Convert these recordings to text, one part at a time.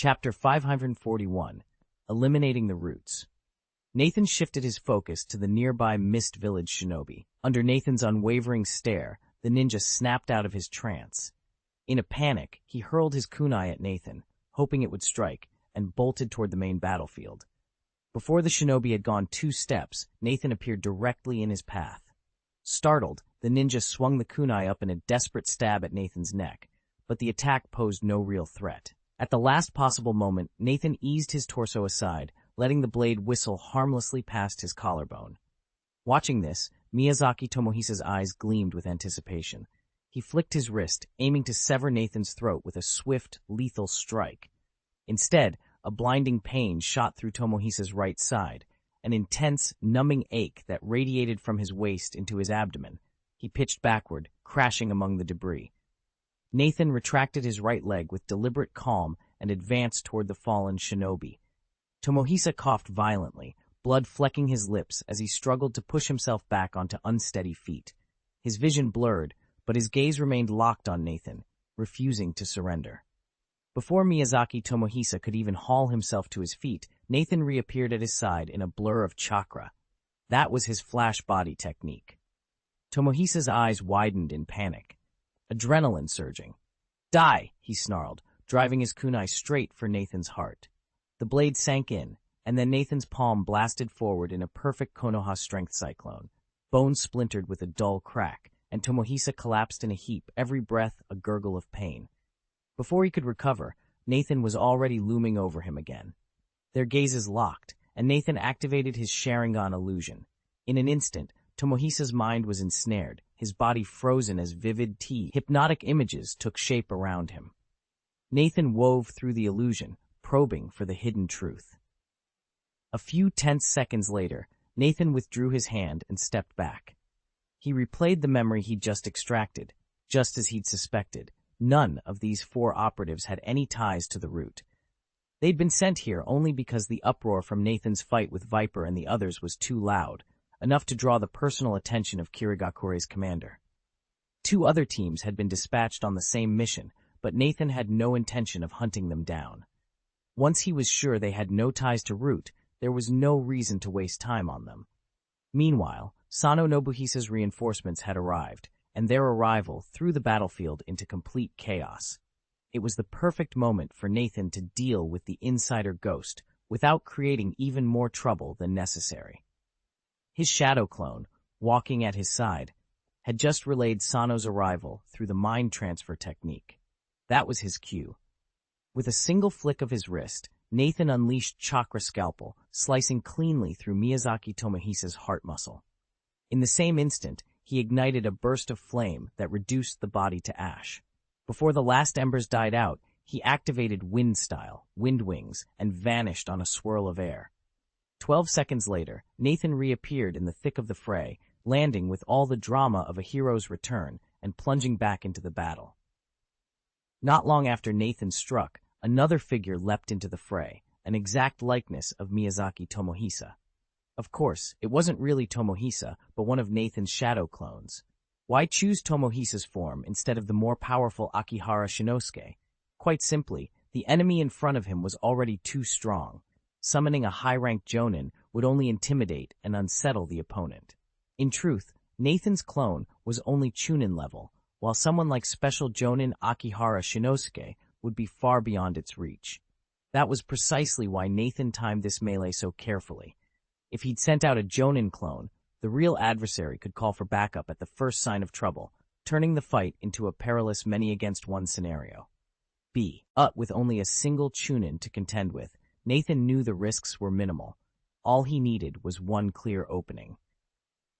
Chapter 541, Eliminating the Roots. Nathan shifted his focus to the nearby mist village Shinobi. Under Nathan's unwavering stare, the ninja snapped out of his trance. In a panic, he hurled his kunai at Nathan, hoping it would strike, and bolted toward the main battlefield. Before the shinobi had gone 2 steps, Nathan appeared directly in his path. Startled, the ninja swung the kunai up in a desperate stab at Nathan's neck, but the attack posed no real threat. At the last possible moment, Nathan eased his torso aside, letting the blade whistle harmlessly past his collarbone. Watching this, Miyazaki Tomohisa's eyes gleamed with anticipation. He flicked his wrist, aiming to sever Nathan's throat with a swift, lethal strike. Instead, a blinding pain shot through Tomohisa's right side, an intense, numbing ache that radiated from his waist into his abdomen. He pitched backward, crashing among the debris. Nathan retracted his right leg with deliberate calm and advanced toward the fallen shinobi. Tomohisa coughed violently, blood flecking his lips as he struggled to push himself back onto unsteady feet. His vision blurred, but his gaze remained locked on Nathan, refusing to surrender. Before Miyazaki Tomohisa could even haul himself to his feet, Nathan reappeared at his side in a blur of chakra. That was his flash body technique. Tomohisa's eyes widened in panic, adrenaline surging. "Die!" he snarled, driving his kunai straight for Nathan's heart. The blade sank in, and then Nathan's palm blasted forward in a perfect Konoha strength cyclone. Bones splintered with a dull crack, and Tomohisa collapsed in a heap, every breath a gurgle of pain. Before he could recover, Nathan was already looming over him again. Their gazes locked, and Nathan activated his Sharingan illusion. In an instant, Tomohisa's mind was ensnared, his body frozen as vivid hypnotic images took shape around him. Nathan wove through the illusion, probing for the hidden truth. A few tense seconds later, Nathan withdrew his hand and stepped back. He replayed the memory he'd just extracted, just as he'd suspected. None of these 4 operatives had any ties to the root. They'd been sent here only because the uproar from Nathan's fight with Viper and the others was too loud, enough to draw the personal attention of Kirigakure's commander. 2 other teams had been dispatched on the same mission, but Nathan had no intention of hunting them down. Once he was sure they had no ties to Root, there was no reason to waste time on them. Meanwhile, Sano Nobuhisa's reinforcements had arrived, and their arrival threw the battlefield into complete chaos. It was the perfect moment for Nathan to deal with the insider ghost without creating even more trouble than necessary. His shadow clone, walking at his side, had just relayed Sano's arrival through the mind transfer technique. That was his cue. With a single flick of his wrist, Nathan unleashed Chakra Scalpel, slicing cleanly through Miyazaki Tomohisa's heart muscle. In the same instant, he ignited a burst of flame that reduced the body to ash. Before the last embers died out, he activated Wind Style, Wind Wings, and vanished on a swirl of air. 12 seconds later, Nathan reappeared in the thick of the fray, landing with all the drama of a hero's return and plunging back into the battle. Not long after Nathan struck, another figure leapt into the fray, an exact likeness of Miyazaki Tomohisa. Of course, it wasn't really Tomohisa, but one of Nathan's shadow clones. Why choose Tomohisa's form instead of the more powerful Akihara Shinosuke? Quite simply, the enemy in front of him was already too strong. Summoning a high-ranked Jonin would only intimidate and unsettle the opponent. In truth, Nathan's clone was only Chunin level, while someone like Special Jonin Akihara Shinosuke would be far beyond its reach. That was precisely why Nathan timed this melee so carefully. If he'd sent out a Jonin clone, the real adversary could call for backup at the first sign of trouble, turning the fight into a perilous many-against-one scenario. With only a single Chunin to contend with, Nathan knew the risks were minimal. All he needed was one clear opening.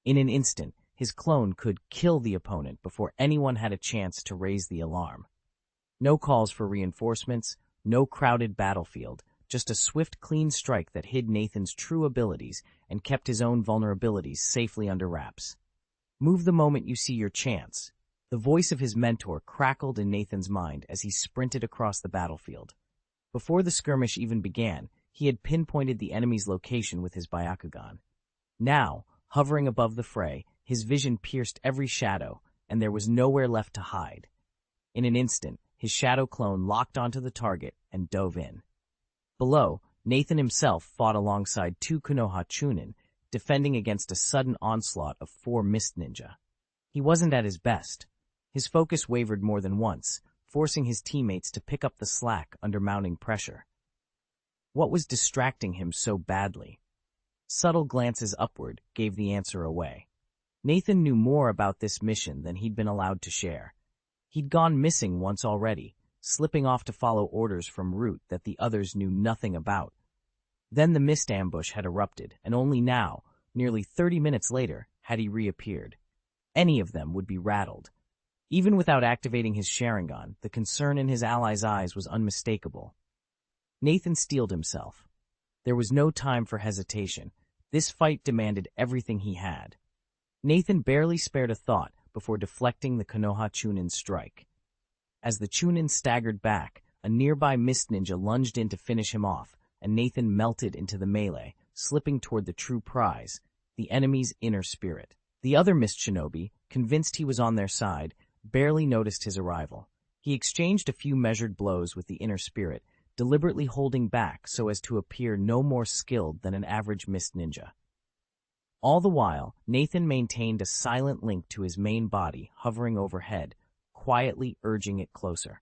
In an instant, his clone could kill the opponent before anyone had a chance to raise the alarm. No calls for reinforcements, no crowded battlefield, just a swift, clean strike that hid Nathan's true abilities and kept his own vulnerabilities safely under wraps. Move the moment you see your chance. The voice of his mentor crackled in Nathan's mind as he sprinted across the battlefield. Before the skirmish even began, he had pinpointed the enemy's location with his Byakugan. Now, hovering above the fray, his vision pierced every shadow, and there was nowhere left to hide. In an instant, his shadow clone locked onto the target and dove in. Below, Nathan himself fought alongside 2 Konoha Chunin, defending against a sudden onslaught of 4 mist ninja. He wasn't at his best. His focus wavered more than once, forcing his teammates to pick up the slack under mounting pressure. What was distracting him so badly? Subtle glances upward gave the answer away. Nathan knew more about this mission than he'd been allowed to share. He'd gone missing once already, slipping off to follow orders from Root that the others knew nothing about. Then the mist ambush had erupted, and only now, nearly 30 minutes later, had he reappeared. Any of them would be rattled. Even without activating his Sharingan, the concern in his allies' eyes was unmistakable. Nathan steeled himself. There was no time for hesitation. This fight demanded everything he had. Nathan barely spared a thought before deflecting the Konoha Chunin's strike. As the Chunin staggered back, a nearby mist ninja lunged in to finish him off, and Nathan melted into the melee, slipping toward the true prize, the enemy's inner spirit. The other mist shinobi, convinced he was on their side, barely noticed his arrival. He exchanged a few measured blows with the inner spirit, deliberately holding back so as to appear no more skilled than an average mist ninja. All the while, Nathan maintained a silent link to his main body hovering overhead, quietly urging it closer.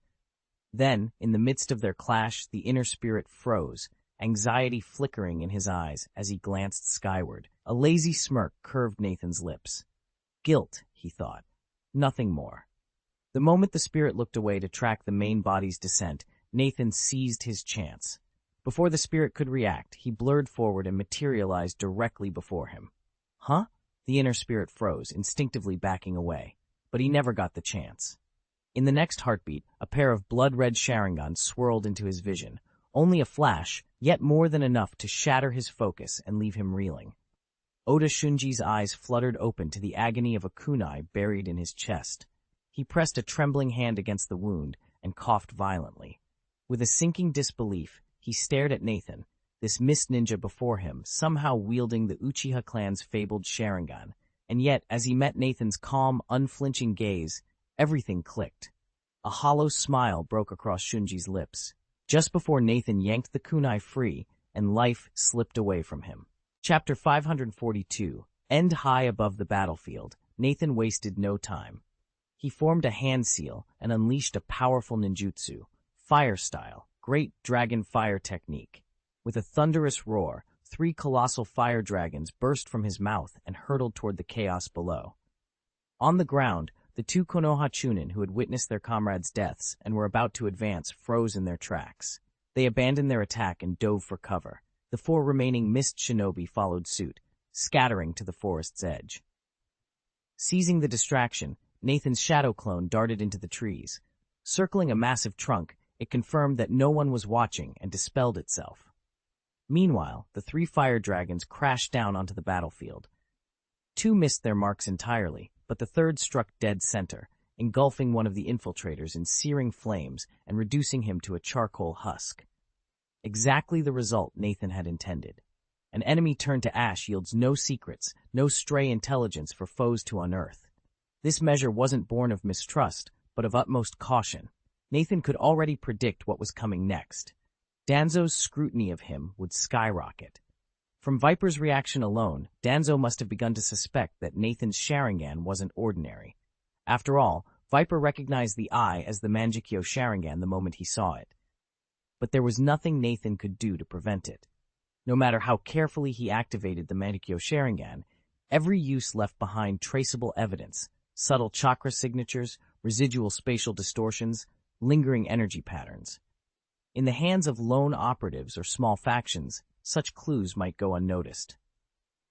Then, in the midst of their clash, the inner spirit froze, anxiety flickering in his eyes as he glanced skyward. A lazy smirk curved Nathan's lips. Guilt, he thought. Nothing more. The moment the spirit looked away to track the main body's descent, Nathan seized his chance. Before the spirit could react, he blurred forward and materialized directly before him. Huh? The inner spirit froze, instinctively backing away. But he never got the chance. In the next heartbeat, a pair of blood-red Sharingans swirled into his vision. Only a flash, yet more than enough to shatter his focus and leave him reeling. Oda Shunji's eyes fluttered open to the agony of a kunai buried in his chest. He pressed a trembling hand against the wound and coughed violently. With a sinking disbelief, he stared at Nathan, this mist ninja before him, somehow wielding the Uchiha clan's fabled Sharingan. And yet, as he met Nathan's calm, unflinching gaze, everything clicked. A hollow smile broke across Shunji's lips, just before Nathan yanked the kunai free and life slipped away from him. Chapter 542. End high above the battlefield, Nathan wasted no time. He formed a hand seal and unleashed a powerful ninjutsu, fire style, great dragon fire technique. With a thunderous roar, 3 colossal fire dragons burst from his mouth and hurtled toward the chaos below. On the ground, the 2 Konoha Chunin who had witnessed their comrades' deaths and were about to advance froze in their tracks. They abandoned their attack and dove for cover. The 4 remaining mist shinobi followed suit, scattering to the forest's edge. Seizing the distraction, Nathan's shadow clone darted into the trees. Circling a massive trunk, it confirmed that no one was watching and dispelled itself. Meanwhile, the 3 fire dragons crashed down onto the battlefield. 2 missed their marks entirely, but the 3rd struck dead center, engulfing one of the infiltrators in searing flames and reducing him to a charcoal husk. Exactly the result Nathan had intended. An enemy turned to ash yields no secrets, no stray intelligence for foes to unearth. This measure wasn't born of mistrust, but of utmost caution. Nathan could already predict what was coming next. Danzo's scrutiny of him would skyrocket. From Viper's reaction alone, Danzo must have begun to suspect that Nathan's Sharingan wasn't ordinary. After all, Viper recognized the eye as the Mangekyo Sharingan the moment he saw it. But there was nothing Nathan could do to prevent it. No matter how carefully he activated the Mangekyo Sharingan, every use left behind traceable evidence, subtle chakra signatures, residual spatial distortions, lingering energy patterns. In the hands of lone operatives or small factions, such clues might go unnoticed.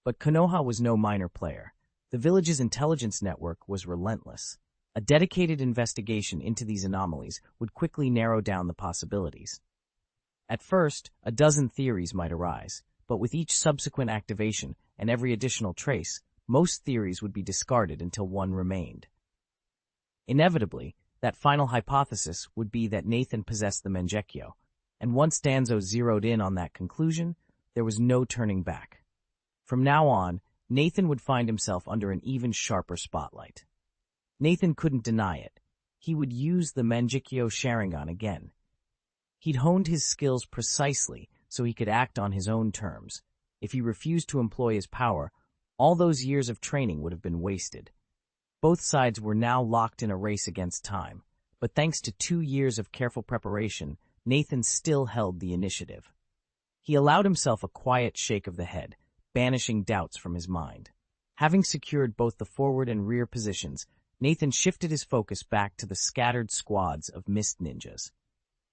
But Konoha was no minor player. The village's intelligence network was relentless. A dedicated investigation into these anomalies would quickly narrow down the possibilities. At first, a dozen theories might arise, but with each subsequent activation and every additional trace, most theories would be discarded until one remained. Inevitably, that final hypothesis would be that Nathan possessed the Mangekyo, and once Danzo zeroed in on that conclusion, there was no turning back. From now on, Nathan would find himself under an even sharper spotlight. Nathan couldn't deny it. He would use the Mangekyo Sharingan again. He'd honed his skills precisely, so he could act on his own terms. If he refused to employ his power, all those years of training would have been wasted. Both sides were now locked in a race against time, but thanks to 2 years of careful preparation, Nathan still held the initiative. He allowed himself a quiet shake of the head, banishing doubts from his mind. Having secured both the forward and rear positions, Nathan shifted his focus back to the scattered squads of mist ninjas.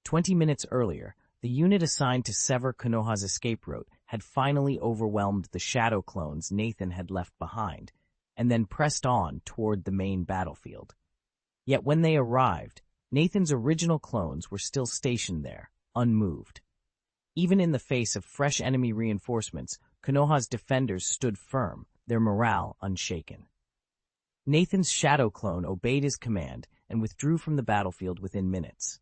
20 minutes earlier, the unit assigned to sever Konoha's escape route had finally overwhelmed the shadow clones Nathan had left behind, and then pressed on toward the main battlefield. Yet when they arrived, Nathan's original clones were still stationed there, unmoved. Even in the face of fresh enemy reinforcements, Konoha's defenders stood firm, their morale unshaken. Nathan's shadow clone obeyed his command and withdrew from the battlefield within minutes.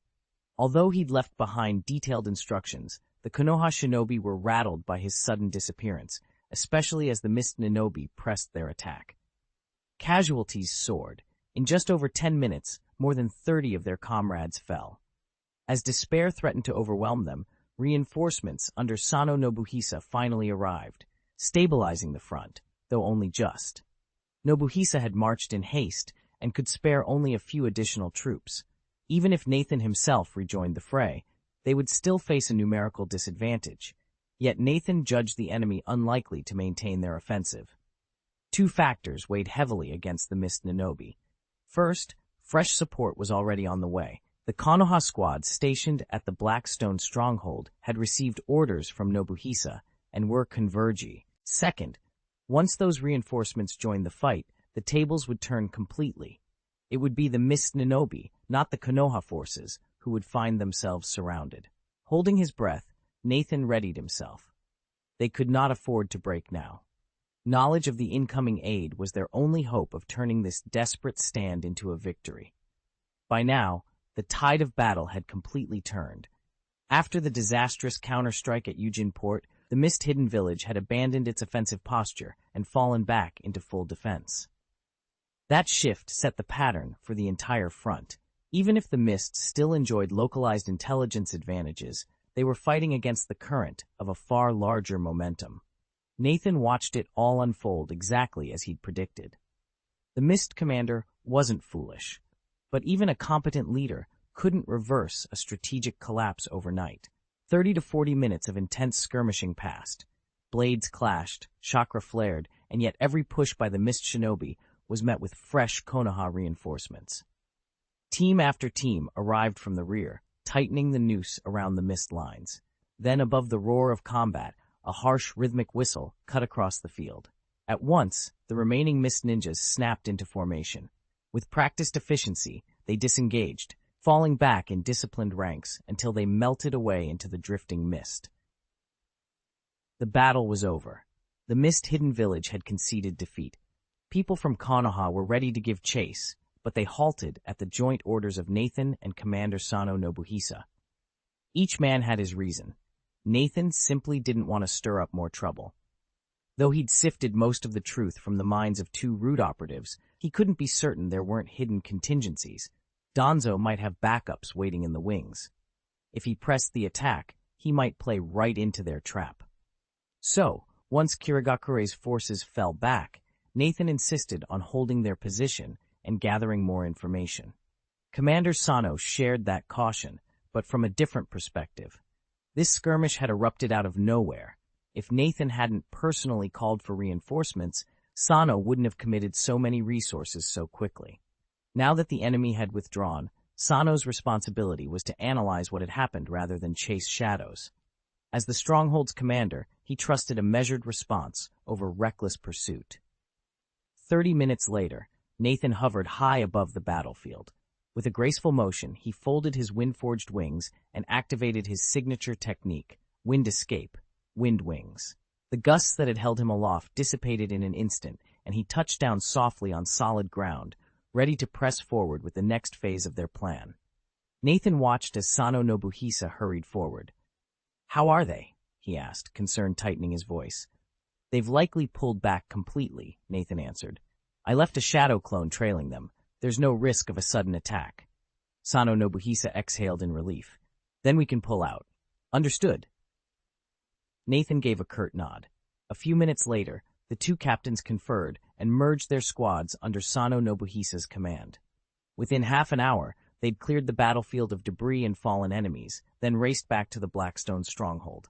Although he'd left behind detailed instructions, the Konoha shinobi were rattled by his sudden disappearance, especially as the Mist Shinobi pressed their attack. Casualties soared. In just over 10 minutes, more than 30 of their comrades fell. As despair threatened to overwhelm them, reinforcements under Sano Nobuhisa finally arrived, stabilizing the front, though only just. Nobuhisa had marched in haste and could spare only a few additional troops. Even if Nathan himself rejoined the fray, they would still face a numerical disadvantage. Yet Nathan judged the enemy unlikely to maintain their offensive. 2 factors weighed heavily against the Mist Shinobi. First, fresh support was already on the way. The Konoha squad stationed at the Blackstone stronghold had received orders from Nobuhisa and were converging. Second, once those reinforcements joined the fight, the tables would turn completely. It would be the Mist Shinobi, not the Konoha forces, who would find themselves surrounded. Holding his breath, Nathan readied himself. They could not afford to break now. Knowledge of the incoming aid was their only hope of turning this desperate stand into a victory. By now, the tide of battle had completely turned. After the disastrous counterstrike at Eugene Port, the mist-hidden village had abandoned its offensive posture and fallen back into full defense. That shift set the pattern for the entire front. Even if the Mists still enjoyed localized intelligence advantages, they were fighting against the current of a far larger momentum. Nathan watched it all unfold exactly as he'd predicted. The Mist commander wasn't foolish, but even a competent leader couldn't reverse a strategic collapse overnight. 30 to 40 minutes of intense skirmishing passed. Blades clashed, chakra flared, and yet every push by the Mist Shinobi was met with fresh Konoha reinforcements. Team after team arrived from the rear, tightening the noose around the mist lines. Then, above the roar of combat, a harsh rhythmic whistle cut across the field. At once, the remaining mist ninjas snapped into formation. With practiced efficiency, they disengaged, falling back in disciplined ranks until they melted away into the drifting mist. The battle was over. The mist-hidden village had conceded defeat. People from Konoha were ready to give chase, but they halted at the joint orders of Nathan and Commander Sano Nobuhisa. Each man had his reason. Nathan simply didn't want to stir up more trouble. Though he'd sifted most of the truth from the minds of 2 root operatives, he couldn't be certain there weren't hidden contingencies. Danzo might have backups waiting in the wings. If he pressed the attack, he might play right into their trap. So, once Kirigakure's forces fell back, Nathan insisted on holding their position and gathering more information. Commander Sano shared that caution, but from a different perspective. This skirmish had erupted out of nowhere. If Nathan hadn't personally called for reinforcements, Sano wouldn't have committed so many resources so quickly. Now that the enemy had withdrawn, Sano's responsibility was to analyze what had happened rather than chase shadows. As the stronghold's commander, he trusted a measured response over reckless pursuit. 30 minutes later, Nathan hovered high above the battlefield. With a graceful motion, he folded his wind-forged wings and activated his signature technique, wind escape, wind wings. The gusts that had held him aloft dissipated in an instant, and he touched down softly on solid ground, ready to press forward with the next phase of their plan. Nathan watched as Sano Nobuhisa hurried forward. "How are they?" he asked, concern tightening his voice. "They've likely pulled back completely," Nathan answered. "I left a shadow clone trailing them. There's no risk of a sudden attack." Sano Nobuhisa exhaled in relief. "Then we can pull out." "Understood." Nathan gave a curt nod. A few minutes later, the two captains conferred and merged their squads under Sano Nobuhisa's command. Within half an hour, they'd cleared the battlefield of debris and fallen enemies, then raced back to the Blackstone stronghold.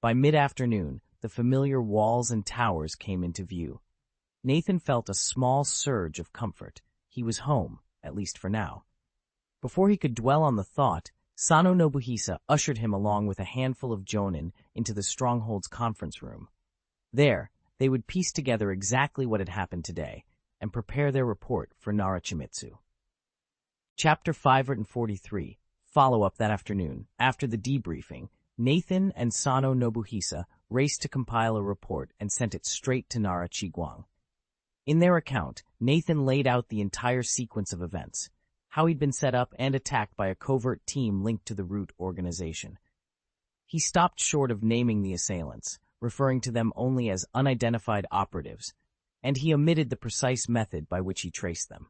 By mid-afternoon, the familiar walls and towers came into view. Nathan felt a small surge of comfort. He was home, at least for now. Before he could dwell on the thought, Sano Nobuhisa ushered him along with a handful of jonin into the stronghold's conference room. There, they would piece together exactly what had happened today and prepare their report for Narachimitsu. Chapter 543, follow-up that afternoon. After the debriefing, Nathan and Sano Nobuhisa raced to compile a report and sent it straight to Narachiguang. In their account, Nathan laid out the entire sequence of events, how he'd been set up and attacked by a covert team linked to the Root organization. He stopped short of naming the assailants, referring to them only as unidentified operatives, and he omitted the precise method by which he traced them.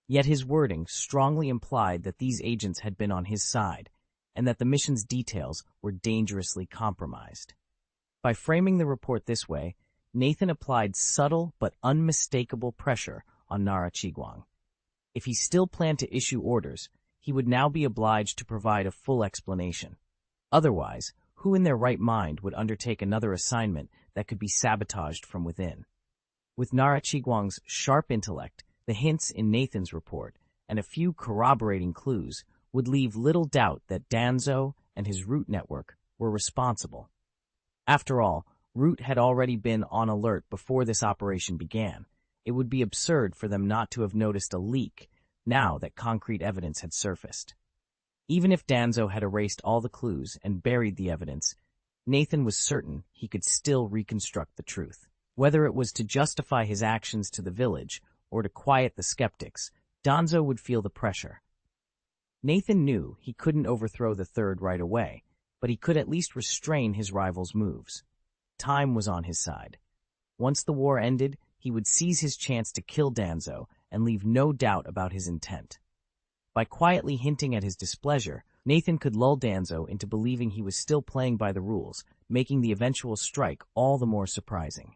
Yet his wording strongly implied that these agents had been on his side, and that the mission's details were dangerously compromised. By framing the report this way, Nathan applied subtle but unmistakable pressure on Narachiguang. If he still planned to issue orders, he would now be obliged to provide a full explanation. Otherwise, who in their right mind would undertake another assignment that could be sabotaged from within? With Narachiguang's sharp intellect, the hints in Nathan's report, and a few corroborating clues would leave little doubt that Danzo and his Root network were responsible. After all, Root had already been on alert before this operation began. It would be absurd for them not to have noticed a leak now that concrete evidence had surfaced. Even if Danzo had erased all the clues and buried the evidence, Nathan was certain he could still reconstruct the truth. Whether it was to justify his actions to the village or to quiet the skeptics, Danzo would feel the pressure. Nathan knew he couldn't overthrow the Third right away, but he could at least restrain his rival's moves. Time was on his side. Once the war ended, he would seize his chance to kill Danzo and leave no doubt about his intent. By quietly hinting at his displeasure, Nathan could lull Danzo into believing he was still playing by the rules, making the eventual strike all the more surprising.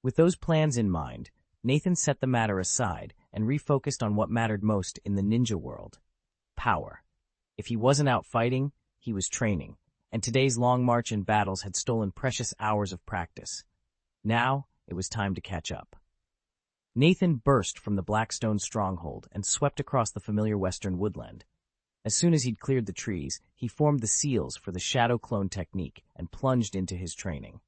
With those plans in mind, Nathan set the matter aside and refocused on what mattered most in the ninja world: power. If he wasn't out fighting, he was training, and today's long march and battles had stolen precious hours of practice. Now, it was time to catch up. Nathan burst from the Blackstone stronghold and swept across the familiar western woodland. As soon as he'd cleared the trees, he formed the seals for the shadow clone technique and plunged into his training.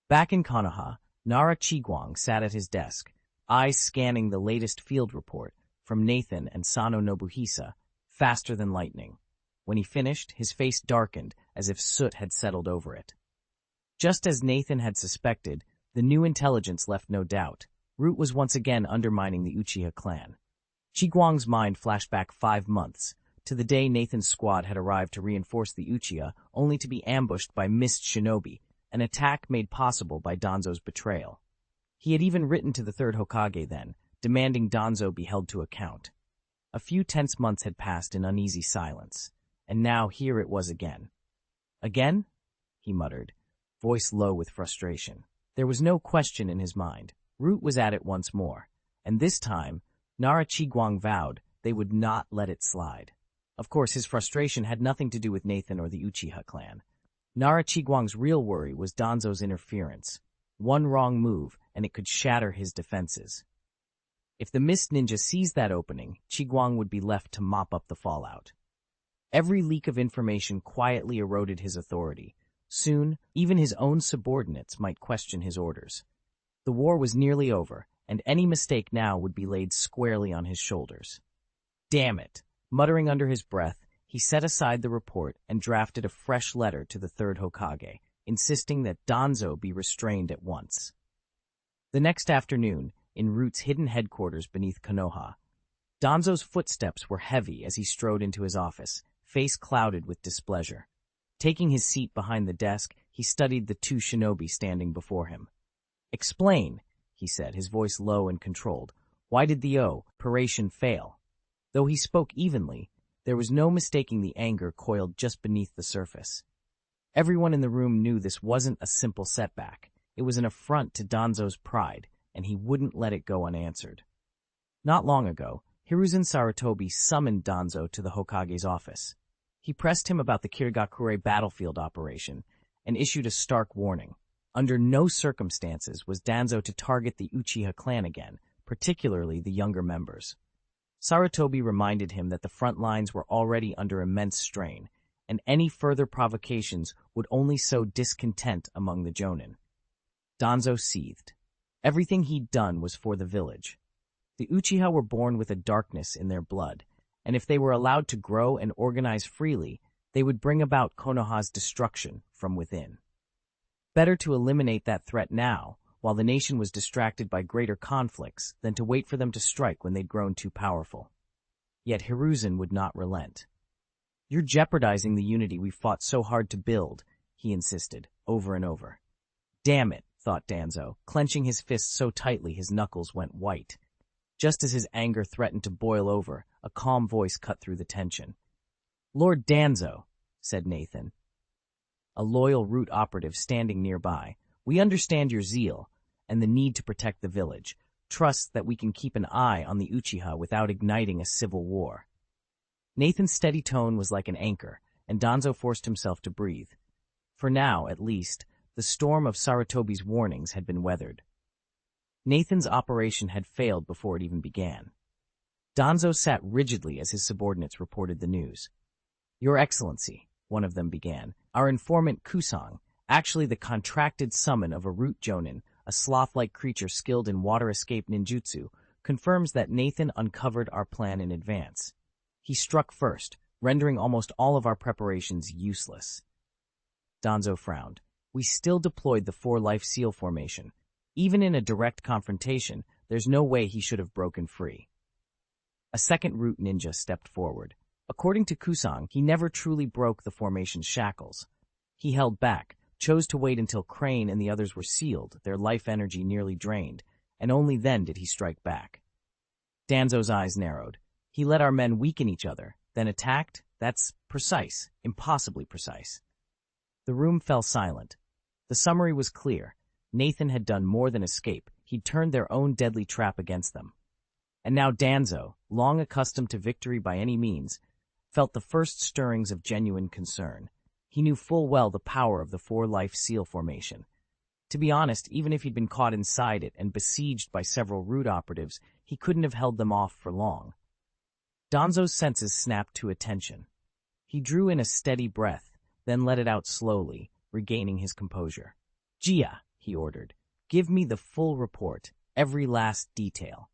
Back in Konoha, Narachiguang sat at his desk, eyes scanning the latest field report from Nathan and Sano Nobuhisa, faster than lightning. When he finished, his face darkened as if soot had settled over it. Just as Nathan had suspected, the new intelligence left no doubt. Root was once again undermining the Uchiha clan. Chiguang's mind flashed back 5 months, to the day Nathan's squad had arrived to reinforce the Uchiha, only to be ambushed by Mist Shinobi, an attack made possible by Danzo's betrayal. He had even written to the third Hokage then, demanding Danzo be held to account. A few tense months had passed in uneasy silence, and now here it was again. Again? He muttered, voice low with frustration. There was no question in his mind. Root was at it once more, and this time, Narachiguang vowed they would not let it slide. Of course, his frustration had nothing to do with Nathan or the Uchiha clan. Narachiguang's real worry was Danzo's interference. One wrong move, and it could shatter his defenses. If the Mist Ninja seized that opening, Chiguang would be left to mop up the fallout. Every leak of information quietly eroded his authority. Soon, even his own subordinates might question his orders. The war was nearly over, and any mistake now would be laid squarely on his shoulders. Damn it! Muttering under his breath, he set aside the report and drafted a fresh letter to the third Hokage, insisting that Danzo be restrained at once. The next afternoon, in Root's hidden headquarters beneath Konoha, Danzo's footsteps were heavy as he strode into his office, face clouded with displeasure. Taking his seat behind the desk, he studied the 2 shinobi standing before him. "Explain," he said, his voice low and controlled. "Why did the operation fail?" Though he spoke evenly, there was no mistaking the anger coiled just beneath the surface. Everyone in the room knew this wasn't a simple setback. It was an affront to Danzo's pride, and he wouldn't let it go unanswered. Not long ago, Hiruzen Sarutobi summoned Danzo to the Hokage's office. He pressed him about the Kirigakure battlefield operation and issued a stark warning. Under no circumstances was Danzo to target the Uchiha clan again, particularly the younger members. Sarutobi reminded him that the front lines were already under immense strain, and any further provocations would only sow discontent among the Jonin. Danzo seethed. Everything he'd done was for the village. The Uchiha were born with a darkness in their blood, and if they were allowed to grow and organize freely, they would bring about Konoha's destruction from within. Better to eliminate that threat now, while the nation was distracted by greater conflicts, than to wait for them to strike when they'd grown too powerful. Yet Hiruzen would not relent. "You're jeopardizing the unity we fought so hard to build," he insisted, over and over. "Damn it," thought Danzo, clenching his fists so tightly his knuckles went white. Just as his anger threatened to boil over, a calm voice cut through the tension. "Lord Danzo," said Nathan, a loyal root operative standing nearby, "we understand your zeal and the need to protect the village. Trust that we can keep an eye on the Uchiha without igniting a civil war." Nathan's steady tone was like an anchor, and Danzo forced himself to breathe. For now, at least, the storm of Sarutobi's warnings had been weathered. Nathan's operation had failed before it even began. Danzo sat rigidly as his subordinates reported the news. "Your Excellency," one of them began, "our informant Kusang, actually the contracted summon of a root jonin, a sloth-like creature skilled in water escape ninjutsu, confirms that Nathan uncovered our plan in advance. He struck first, rendering almost all of our preparations useless." Danzo frowned. "We still deployed the 4-life seal formation. Even in a direct confrontation, there's no way he should have broken free." A second root ninja stepped forward. According to Kusang, he never truly broke the formation's shackles. He held back, chose to wait until Crane and the others were sealed, their life energy nearly drained, and only then did he strike back. Danzo's eyes narrowed. "He let our men weaken each other, then attacked? That's precise, impossibly precise." The room fell silent. The summary was clear. Nathan had done more than escape. He'd turned their own deadly trap against them. And now Danzo, long accustomed to victory by any means, felt the first stirrings of genuine concern. He knew full well the power of the 4-life seal formation. To be honest, even if he'd been caught inside it and besieged by several root operatives, he couldn't have held them off for long. Danzo's senses snapped to attention. He drew in a steady breath, then let it out slowly, regaining his composure. "Jia," he ordered, "give me the full report, every last detail."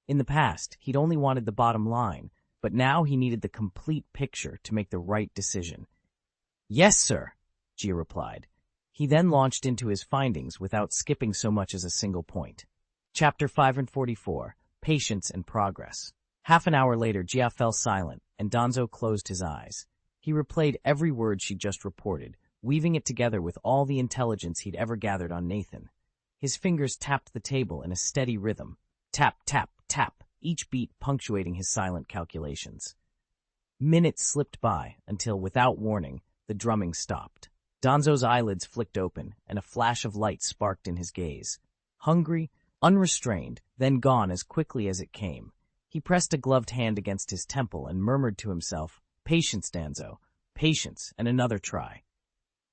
In the past, he'd only wanted the bottom line, but now he needed the complete picture to make the right decision. "Yes, sir," Jia replied. He then launched into his findings without skipping so much as a single point. Chapter 544, Patience and Progress. Half an hour later, Jia fell silent, and Danzo closed his eyes. He replayed every word she'd just reported, weaving it together with all the intelligence he'd ever gathered on Nathan. His fingers tapped the table in a steady rhythm. Tap, tap, tap, each beat punctuating his silent calculations. Minutes slipped by until, without warning, the drumming stopped. Danzo's eyelids flicked open, and a flash of light sparked in his gaze. Hungry, unrestrained, then gone as quickly as it came. He pressed a gloved hand against his temple and murmured to himself, "Patience, Danzo, patience, and another try."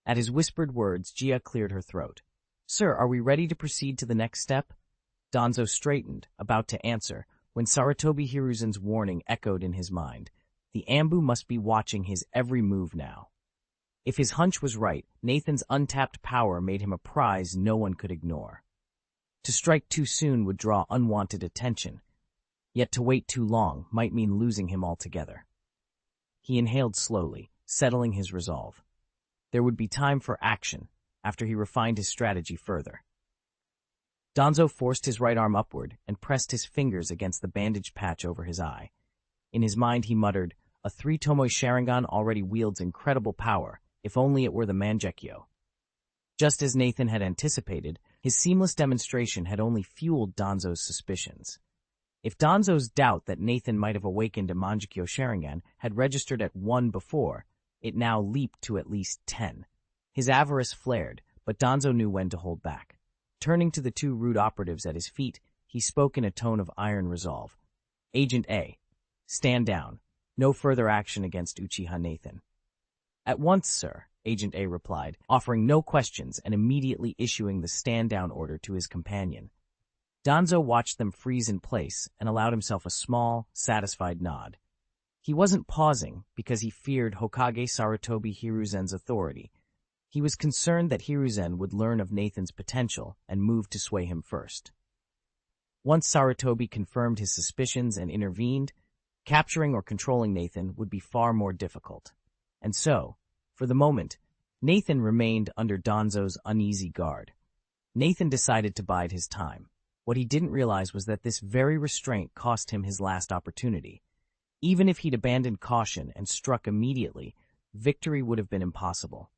At his whispered words, Jia cleared her throat. "Sir, are we ready to proceed to the next step?" Danzo straightened, about to answer, when Sarutobi Hiruzen's warning echoed in his mind. The Ambu must be watching his every move now. If his hunch was right, Nathan's untapped power made him a prize no one could ignore. To strike too soon would draw unwanted attention, yet to wait too long might mean losing him altogether. He inhaled slowly, settling his resolve. There would be time for action after he refined his strategy further. Danzo forced his right arm upward and pressed his fingers against the bandaged patch over his eye. In his mind he muttered, "A 3-Tomoe Sharingan already wields incredible power, if only it were the Mangekyo." Just as Nathan had anticipated, his seamless demonstration had only fueled Danzo's suspicions. If Danzo's doubt that Nathan might have awakened a Mangekyo Sharingan had registered at 1 before, it now leaped to at least 10. His avarice flared, but Danzo knew when to hold back. Turning to the two rude operatives at his feet, he spoke in a tone of iron resolve. "Agent A, stand down. No further action against Uchiha Nathan." "At once, sir," Agent A replied, offering no questions and immediately issuing the stand-down order to his companion. Danzo watched them freeze in place and allowed himself a small, satisfied nod. He wasn't pausing because he feared Hokage Sarutobi Hiruzen's authority. He was concerned that Hiruzen would learn of Nathan's potential and move to sway him first. Once Sarutobi confirmed his suspicions and intervened, capturing or controlling Nathan would be far more difficult. And so, for the moment, Nathan remained under Danzo's uneasy guard. Nathan decided to bide his time. What he didn't realize was that this very restraint cost him his last opportunity. Even if he'd abandoned caution and struck immediately, victory would have been impossible.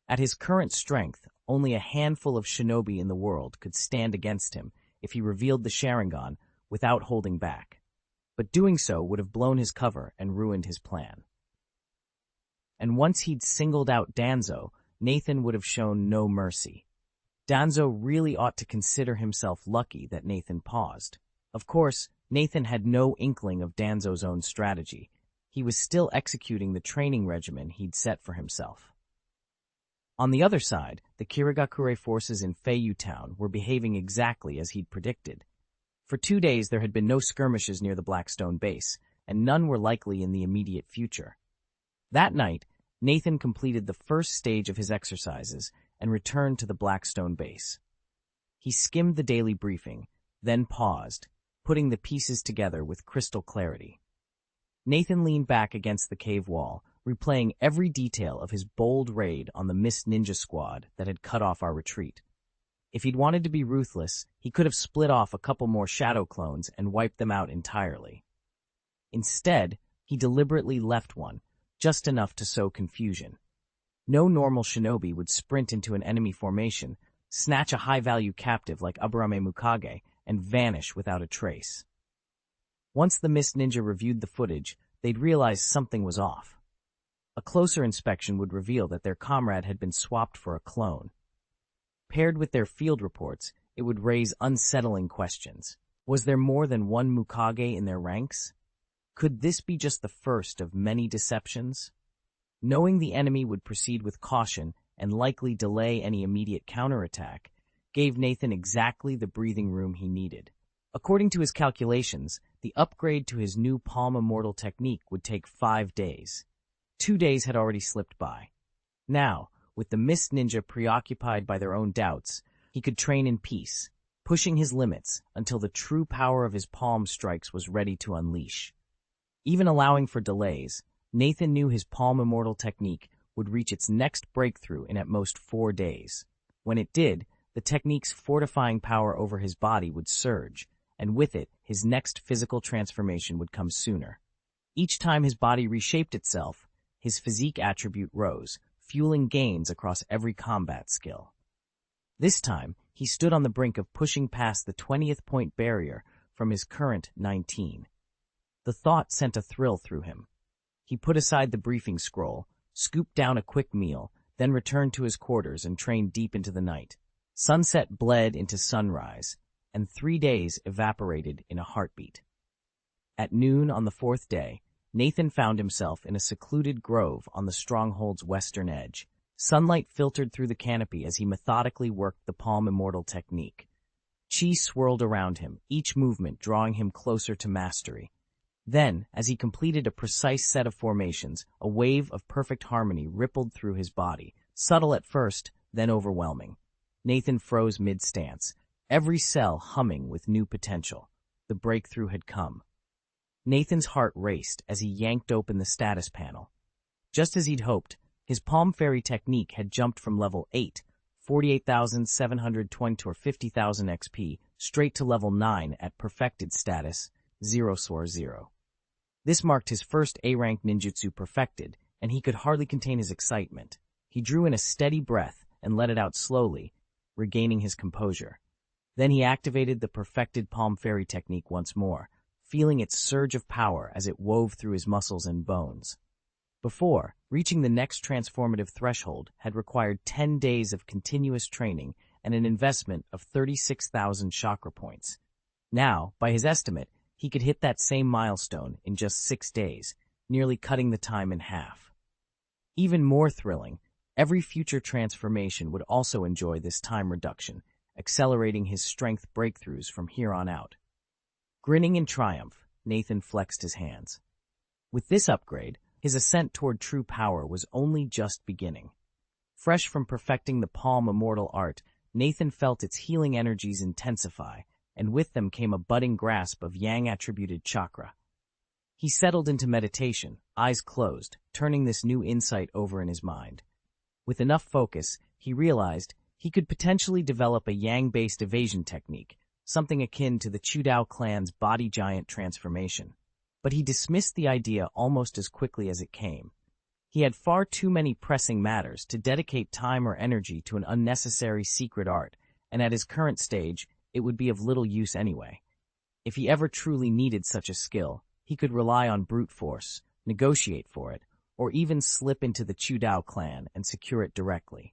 At his current strength, only a handful of shinobi in the world could stand against him if he revealed the Sharingan without holding back. But doing so would have blown his cover and ruined his plan. And once he'd singled out Danzo, Nathan would have shown no mercy. Danzo really ought to consider himself lucky that Nathan paused. Of course, Nathan had no inkling of Danzo's own strategy. He was still executing the training regimen he'd set for himself. On the other side, the Kirigakure forces in Feiyu Town were behaving exactly as he'd predicted. For 2 days there had been no skirmishes near the Blackstone base, and none were likely in the immediate future. That night, Nathan completed the first stage of his exercises and returned to the Blackstone base. He skimmed the daily briefing, then paused, putting the pieces together with crystal clarity. Nathan leaned back against the cave wall, replaying every detail of his bold raid on the Mist Ninja Squad that had cut off our retreat. If he'd wanted to be ruthless, he could have split off a couple more shadow clones and wiped them out entirely. Instead, he deliberately left one, just enough to sow confusion. No normal shinobi would sprint into an enemy formation, snatch a high-value captive like Aburame Mukage, and vanish without a trace. Once the Mist Ninja reviewed the footage, they'd realize something was off. A closer inspection would reveal that their comrade had been swapped for a clone. Paired with their field reports, it would raise unsettling questions. Was there more than one Mukage in their ranks? Could this be just the first of many deceptions? Knowing the enemy would proceed with caution and likely delay any immediate counterattack, gave Nathan exactly the breathing room he needed. According to his calculations, the upgrade to his new Palm Immortal technique would take 5 days. 2 days had already slipped by. Now, with the Mist Ninja preoccupied by their own doubts, he could train in peace, pushing his limits until the true power of his palm strikes was ready to unleash. Even allowing for delays, Nathan knew his Palm Immortal technique would reach its next breakthrough in at most 4 days. When it did, the technique's fortifying power over his body would surge, and with it, his next physical transformation would come sooner. Each time his body reshaped itself, his physique attribute rose, fueling gains across every combat skill. This time, he stood on the brink of pushing past the 20th point barrier from his current 19. The thought sent a thrill through him. He put aside the briefing scroll, scooped down a quick meal, then returned to his quarters and trained deep into the night. Sunset bled into sunrise, and 3 days evaporated in a heartbeat. At noon on the 4th day, Nathan found himself in a secluded grove on the stronghold's western edge. Sunlight filtered through the canopy as he methodically worked the Palm Immortal technique. Chi swirled around him, each movement drawing him closer to mastery. Then, as he completed a precise set of formations, a wave of perfect harmony rippled through his body, subtle at first, then overwhelming. Nathan froze mid-stance, every cell humming with new potential. The breakthrough had come. Nathan's heart raced as he yanked open the status panel. Just as he'd hoped, his Palm Fairy technique had jumped from level 8, 48,720 or 50,000 XP, straight to level 9 at perfected status, 0/0. This marked his first A-rank ninjutsu perfected, and he could hardly contain his excitement. He drew in a steady breath and let it out slowly, regaining his composure. Then he activated the perfected Palm Fairy technique once more, feeling its surge of power as it wove through his muscles and bones. Before, reaching the next transformative threshold had required 10 days of continuous training and an investment of 36,000 chakra points. Now, by his estimate, he could hit that same milestone in just 6 days, nearly cutting the time in half. Even more thrilling, every future transformation would also enjoy this time reduction, accelerating his strength breakthroughs from here on out. Grinning in triumph, Nathan flexed his hands. With this upgrade, his ascent toward true power was only just beginning. Fresh from perfecting the palm immortal art, Nathan felt its healing energies intensify, and with them came a budding grasp of yang-attributed chakra. He settled into meditation, eyes closed, turning this new insight over in his mind. With enough focus, he realized he could potentially develop a yang-based evasion technique, something akin to the Chudao clan's body giant transformation. But he dismissed the idea almost as quickly as it came. He had far too many pressing matters to dedicate time or energy to an unnecessary secret art, and at his current stage, it would be of little use anyway. If he ever truly needed such a skill, he could rely on brute force, negotiate for it, or even slip into the Chudao clan and secure it directly.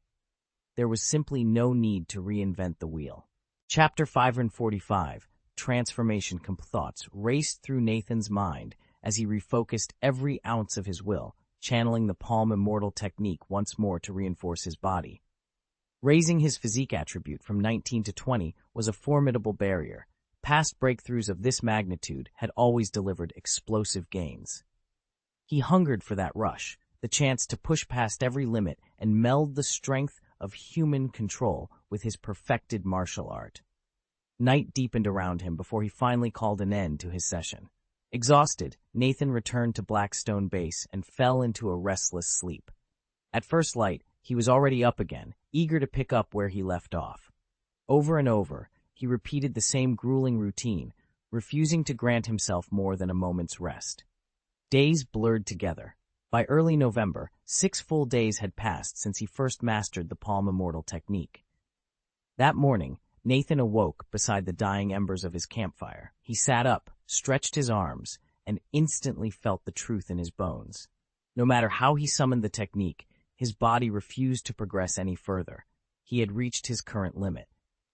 There was simply no need to reinvent the wheel. Chapter 545, Transformation Thoughts raced through Nathan's mind as he refocused every ounce of his will, channeling the palm immortal technique once more to reinforce his body. Raising his physique attribute from 19 to 20 was a formidable barrier. Past breakthroughs of this magnitude had always delivered explosive gains. He hungered for that rush, the chance to push past every limit and meld the strength of human control with his perfected martial art. Night deepened around him before he finally called an end to his session. Exhausted, Nathan returned to Blackstone Base and fell into a restless sleep. At first light, he was already up again, eager to pick up where he left off. Over and over, he repeated the same grueling routine, refusing to grant himself more than a moment's rest. Days blurred together. By early November, 6 full days had passed since he first mastered the palm immortal technique. That morning, Nathan awoke beside the dying embers of his campfire. He sat up, stretched his arms, and instantly felt the truth in his bones. No matter how he summoned the technique, his body refused to progress any further. He had reached his current limit.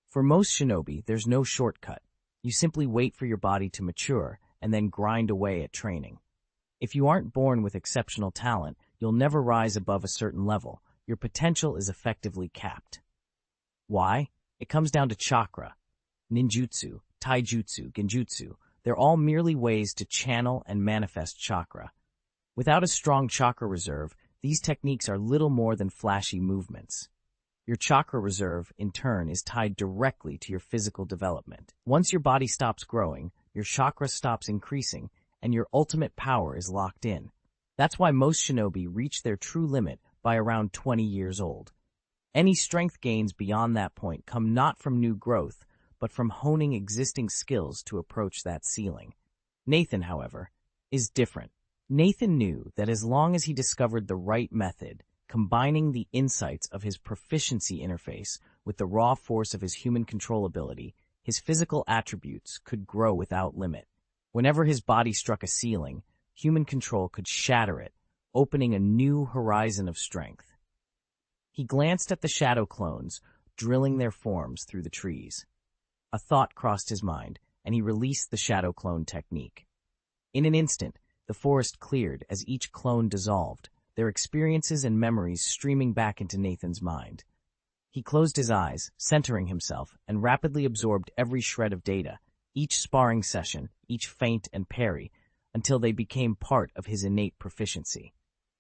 For most shinobi, there's no shortcut. You simply wait for your body to mature and then grind away at training. If you aren't born with exceptional talent, you'll never rise above a certain level. Your potential is effectively capped. Why? It comes down to chakra. Ninjutsu, taijutsu, genjutsu, they're all merely ways to channel and manifest chakra. Without a strong chakra reserve, these techniques are little more than flashy movements. Your chakra reserve, in turn, is tied directly to your physical development. Once your body stops growing, your chakra stops increasing, and your ultimate power is locked in. That's why most shinobi reach their true limit by around 20 years old. Any strength gains beyond that point come not from new growth, but from honing existing skills to approach that ceiling. Nathan, however, is different. Nathan knew that as long as he discovered the right method, combining the insights of his proficiency interface with the raw force of his human control ability, his physical attributes could grow without limit. Whenever his body struck a ceiling, human control could shatter it, opening a new horizon of strength. He glanced at the shadow clones, drilling their forms through the trees. A thought crossed his mind, and he released the shadow clone technique. In an instant, the forest cleared as each clone dissolved, their experiences and memories streaming back into Nathan's mind. He closed his eyes, centering himself, and rapidly absorbed every shred of data, each sparring session, each feint and parry, until they became part of his innate proficiency.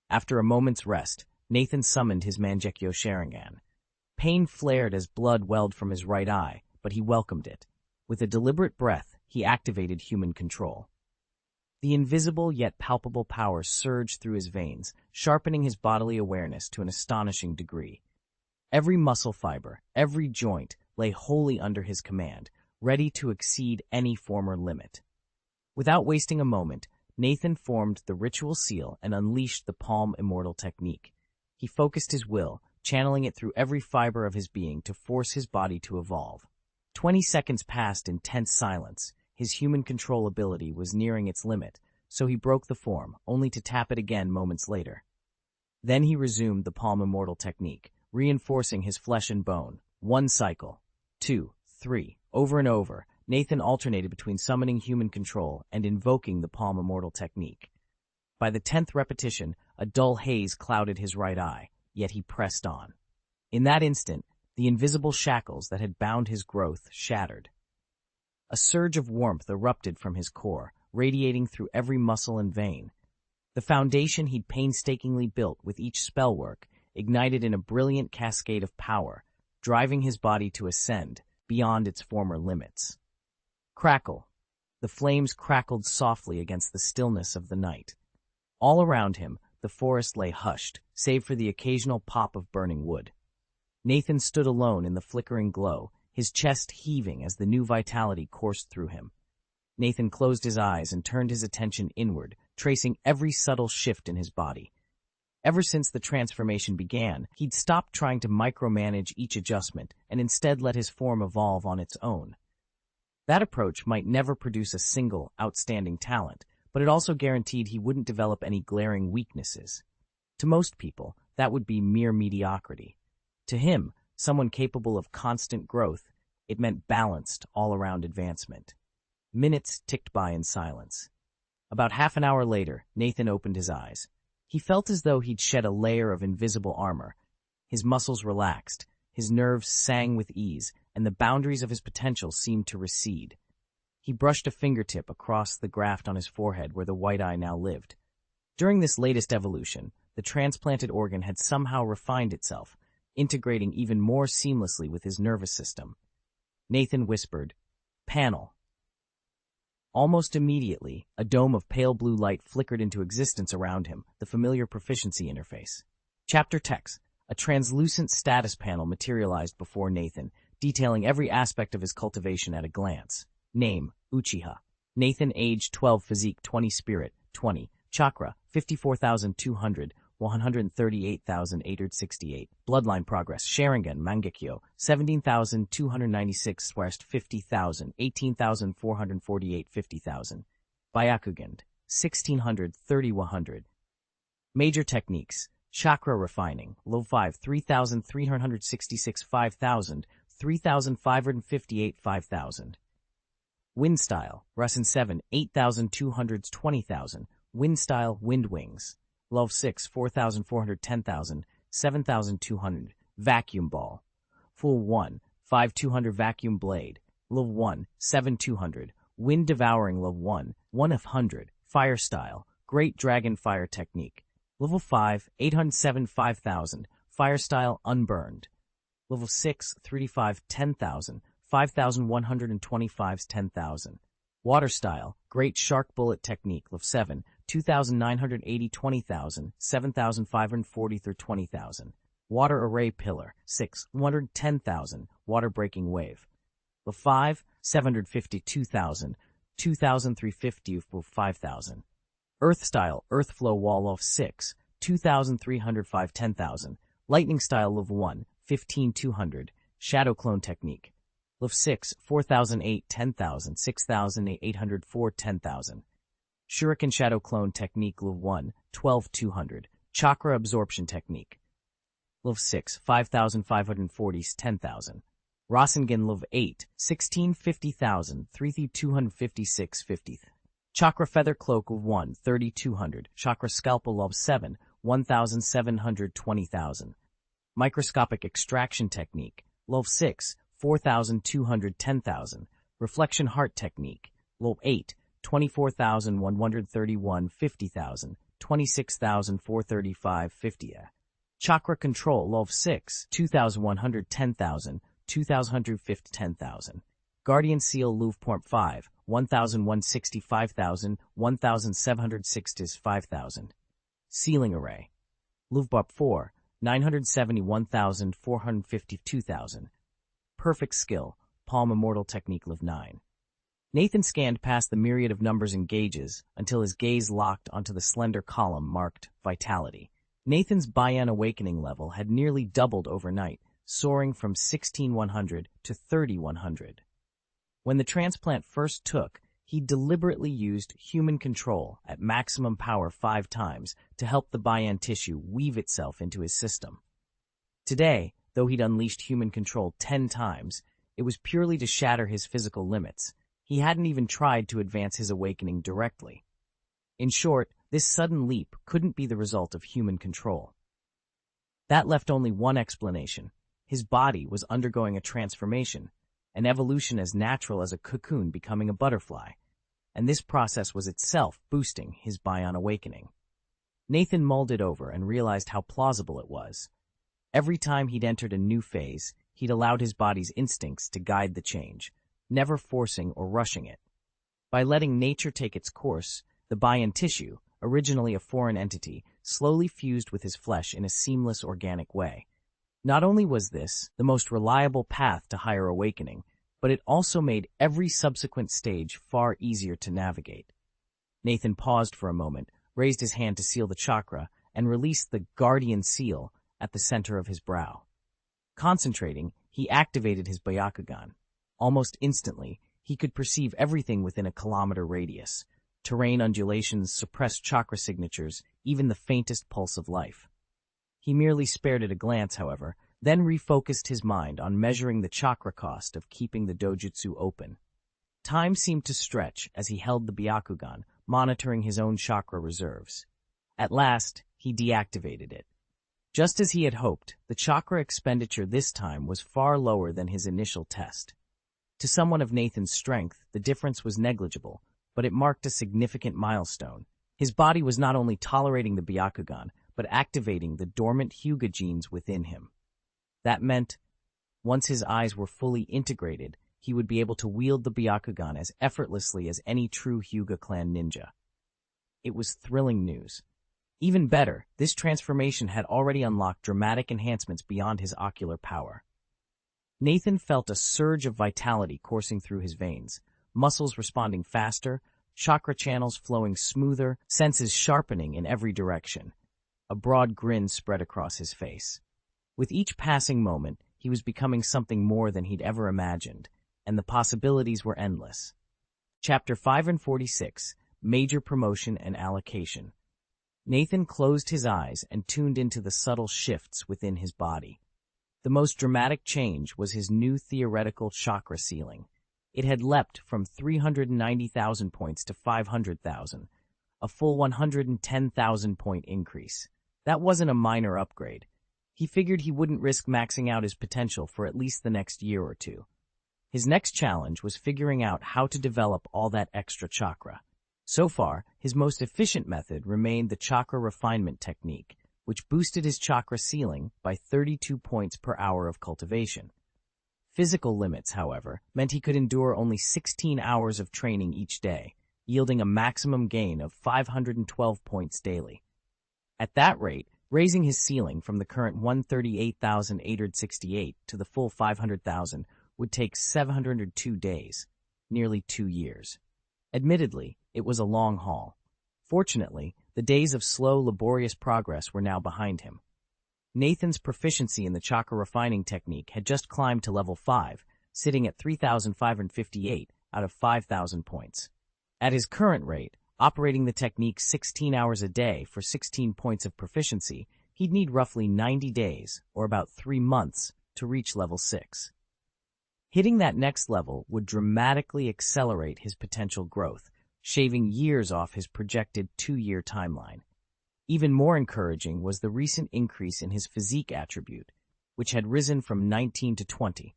After a moment's rest, Nathan summoned his Mangekyo Sharingan. Pain flared as blood welled from his right eye, but he welcomed it. With a deliberate breath, he activated human control. The invisible yet palpable power surged through his veins, sharpening his bodily awareness to an astonishing degree. Every muscle fiber, every joint, lay wholly under his command, ready to exceed any former limit. Without wasting a moment, Nathan formed the ritual seal and unleashed the palm immortal technique. He focused his will, channeling it through every fiber of his being to force his body to evolve. 20 seconds passed in tense silence. His human control ability was nearing its limit, so he broke the form, only to tap it again moments later. Then he resumed the palm immortal technique, reinforcing his flesh and bone. 1 cycle, 2, 3, over and over, Nathan alternated between summoning human control and invoking the palm immortal technique. By the 10th repetition, a dull haze clouded his right eye, yet he pressed on. In that instant, the invisible shackles that had bound his growth shattered. A surge of warmth erupted from his core, radiating through every muscle and vein. The foundation he'd painstakingly built with each spellwork ignited in a brilliant cascade of power, driving his body to ascend beyond its former limits. Crackle. The flames crackled softly against the stillness of the night. All around him, the forest lay hushed, save for the occasional pop of burning wood. Nathan stood alone in the flickering glow, his chest heaving as the new vitality coursed through him. Nathan closed his eyes and turned his attention inward, tracing every subtle shift in his body. Ever since the transformation began, he'd stopped trying to micromanage each adjustment and instead let his form evolve on its own. That approach might never produce a single, outstanding talent, but it also guaranteed he wouldn't develop any glaring weaknesses. To most people, that would be mere mediocrity. To him, someone capable of constant growth, it meant balanced, all-around advancement. Minutes ticked by in silence. About half an hour later, Nathan opened his eyes. He felt as though he'd shed a layer of invisible armor. His muscles relaxed, his nerves sang with ease, and the boundaries of his potential seemed to recede. He brushed a fingertip across the graft on his forehead where the white eye now lived. During this latest evolution, the transplanted organ had somehow refined itself, integrating even more seamlessly with his nervous system. Nathan whispered, "Panel." Almost immediately, a dome of pale blue light flickered into existence around him, the familiar proficiency interface. Chapter text. A translucent status panel materialized before Nathan, detailing every aspect of his cultivation at a glance. Name, Uchiha. Nathan, age 12, physique 20, spirit 20, chakra 54,200, 138,868, bloodline progress, Sharingan, Mangekyo 17,296, 50,000, 18,448, 50,000, Byakugan 1,600, 3,100. Major techniques, chakra refining, low 5, 3,366, 5,000, 3,558, 5,000. Wind style, Rasen 7, 8,200, 20,000, wind style, wind wings. Love 6, 4,400, 10,000, 7,200, vacuum ball. Full 1, 5,200, vacuum blade. Love 1, 7,200, wind devouring. Love 1, 1 of 100, fire style, great dragon fire technique. Level 5, 807, 5,000, fire style, unburned. Level 6, 35, 10,000, 5,125, 10,000. Water style, great shark bullet technique. Level 7, 2,980, 20,000, 7,540 through 20,000. Water array pillar, 6, 110,000, water breaking wave. Level 5, 752,000, 2,350 for 5,000. Earth style, earth flow wall of 6, 2,305, 10,000. Lightning style, level 1, 15,200, shadow clone technique. Level 6, 4,008, 10,000, 6,804, 10,000. Shuriken shadow clone technique. Level 1, 12,200, chakra absorption technique. Level 6, 5,540, 10,000. Rasengan level 8, 16,50,000, 3,256, 50th. Chakra feather cloak level 1, 3,200, chakra scalpel level 7, 1,700, 20,000. Microscopic extraction technique. Level 6, 4,200, 10,000. Reflection heart technique. Level 8, 24,131, 50,000, 26,435, 50. Chakra control. Level 6, 2,100, 10,000, 2,150, 10,000. Guardian seal Louvre Point 5, 1,160, 5,000, 1,760, 5,000. Sealing array. Louvre 4, 970, 1,450, 2,000. Perfect skill, palm immortal technique. Level 9. Nathan scanned past the myriad of numbers and gauges until his gaze locked onto the slender column marked Vitality. Nathan's Bayan awakening level had nearly doubled overnight, soaring from 16,100 to 3,100. When the transplant first took, He deliberately used human control at maximum power 5 times to help the Bayan tissue weave itself into his system. Today, though he'd unleashed human control 10 times, it was purely to shatter his physical limits. He hadn't even tried to advance his awakening directly. In short, this sudden leap couldn't be the result of human control. That left only one explanation. His body was undergoing a transformation, an evolution as natural as a cocoon becoming a butterfly, and this process was itself boosting his Bayan awakening. Nathan mulled it over and realized how plausible it was. Every time he'd entered a new phase, he'd allowed his body's instincts to guide the change, never forcing or rushing it. By letting nature take its course, the Bayan tissue, originally a foreign entity, slowly fused with his flesh in a seamless organic way. Not only was this the most reliable path to higher awakening, but it also made every subsequent stage far easier to navigate. Nathan paused for a moment, raised his hand to seal the chakra, and released the guardian seal at the center of his brow. Concentrating, he activated his Byakugan. Almost instantly, he could perceive everything within a kilometer radius. Terrain undulations, suppressed chakra signatures, even the faintest pulse of life. He merely spared it a glance, however, then refocused his mind on measuring the chakra cost of keeping the dojutsu open. Time seemed to stretch as he held the Byakugan, monitoring his own chakra reserves. At last, he deactivated it. Just as he had hoped, the chakra expenditure this time was far lower than his initial test. To someone of Nathan's strength, the difference was negligible, but it marked a significant milestone. His body was not only tolerating the Byakugan, but activating the dormant Hyuga genes within him. That meant, once his eyes were fully integrated, he would be able to wield the Byakugan as effortlessly as any true Hyuga clan ninja. It was thrilling news. Even better, this transformation had already unlocked dramatic enhancements beyond his ocular power. Nathan felt a surge of vitality coursing through his veins, muscles responding faster, chakra channels flowing smoother, senses sharpening in every direction. A broad grin spread across his face. With each passing moment, he was becoming something more than he'd ever imagined, and the possibilities were endless. Chapter 546, Major Promotion and Allocation. Nathan closed his eyes and tuned into the subtle shifts within his body. The most dramatic change was his new theoretical chakra ceiling. It had leapt from 390,000 points to 500,000, a full 110,000-point increase. That wasn't a minor upgrade. He figured he wouldn't risk maxing out his potential for at least the next year or two. His next challenge was figuring out how to develop all that extra chakra. So far, his most efficient method remained the chakra refinement technique, which boosted his chakra ceiling by 32 points per hour of cultivation. Physical limits, however, meant he could endure only 16 hours of training each day, yielding a maximum gain of 512 points daily. At that rate, raising his ceiling from the current 138,868 to the full 500,000 would take 702 days, nearly 2 years. Admittedly, it was a long haul. Fortunately, the days of slow, laborious progress were now behind him. Nathan's proficiency in the chakra refining technique had just climbed to level 5, sitting at 3,558 out of 5,000 points. At his current rate, operating the technique 16 hours a day for 16 points of proficiency, he'd need roughly 90 days, or about 3 months, to reach level 6. Hitting that next level would dramatically accelerate his potential growth, shaving years off his projected 2-year timeline. Even more encouraging was the recent increase in his physique attribute, which had risen from 19 to 20.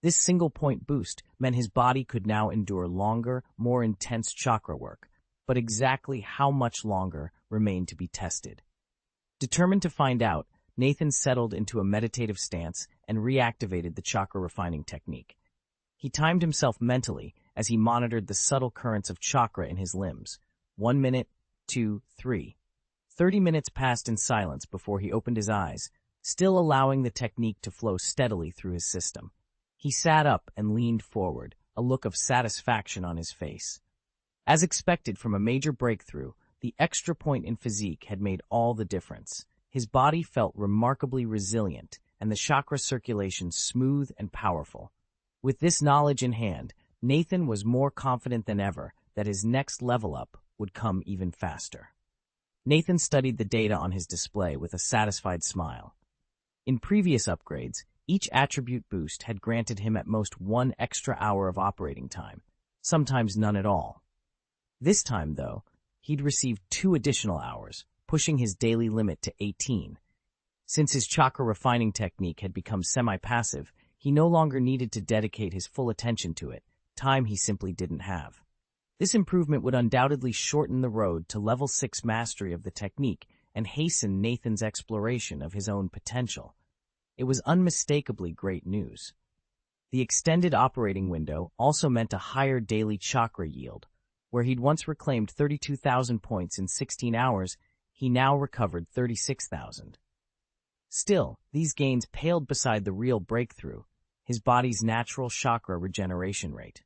This single-point boost meant his body could now endure longer, more intense chakra work, but exactly how much longer remained to be tested. Determined to find out, Nathan settled into a meditative stance and reactivated the chakra refining technique. He timed himself mentally as he monitored the subtle currents of chakra in his limbs. 1 minute, 2, 3. 30 minutes passed in silence before he opened his eyes, still allowing the technique to flow steadily through his system. He sat up and leaned forward, a look of satisfaction on his face. As expected from a major breakthrough, the extra point in physique had made all the difference. His body felt remarkably resilient, and the chakra circulation smooth and powerful. With this knowledge in hand, Nathan was more confident than ever that his next level up would come even faster. Nathan studied the data on his display with a satisfied smile. In previous upgrades, each attribute boost had granted him at most 1 extra hour of operating time, sometimes none at all. This time, though, he'd received 2 additional hours, pushing his daily limit to 18. Since his chakra refining technique had become semi-passive, he no longer needed to dedicate his full attention to it, time he simply didn't have. This improvement would undoubtedly shorten the road to level 6 mastery of the technique and hasten Nathan's exploration of his own potential. It was unmistakably great news. The extended operating window also meant a higher daily chakra yield. Where he'd once reclaimed 32,000 points in 16 hours, he now recovered 36,000. Still, these gains paled beside the real breakthrough, his body's natural chakra regeneration rate.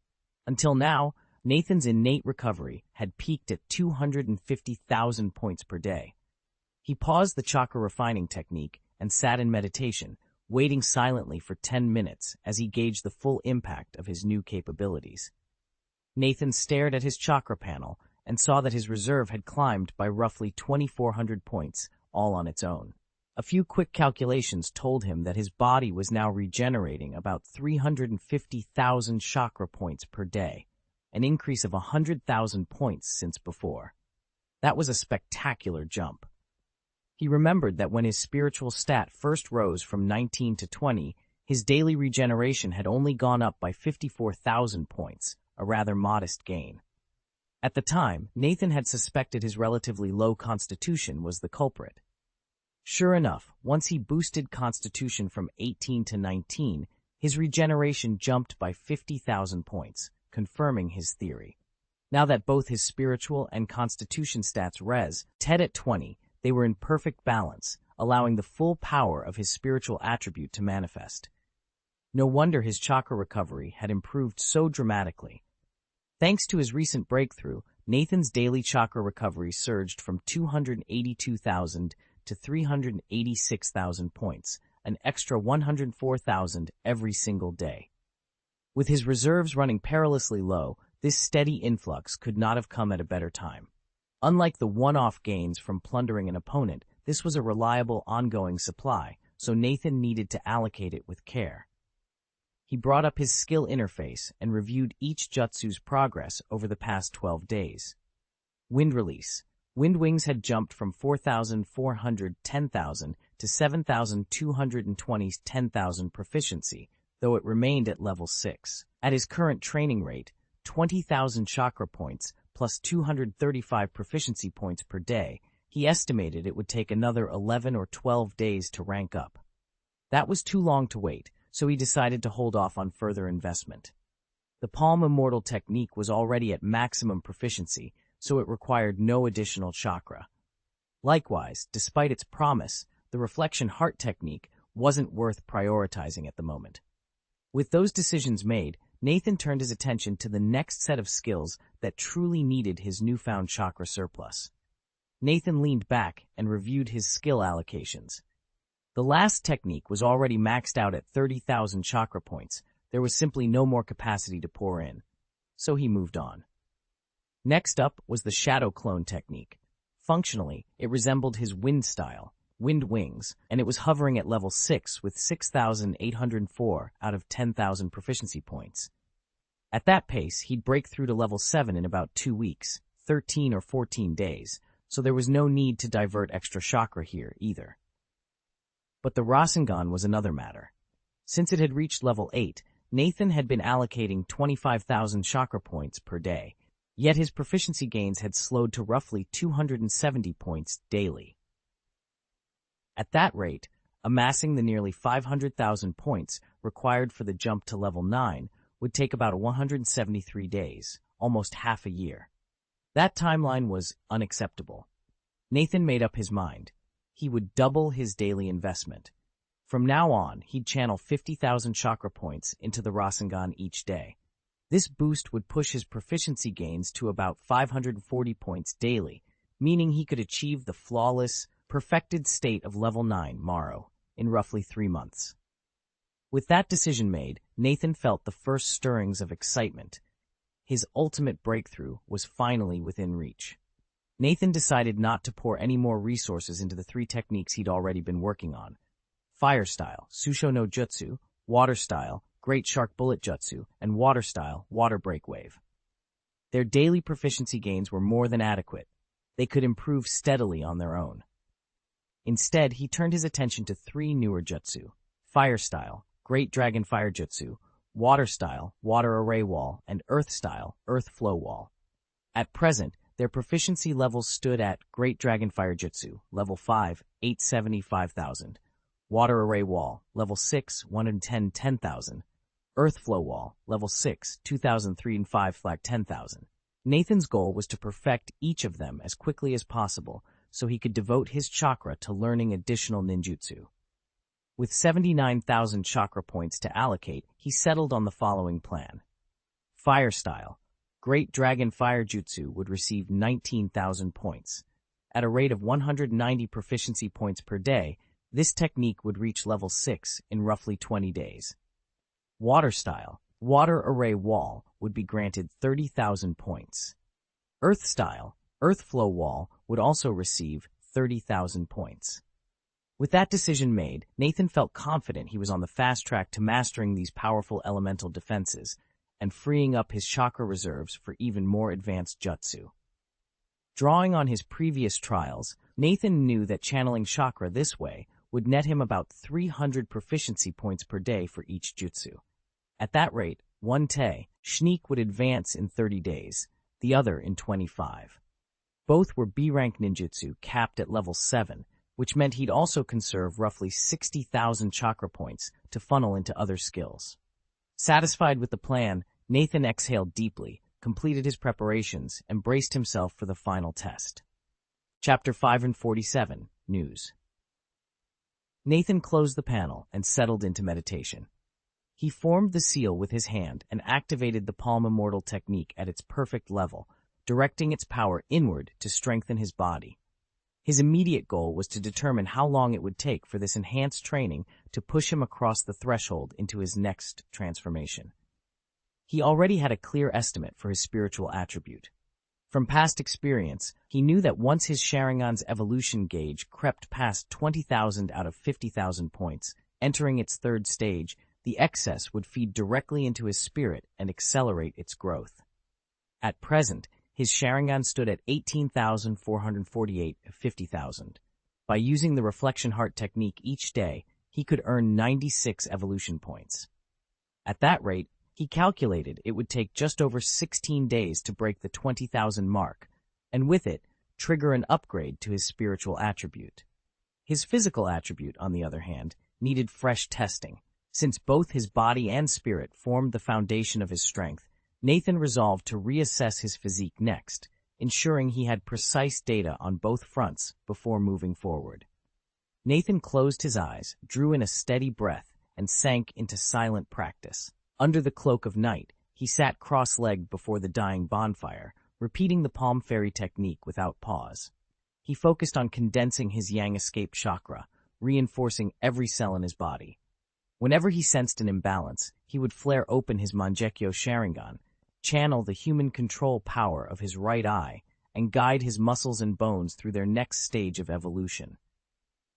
Until now, Nathan's innate recovery had peaked at 250,000 points per day. He paused the chakra refining technique and sat in meditation, waiting silently for 10 minutes as he gauged the full impact of his new capabilities. Nathan stared at his chakra panel and saw that his reserve had climbed by roughly 2,400 points, all on its own. A few quick calculations told him that his body was now regenerating about 350,000 chakra points per day, an increase of 100,000 points since before. That was a spectacular jump. He remembered that when his spiritual stat first rose from 19 to 20, his daily regeneration had only gone up by 54,000 points, a rather modest gain. At the time, Nathan had suspected his relatively low constitution was the culprit. Sure enough, once he boosted constitution from 18 to 19, his regeneration jumped by 50,000 points, confirming his theory. Now that both his spiritual and constitution stats res TED at 20, they were in perfect balance, allowing the full power of his spiritual attribute to manifest. No wonder his chakra recovery had improved so dramatically. Thanks to his recent breakthrough, Nathan's daily chakra recovery surged from 282,000 to 386,000 points, an extra 104,000 every single day. With his reserves running perilously low, this steady influx could not have come at a better time. Unlike the one-off gains from plundering an opponent, this was a reliable, ongoing supply, so Nathan needed to allocate it with care. He brought up his skill interface and reviewed each jutsu's progress over the past 12 days. Wind release. Wind wings had jumped from 4,400 10,000 to 7,220 10,000 proficiency, though it remained at level 6. At his current training rate, 20,000 chakra points plus 235 proficiency points per day, he estimated it would take another 11 or 12 days to rank up. That was too long to wait, so he decided to hold off on further investment. The Palm Immortal technique was already at maximum proficiency, so it required no additional chakra. Likewise, despite its promise, the Reflection Heart technique wasn't worth prioritizing at the moment. With those decisions made, Nathan turned his attention to the next set of skills that truly needed his newfound chakra surplus. Nathan leaned back and reviewed his skill allocations. The last technique was already maxed out at 30,000 chakra points. There was simply no more capacity to pour in, so he moved on. Next up was the Shadow Clone technique. Functionally, it resembled his wind style, wind wings, and it was hovering at level 6 with 6,804 out of 10,000 proficiency points. At that pace, he'd break through to level 7 in about 2 weeks, 13 or 14 days, so there was no need to divert extra chakra here either. But the Rasengan was another matter. Since it had reached level 8, Nathan had been allocating 25,000 chakra points per day, yet his proficiency gains had slowed to roughly 270 points daily. At that rate, amassing the nearly 500,000 points required for the jump to level 9 would take about 173 days, almost half a year. That timeline was unacceptable. Nathan made up his mind. He would double his daily investment. From now on, he'd channel 50,000 chakra points into the Rasengan each day. This boost would push his proficiency gains to about 540 points daily, meaning he could achieve the flawless, perfected state of level 9 Maro in roughly 3 months. With that decision made, Nathan felt the first stirrings of excitement. His ultimate breakthrough was finally within reach. Nathan decided not to pour any more resources into the 3 techniques he'd already been working on: Fire Style, Susho no Jutsu; Water Style, Great Shark Bullet Jutsu; and Water Style, Water Break Wave. Their daily proficiency gains were more than adequate. They could improve steadily on their own. Instead, he turned his attention to 3 newer jutsu: Fire Style, Great Dragon Fire Jutsu; Water Style, Water Array Wall; and Earth Style, Earth Flow Wall. At present, their proficiency levels stood at Great Dragon Fire Jutsu, Level 5, 875,000; Water Array Wall, Level 6, 110, 10,000; Earth Flow Wall, Level 6, 2,003 and 5 flat 10,000. Nathan's goal was to perfect each of them as quickly as possible so he could devote his chakra to learning additional ninjutsu. With 79,000 chakra points to allocate, he settled on the following plan. Fire Style. Great Dragon Fire Jutsu would receive 19,000 points. At a rate of 190 proficiency points per day, this technique would reach level 6 in roughly 20 days. Water Style. Water Array Wall would be granted 30,000 points. Earth Style. Earth Flow Wall would also receive 30,000 points. With that decision made, Nathan felt confident he was on the fast track to mastering these powerful elemental defenses and freeing up his chakra reserves for even more advanced jutsu. Drawing on his previous trials, Nathan knew that channeling chakra this way would net him about 300 proficiency points per day for each jutsu. At that rate, one Shneek would advance in 30 days, the other in 25. Both were B-rank ninjutsu capped at level 7, which meant he'd also conserve roughly 60,000 chakra points to funnel into other skills. Satisfied with the plan, Nathan exhaled deeply, completed his preparations, and braced himself for the final test. Chapter 547, News. Nathan closed the panel and settled into meditation. He formed the seal with his hand and activated the Palm Immortal technique at its perfect level, directing its power inward to strengthen his body. His immediate goal was to determine how long it would take for this enhanced training to push him across the threshold into his next transformation. He already had a clear estimate for his spiritual attribute. From past experience, he knew that once his Sharingan's evolution gauge crept past 20,000 out of 50,000 points, entering its 3rd stage, the excess would feed directly into his spirit and accelerate its growth. At present, his Sharingan stood at 18,448 of 50,000. By using the Reflection Heart technique each day, he could earn 96 evolution points. At that rate, he calculated it would take just over 16 days to break the 20,000 mark, and with it, trigger an upgrade to his spiritual attribute. His physical attribute, on the other hand, needed fresh testing. Since both his body and spirit formed the foundation of his strength, Nathan resolved to reassess his physique next, ensuring he had precise data on both fronts before moving forward. Nathan closed his eyes, drew in a steady breath, and sank into silent practice. Under the cloak of night, he sat cross-legged before the dying bonfire, repeating the Palm Fairy technique without pause. He focused on condensing his Yang Escape chakra, reinforcing every cell in his body. Whenever he sensed an imbalance, he would flare open his Mangekyo Sharingan, channel the human control power of his right eye, and guide his muscles and bones through their next stage of evolution.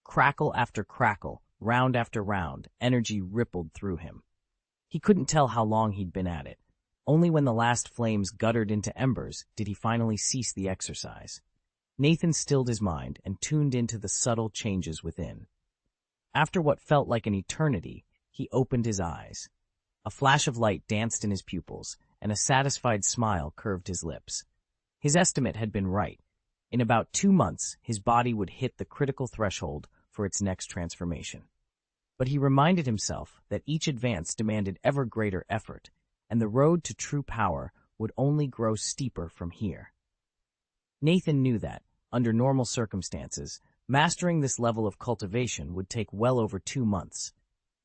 Crackle after crackle, round after round, energy rippled through him. He couldn't tell how long he'd been at it. Only when the last flames guttered into embers did he finally cease the exercise. Nathan stilled his mind and tuned into the subtle changes within. After what felt like an eternity, he opened his eyes. A flash of light danced in his pupils, and a satisfied smile curved his lips. His estimate had been right. In about 2 months, his body would hit the critical threshold for its next transformation. But he reminded himself that each advance demanded ever greater effort, and the road to true power would only grow steeper from here. Nathan knew that, under normal circumstances, mastering this level of cultivation would take well over 2 months.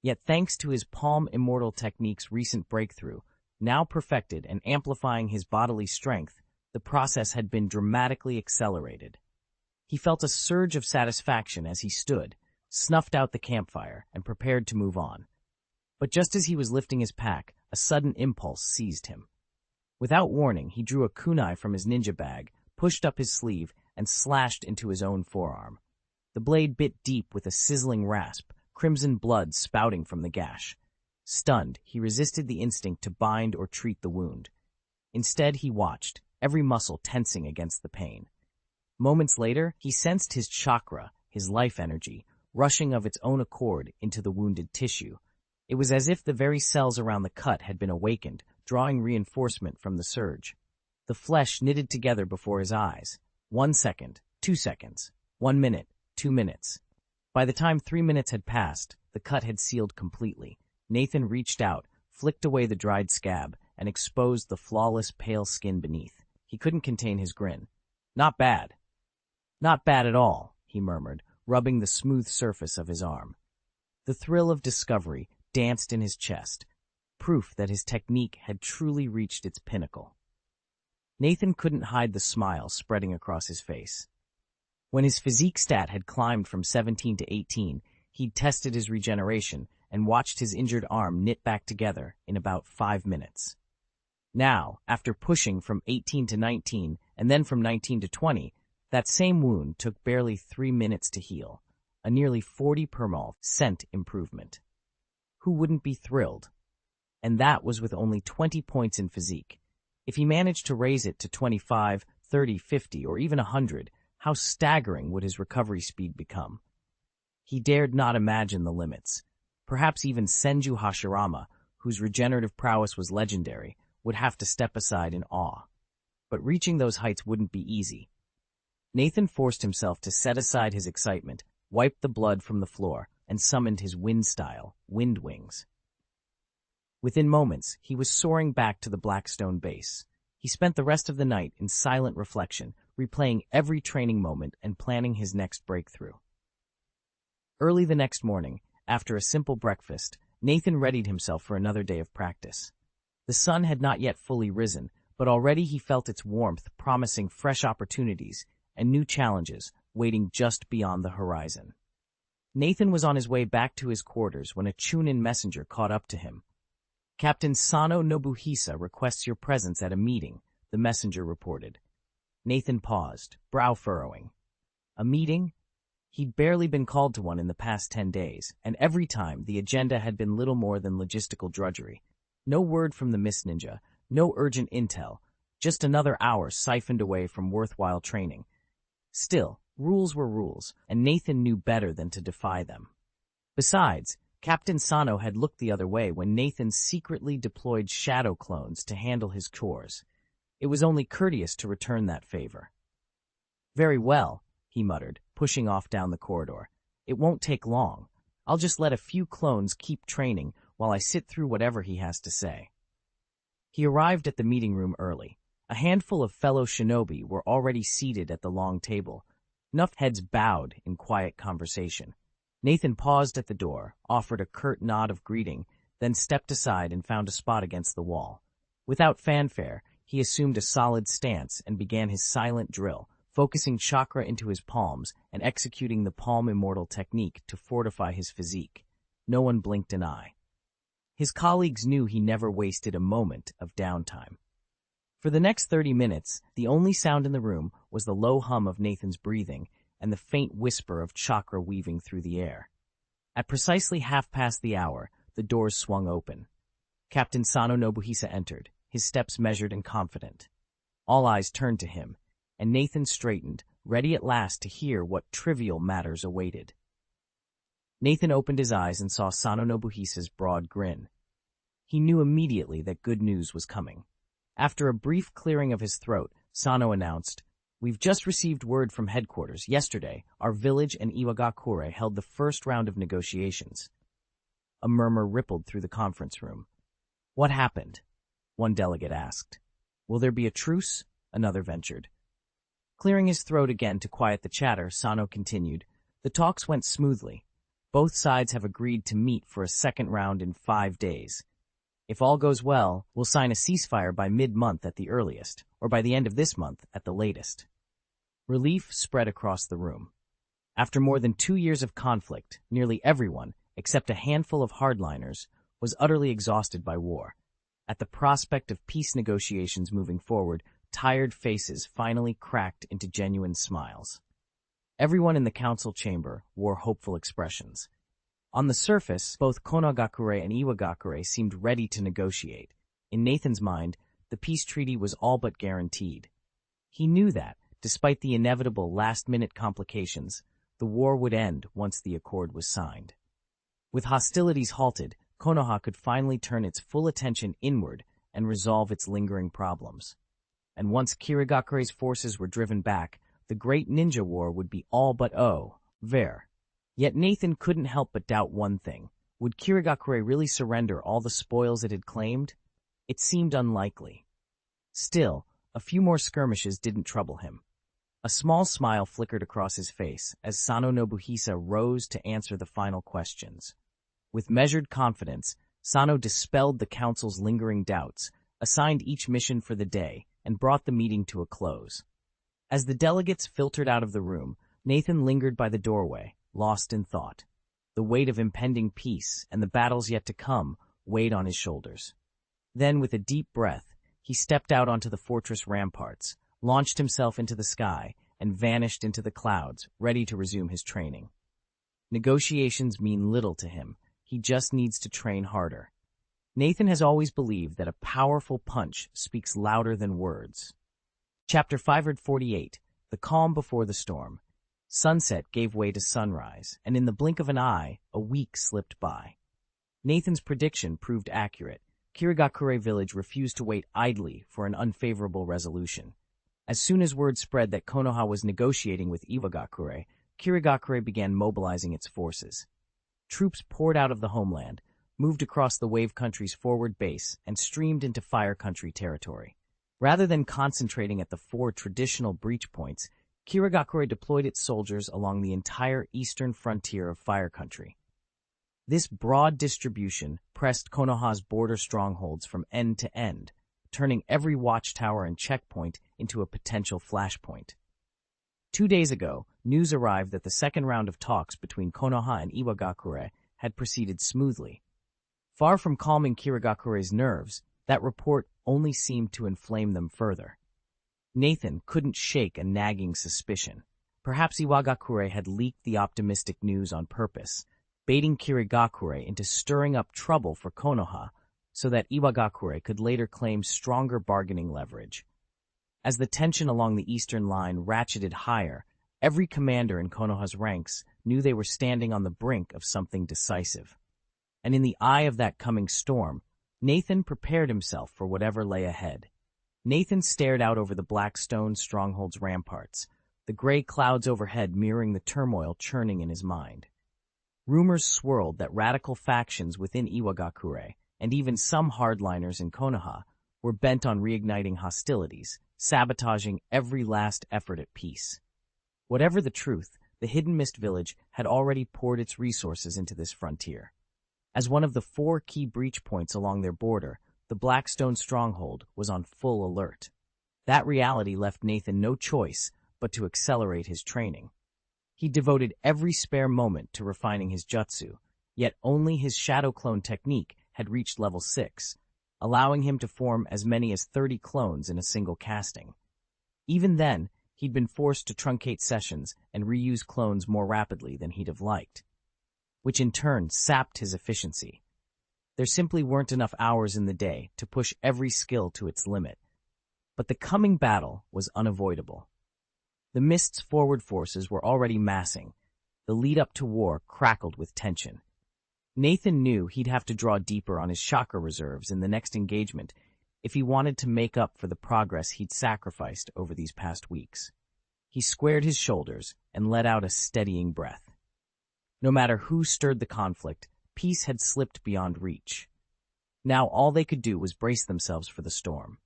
Yet thanks to his Palm Immortal technique's recent breakthrough, now perfected and amplifying his bodily strength, the process had been dramatically accelerated. He felt a surge of satisfaction as he stood, snuffed out the campfire, and prepared to move on. But just as he was lifting his pack, a sudden impulse seized him. Without warning, he drew a kunai from his ninja bag, pushed up his sleeve, and slashed into his own forearm. The blade bit deep with a sizzling rasp, crimson blood spouting from the gash. Stunned, he resisted the instinct to bind or treat the wound. Instead, he watched, every muscle tensing against the pain. Moments later, he sensed his chakra, his life energy, rushing of its own accord into the wounded tissue. It was as if the very cells around the cut had been awakened, drawing reinforcement from the surge. The flesh knitted together before his eyes. 1 second, 2 seconds, 1 minute, 2 minutes. By the time 3 minutes had passed, the cut had sealed completely. Nathan reached out, flicked away the dried scab, and exposed the flawless pale skin beneath. He couldn't contain his grin. Not bad. Not bad at all, he murmured, rubbing the smooth surface of his arm. The thrill of discovery danced in his chest, proof that his technique had truly reached its pinnacle. Nathan couldn't hide the smile spreading across his face. When his physique stat had climbed from 17 to 18, he'd tested his regeneration and watched his injured arm knit back together in about 5 minutes. Now, after pushing from 18 to 19 and then from 19 to 20, that same wound took barely 3 minutes to heal, a nearly 40% improvement. Who wouldn't be thrilled? And that was with only 20 points in physique. If he managed to raise it to 25, 30, 50, or even 100, how staggering would his recovery speed become? He dared not imagine the limits. Perhaps even Senju Hashirama, whose regenerative prowess was legendary, would have to step aside in awe. But reaching those heights wouldn't be easy. Nathan forced himself to set aside his excitement, wiped the blood from the floor, and summoned his wind-style, wind wings. Within moments, he was soaring back to the Blackstone base. He spent the rest of the night in silent reflection, replaying every training moment and planning his next breakthrough. Early the next morning, after a simple breakfast, Nathan readied himself for another day of practice. The sun had not yet fully risen, but already he felt its warmth promising fresh opportunities and new challenges waiting just beyond the horizon. Nathan was on his way back to his quarters when a Chunin messenger caught up to him. "Captain Sano Nobuhisa requests your presence at a meeting," the messenger reported. Nathan paused, brow furrowing. A meeting? He'd barely been called to one in the past 10 days, and every time the agenda had been little more than logistical drudgery. No word from the Mist Ninja, no urgent intel, just another hour siphoned away from worthwhile training. Still, rules were rules, and Nathan knew better than to defy them. Besides, Captain Sano had looked the other way when Nathan secretly deployed shadow clones to handle his chores. It was only courteous to return that favor. "Very well," he muttered, pushing off down the corridor. "It won't take long. I'll just let a few clones keep training while I sit through whatever he has to say." He arrived at the meeting room early. A handful of fellow shinobi were already seated at the long table. Enough heads bowed in quiet conversation. Nathan paused at the door, offered a curt nod of greeting, then stepped aside and found a spot against the wall. Without fanfare, he assumed a solid stance and began his silent drill, focusing chakra into his palms and executing the palm immortal technique to fortify his physique. No one blinked an eye. His colleagues knew he never wasted a moment of downtime. For the next 30 minutes, the only sound in the room was the low hum of Nathan's breathing and the faint whisper of chakra weaving through the air. At precisely 1:30, the doors swung open. Captain Sano Nobuhisa entered, his steps measured and confident. All eyes turned to him, and Nathan straightened, ready at last to hear what trivial matters awaited. Nathan opened his eyes and saw Sano Nobuhisa's broad grin. He knew immediately that good news was coming. After a brief clearing of his throat, Sano announced, "We've just received word from headquarters. Yesterday, our village and Iwagakure held the first round of negotiations." A murmur rippled through the conference room. "What happened?" one delegate asked. "Will there be a truce?" another ventured. Clearing his throat again to quiet the chatter, Sano continued, "The talks went smoothly. Both sides have agreed to meet for a second round in 5 days. If all goes well, we'll sign a ceasefire by mid-month at the earliest, or by the end of this month at the latest." Relief spread across the room. After more than 2 years of conflict, nearly everyone, except a handful of hardliners, was utterly exhausted by war. At the prospect of peace negotiations moving forward, tired faces finally cracked into genuine smiles. Everyone in the council chamber wore hopeful expressions. On the surface, both Konogakure and Iwagakure seemed ready to negotiate. In Nathan's mind, the peace treaty was all but guaranteed. He knew that, despite the inevitable last-minute complications, the war would end once the accord was signed. With hostilities halted, Konoha could finally turn its full attention inward and resolve its lingering problems. And once Kirigakure's forces were driven back, the great ninja war would be all but over. Yet Nathan couldn't help but doubt one thing. Would Kirigakure really surrender all the spoils it had claimed? It seemed unlikely. Still, a few more skirmishes didn't trouble him. A small smile flickered across his face as Sano Nobuhisa rose to answer the final questions. With measured confidence, Sano dispelled the council's lingering doubts, assigned each mission for the day, and brought the meeting to a close. As the delegates filtered out of the room, Nathan lingered by the doorway, lost in thought. The weight of impending peace and the battles yet to come weighed on his shoulders. Then, with a deep breath, he stepped out onto the fortress ramparts, launched himself into the sky, and vanished into the clouds, ready to resume his training. Negotiations mean little to him. He just needs to train harder. Nathan has always believed that a powerful punch speaks louder than words. Chapter 548, The Calm Before the Storm. Sunset gave way to sunrise, and in the blink of an eye, a week slipped by. Nathan's prediction proved accurate. Kirigakure village refused to wait idly for an unfavorable resolution. As soon as word spread that Konoha was negotiating with Iwagakure, Kirigakure began mobilizing its forces. Troops poured out of the homeland, moved across the Wave Country's forward base, and streamed into Fire Country territory. Rather than concentrating at the 4 traditional breach points, Kirigakure deployed its soldiers along the entire eastern frontier of Fire Country. This broad distribution pressed Konoha's border strongholds from end to end, turning every watchtower and checkpoint into a potential flashpoint. 2 days ago, news arrived that the second round of talks between Konoha and Iwagakure had proceeded smoothly. Far from calming Kirigakure's nerves, that report only seemed to inflame them further. Nathan couldn't shake a nagging suspicion. Perhaps Iwagakure had leaked the optimistic news on purpose, baiting Kirigakure into stirring up trouble for Konoha so that Iwagakure could later claim stronger bargaining leverage. As the tension along the eastern line ratcheted higher, every commander in Konoha's ranks knew they were standing on the brink of something decisive. And in the eye of that coming storm, Nathan prepared himself for whatever lay ahead. Nathan stared out over the Blackstone stronghold's ramparts, the gray clouds overhead mirroring the turmoil churning in his mind. Rumors swirled that radical factions within Iwagakure, and even some hardliners in Konoha, were bent on reigniting hostilities, sabotaging every last effort at peace. Whatever the truth, the Hidden Mist Village had already poured its resources into this frontier. As one of the 4 key breach points along their border, the Blackstone stronghold was on full alert. That reality left Nathan no choice but to accelerate his training. He devoted every spare moment to refining his jutsu, yet only his shadow clone technique had reached level 6, allowing him to form as many as 30 clones in a single casting. Even then, he'd been forced to truncate sessions and reuse clones more rapidly than he'd have liked, which in turn sapped his efficiency. There simply weren't enough hours in the day to push every skill to its limit. But the coming battle was unavoidable. The Mist's forward forces were already massing. The lead-up to war crackled with tension. Nathan knew he'd have to draw deeper on his chakra reserves in the next engagement if he wanted to make up for the progress he'd sacrificed over these past weeks. He squared his shoulders and let out a steadying breath. No matter who stirred the conflict, peace had slipped beyond reach. Now all they could do was brace themselves for the storm.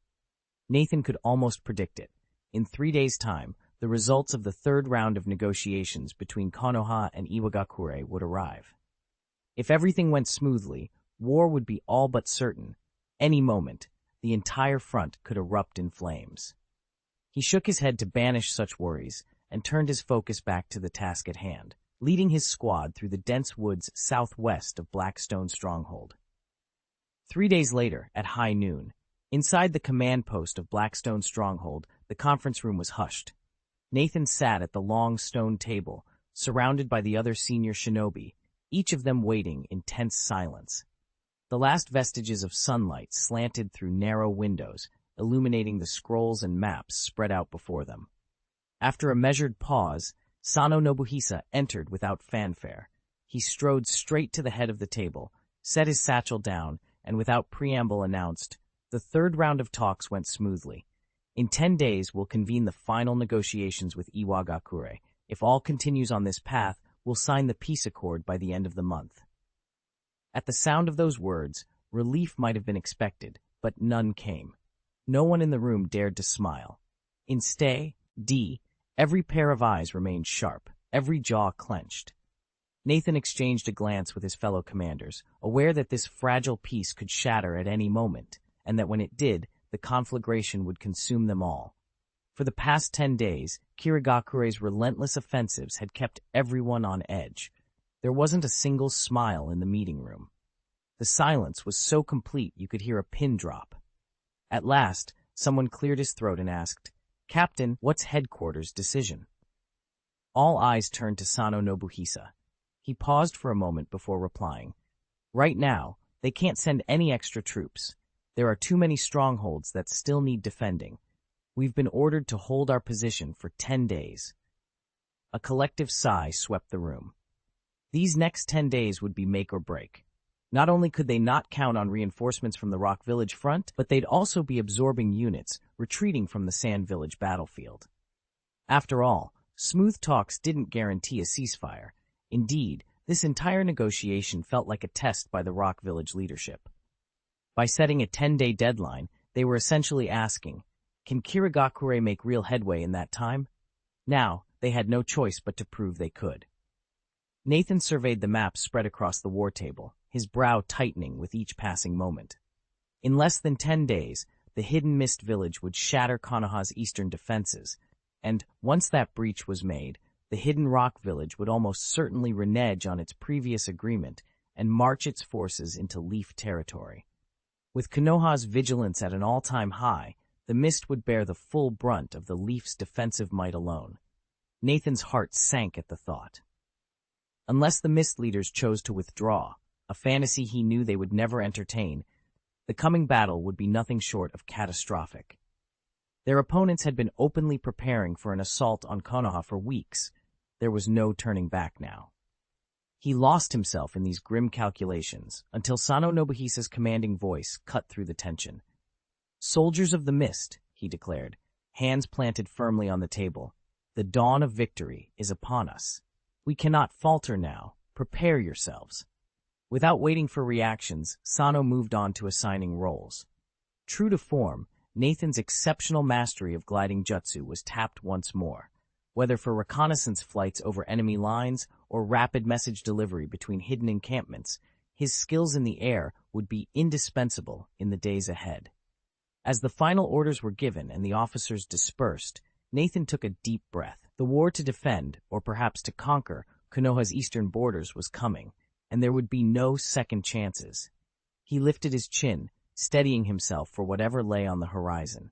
Nathan could almost predict it. In 3 days' time, the results of the 3rd round of negotiations between Konoha and Iwagakure would arrive. If everything went smoothly, war would be all but certain. Any moment, the entire front could erupt in flames. He shook his head to banish such worries and turned his focus back to the task at hand, leading his squad through the dense woods southwest of Blackstone Stronghold. 3 days later, at high noon, inside the command post of Blackstone Stronghold, the conference room was hushed. Nathan sat at the long stone table, surrounded by the other senior shinobi, each of them waiting in tense silence. The last vestiges of sunlight slanted through narrow windows, illuminating the scrolls and maps spread out before them. After a measured pause, Sano Nobuhisa entered without fanfare. He strode straight to the head of the table, set his satchel down, and without preamble announced, "The third round of talks went smoothly. In 10 days, we'll convene the final negotiations with Iwagakure. If all continues on this path, we'll sign the peace accord by the end of the month." At the sound of those words, relief might have been expected, but none came. No one in the room dared to smile. Instead, every pair of eyes remained sharp, every jaw clenched. Nathan exchanged a glance with his fellow commanders, aware that this fragile peace could shatter at any moment, and that when it did, the conflagration would consume them all. For the past 10 days, Kirigakure's relentless offensives had kept everyone on edge. There wasn't a single smile in the meeting room. The silence was so complete you could hear a pin drop. At last, someone cleared his throat and asked, "Captain, what's headquarters' decision?" All eyes turned to Sano Nobuhisa. He paused for a moment before replying. "Right now, they can't send any extra troops. There are too many strongholds that still need defending. We've been ordered to hold our position for 10 days. A collective sigh swept the room. These next 10 days would be make or break. Not only could they not count on reinforcements from the Rock Village front, but they'd also be absorbing units retreating from the Sand Village battlefield. After all, smooth talks didn't guarantee a ceasefire. Indeed, this entire negotiation felt like a test by the Rock Village leadership. By setting a 10-day deadline, they were essentially asking, can Kirigakure make real headway in that time? Now, they had no choice but to prove they could. Nathan surveyed the maps spread across the war table, his brow tightening with each passing moment. In less than 10 days, the Hidden Mist Village would shatter Konoha's eastern defenses, and once that breach was made, the Hidden Rock Village would almost certainly renege on its previous agreement and march its forces into Leaf territory. With Konoha's vigilance at an all-time high, the Mist would bear the full brunt of the Leaf's defensive might alone. Nathan's heart sank at the thought. Unless the Mist leaders chose to withdraw, a fantasy he knew they would never entertain, the coming battle would be nothing short of catastrophic. Their opponents had been openly preparing for an assault on Konoha for weeks. There was no turning back now. He lost himself in these grim calculations until Sano Nobuhisa's commanding voice cut through the tension. "Soldiers of the Mist," he declared, hands planted firmly on the table, "the dawn of victory is upon us. We cannot falter now. Prepare yourselves." Without waiting for reactions, Sano moved on to assigning roles. True to form, Nathan's exceptional mastery of gliding jutsu was tapped once more. Whether for reconnaissance flights over enemy lines or rapid message delivery between hidden encampments, his skills in the air would be indispensable in the days ahead. As the final orders were given and the officers dispersed, Nathan took a deep breath. The war to defend, or perhaps to conquer, Konoha's eastern borders was coming, and there would be no second chances. He lifted his chin, steadying himself for whatever lay on the horizon.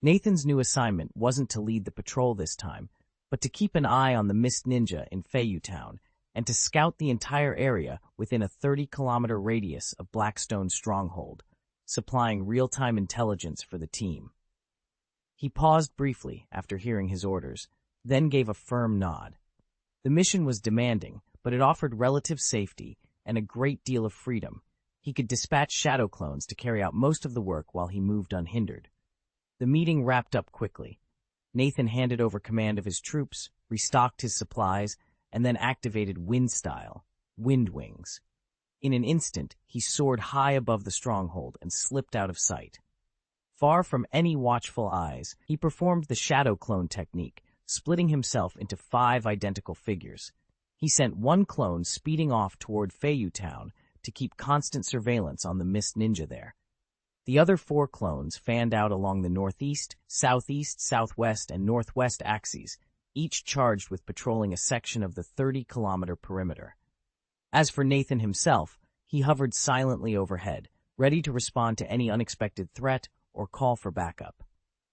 Nathan's new assignment wasn't to lead the patrol this time, but to keep an eye on the Mist Ninja in Feiyu Town, and to scout the entire area within a 30-kilometer radius of Blackstone's stronghold, supplying real-time intelligence for the team. He paused briefly after hearing his orders, then gave a firm nod. The mission was demanding, but it offered relative safety and a great deal of freedom. He could dispatch shadow clones to carry out most of the work while he moved unhindered. The meeting wrapped up quickly. Nathan handed over command of his troops, restocked his supplies, and then activated Wind-style, Wind Wings. In an instant, he soared high above the stronghold and slipped out of sight. Far from any watchful eyes, he performed the shadow clone technique, splitting himself into 5 identical figures. He sent one clone speeding off toward Feiyu Town to keep constant surveillance on the Mist Ninja there. The other 4 clones fanned out along the northeast, southeast, southwest, and northwest axes, each charged with patrolling a section of the 30-kilometer perimeter. As for Nathan himself, he hovered silently overhead, ready to respond to any unexpected threat or call for backup.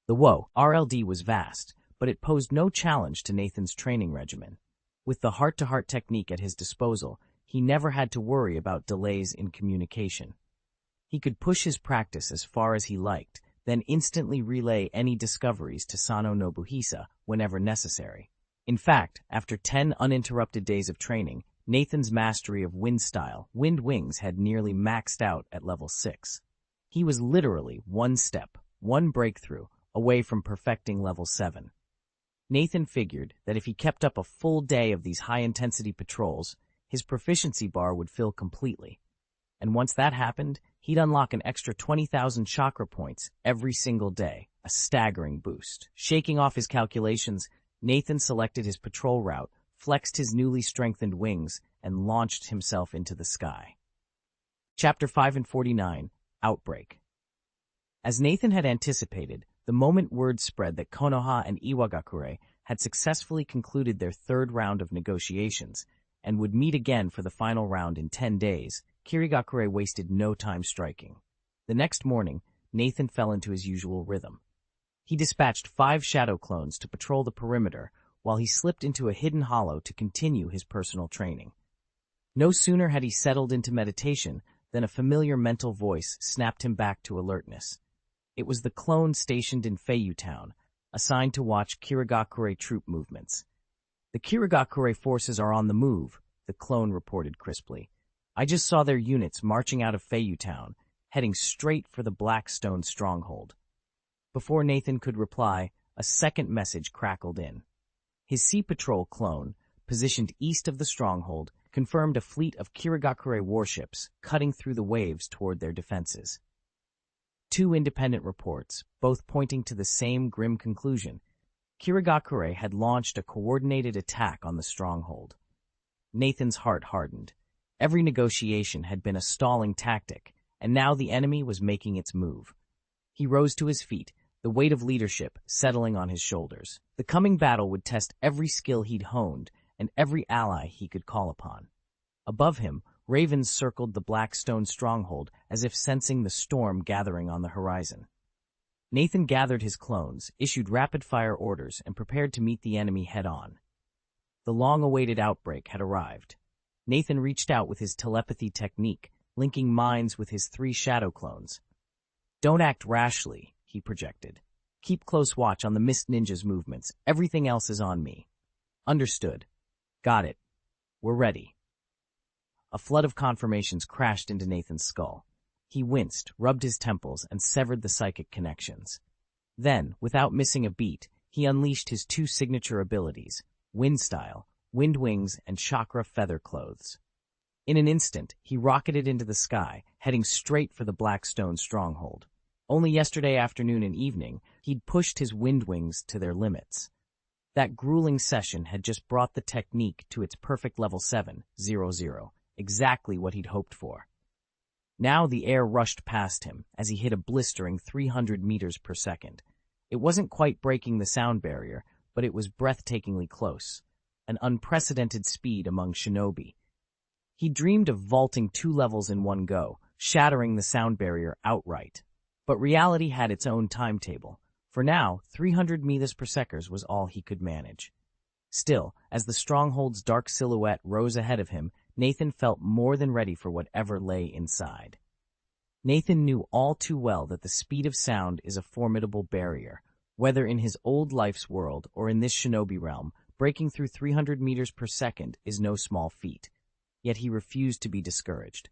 The RLD was vast, but it posed no challenge to Nathan's training regimen. With the heart-to-heart technique at his disposal, he never had to worry about delays in communication. He could push his practice as far as he liked, then instantly relay any discoveries to Sano Nobuhisa whenever necessary. In fact, after 10 uninterrupted days of training, Nathan's mastery of wind style, wind wings, had nearly maxed out at level 6. He was literally one step, one breakthrough, away from perfecting level 7. Nathan figured that if he kept up a full day of these high-intensity patrols, his proficiency bar would fill completely. And once that happened, he'd unlock an extra 20,000 chakra points every single day, a staggering boost. Shaking off his calculations, Nathan selected his patrol route, flexed his newly strengthened wings, and launched himself into the sky. Chapter 5 and 49, Outbreak. As Nathan had anticipated, the moment word spread that Konoha and Iwagakure had successfully concluded their third round of negotiations and would meet again for the final round in 10 days, Kirigakure wasted no time striking. The next morning, Nathan fell into his usual rhythm. He dispatched 5 shadow clones to patrol the perimeter while he slipped into a hidden hollow to continue his personal training. No sooner had he settled into meditation than a familiar mental voice snapped him back to alertness. It was the clone stationed in Feiyu Town, assigned to watch Kirigakure troop movements. "The Kirigakure forces are on the move," the clone reported crisply. "I just saw their units marching out of Feiyu Town, heading straight for the Blackstone stronghold." Before Nathan could reply, a second message crackled in. His Sea Patrol clone, positioned east of the stronghold, confirmed a fleet of Kirigakure warships cutting through the waves toward their defenses. 2 independent reports, both pointing to the same grim conclusion. Kirigakure had launched a coordinated attack on the stronghold. Nathan's heart hardened. Every negotiation had been a stalling tactic, and now the enemy was making its move. He rose to his feet, the weight of leadership settling on his shoulders. The coming battle would test every skill he'd honed and every ally he could call upon. Above him, ravens circled the Blackstone stronghold as if sensing the storm gathering on the horizon. Nathan gathered his clones, issued rapid-fire orders, and prepared to meet the enemy head-on. The long-awaited outbreak had arrived. Nathan reached out with his telepathy technique, linking minds with his 3 shadow clones. "Don't act rashly," he projected. "Keep close watch on the Mist Ninja's movements. Everything else is on me." "Understood. Got it. We're ready." A flood of confirmations crashed into Nathan's skull. He winced, rubbed his temples, and severed the psychic connections. Then, without missing a beat, he unleashed his 2 signature abilities, Wind Style, Wind Wings, and Chakra Feather Clothes. In an instant, he rocketed into the sky, heading straight for the Blackstone stronghold. Only yesterday afternoon and evening, he'd pushed his wind wings to their limits. That grueling session had just brought the technique to its perfect level 700, exactly what he'd hoped for. Now the air rushed past him as he hit a blistering 300 meters per second. It wasn't quite breaking the sound barrier, but it was breathtakingly close, an unprecedented speed among shinobi. He dreamed of vaulting 2 levels in one go, shattering the sound barrier outright. But reality had its own timetable. For now, 300 meters per second was all he could manage. Still, as the stronghold's dark silhouette rose ahead of him, Nathan felt more than ready for whatever lay inside. Nathan knew all too well that the speed of sound is a formidable barrier. Whether in his old life's world or in this shinobi realm, breaking through 300 meters per second is no small feat. Yet he refused to be discouraged.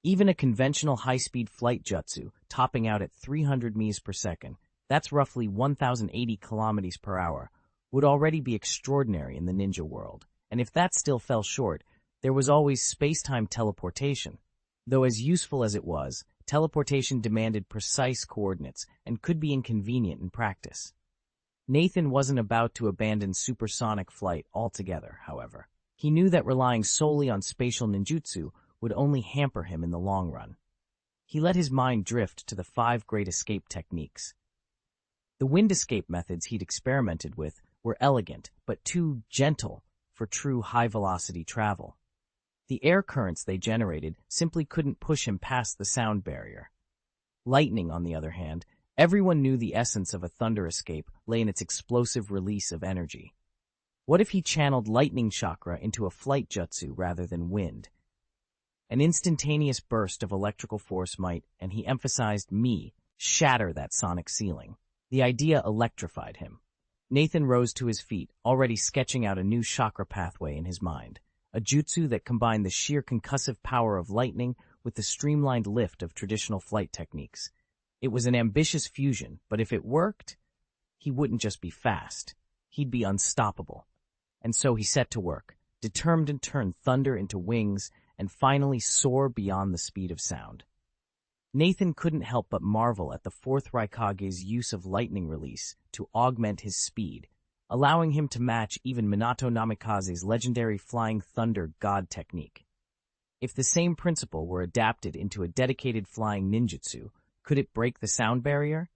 Even a conventional high-speed flight jutsu, topping out at 300 meters per second, that's roughly 1,080 kilometers per hour, would already be extraordinary in the ninja world. And if that still fell short, there was always space-time teleportation. Though as useful as it was, teleportation demanded precise coordinates and could be inconvenient in practice. Nathan wasn't about to abandon supersonic flight altogether, however. He knew that relying solely on spatial ninjutsu would only hamper him in the long run. He let his mind drift to the 5 great escape techniques. The wind escape methods he'd experimented with were elegant, but too gentle for true high-velocity travel. The air currents they generated simply couldn't push him past the sound barrier. Lightning, on the other hand, everyone knew the essence of a thunder escape lay in its explosive release of energy. What if he channeled lightning chakra into a flight jutsu rather than wind? An instantaneous burst of electrical force might, and he emphasized shatter that sonic ceiling. The idea electrified him. Nathan rose to his feet, already sketching out a new chakra pathway in his mind, a jutsu that combined the sheer concussive power of lightning with the streamlined lift of traditional flight techniques. It was an ambitious fusion, but if it worked, he wouldn't just be fast. He'd be unstoppable. And so he set to work, determined to turn thunder into wings and finally soar beyond the speed of sound. Nathan couldn't help but marvel at the fourth Raikage's use of lightning release to augment his speed, allowing him to match even Minato Namikaze's legendary flying thunder god technique. If the same principle were adapted into a dedicated flying ninjutsu, could it break the sound barrier?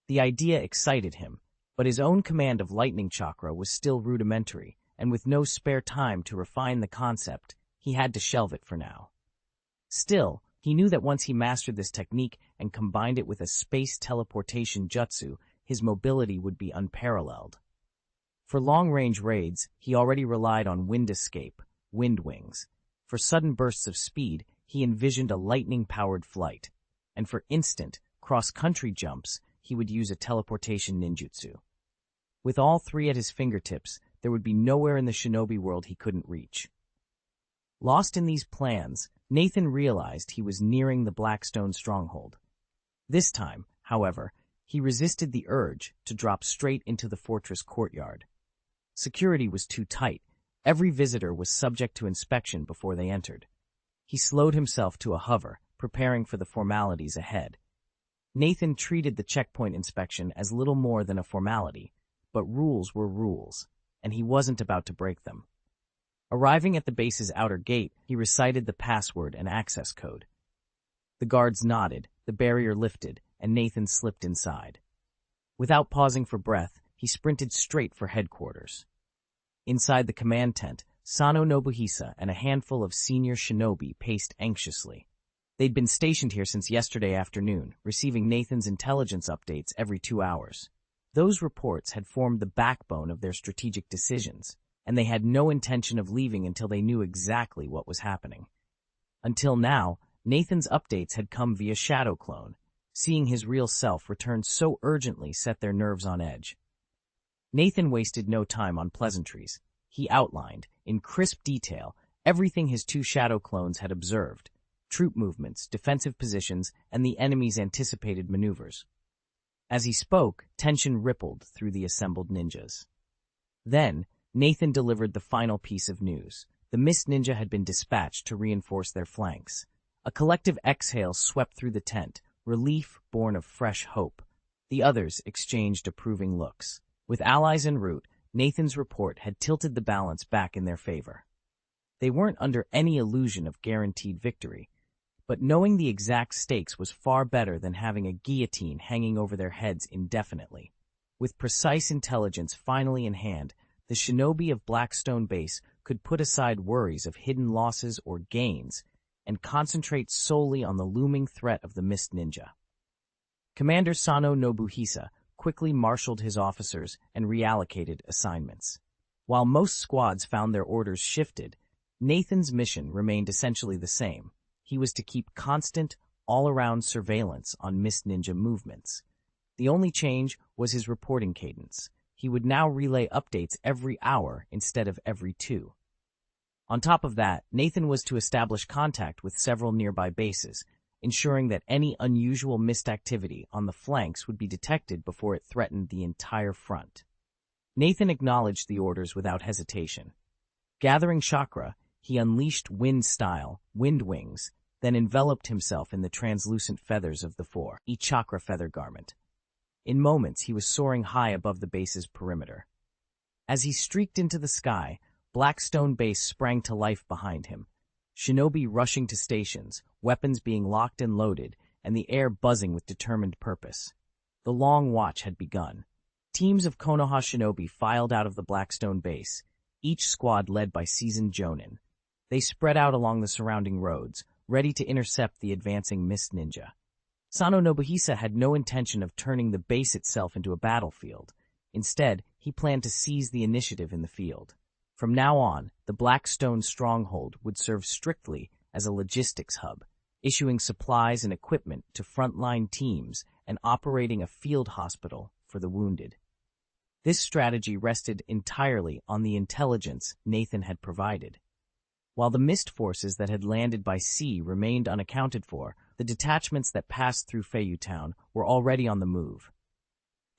The idea excited him, but his own command of lightning chakra was still rudimentary, and with no spare time to refine the concept, he had to shelve it for now. Still, he knew that once he mastered this technique and combined it with a space teleportation jutsu, his mobility would be unparalleled. For long-range raids, he already relied on wind escape, wind wings. For sudden bursts of speed, he envisioned a lightning-powered flight. And for instant, cross-country jumps, he would use a teleportation ninjutsu. With all three at his fingertips, there would be nowhere in the shinobi world he couldn't reach. Lost in these plans, Nathan realized he was nearing the Blackstone stronghold. This time, however, he resisted the urge to drop straight into the fortress courtyard. Security was too tight. Every visitor was subject to inspection before they entered. He slowed himself to a hover, preparing for the formalities ahead. Nathan treated the checkpoint inspection as little more than a formality, but rules were rules, and he wasn't about to break them. Arriving at the base's outer gate, he recited the password and access code. The guards nodded, the barrier lifted, and Nathan slipped inside. Without pausing for breath, he sprinted straight for headquarters. Inside the command tent, Sano Nobuhisa and a handful of senior shinobi paced anxiously. They'd been stationed here since yesterday afternoon, receiving Nathan's intelligence updates every 2 hours. Those reports had formed the backbone of their strategic decisions, and they had no intention of leaving until they knew exactly what was happening. Until now, Nathan's updates had come via shadow clone. Seeing his real self return so urgently set their nerves on edge. Nathan wasted no time on pleasantries. He outlined, in crisp detail, everything his two shadow clones had observed: troop movements, defensive positions, and the enemy's anticipated maneuvers. As he spoke, tension rippled through the assembled ninjas. Then, Nathan delivered the final piece of news. The Mist Ninja had been dispatched to reinforce their flanks. A collective exhale swept through the tent, relief born of fresh hope. The others exchanged approving looks. With allies en route, Nathan's report had tilted the balance back in their favor. They weren't under any illusion of guaranteed victory, but knowing the exact stakes was far better than having a guillotine hanging over their heads indefinitely. With precise intelligence finally in hand, the shinobi of Blackstone Base could put aside worries of hidden losses or gains and concentrate solely on the looming threat of the Mist Ninja. Commander Sano Nobuhisa quickly marshaled his officers and reallocated assignments. While most squads found their orders shifted, Nathan's mission remained essentially the same. He was to keep constant, all-around surveillance on Mist Ninja movements. The only change was his reporting cadence. He would now relay updates every hour instead of every 2. On top of that, Nathan was to establish contact with several nearby bases, ensuring that any unusual mist activity on the flanks would be detected before it threatened the entire front. Nathan acknowledged the orders without hesitation. Gathering chakra, he unleashed wind-style, wind wings, then enveloped himself in the translucent feathers of the each chakra feather garment. In moments, he was soaring high above the base's perimeter. As he streaked into the sky, Blackstone Base sprang to life behind him. Shinobi rushing to stations, weapons being locked and loaded, and the air buzzing with determined purpose. The long watch had begun. Teams of Konoha shinobi filed out of the Blackstone Base, each squad led by seasoned jonin. They spread out along the surrounding roads, ready to intercept the advancing Mist Ninja. Sano Nobuhisa had no intention of turning the base itself into a battlefield. Instead, he planned to seize the initiative in the field. From now on, the Blackstone stronghold would serve strictly as a logistics hub, issuing supplies and equipment to frontline teams and operating a field hospital for the wounded. This strategy rested entirely on the intelligence Nathan had provided. While the mist forces that had landed by sea remained unaccounted for, the detachments that passed through Feiyu Town were already on the move.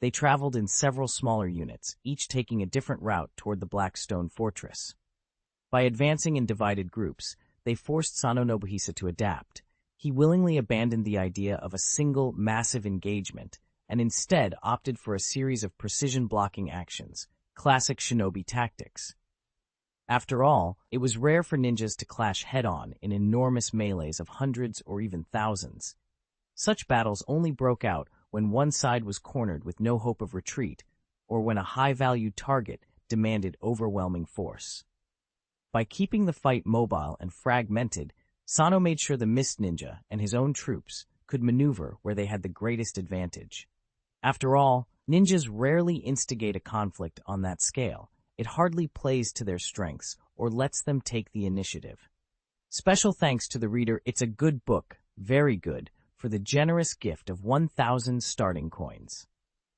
They traveled in several smaller units, each taking a different route toward the Blackstone fortress. By advancing in divided groups, they forced Sano Nobuhisa to adapt. He willingly abandoned the idea of a single massive engagement and instead opted for a series of precision blocking actions, classic shinobi tactics. After all, it was rare for ninjas to clash head-on in enormous melees of hundreds or even thousands. Such battles only broke out when one side was cornered with no hope of retreat, or when a high-value target demanded overwhelming force. By keeping the fight mobile and fragmented, Sano made sure the Mist Ninja and his own troops could maneuver where they had the greatest advantage. After all, ninjas rarely instigate a conflict on that scale. It hardly plays to their strengths or lets them take the initiative. Special thanks to the reader It's a Good Book, very good, for the generous gift of 1,000 starting coins.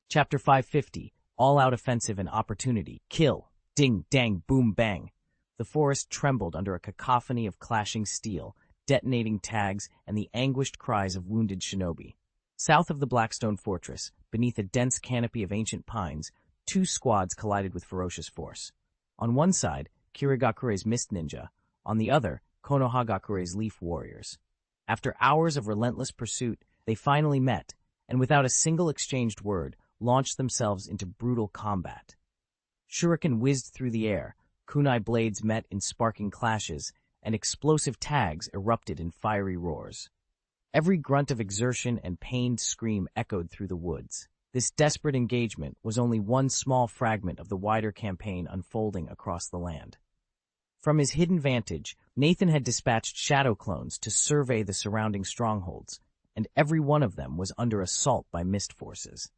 Chapter 550, All-Out Offensive and Opportunity. Kill. Ding, dang, boom, bang. The forest trembled under a cacophony of clashing steel, detonating tags, and the anguished cries of wounded shinobi. South of the Blackstone Fortress, beneath a dense canopy of ancient pines, two squads collided with ferocious force. On one side, Kirigakure's Mist Ninja, on the other, Konohagakure's Leaf Warriors. After hours of relentless pursuit, they finally met, and without a single exchanged word, launched themselves into brutal combat. Shuriken whizzed through the air, kunai blades met in sparking clashes, and explosive tags erupted in fiery roars. Every grunt of exertion and pained scream echoed through the woods. This desperate engagement was only one small fragment of the wider campaign unfolding across the land. From his hidden vantage, Nathan had dispatched shadow clones to survey the surrounding strongholds, and every one of them was under assault by mist forces.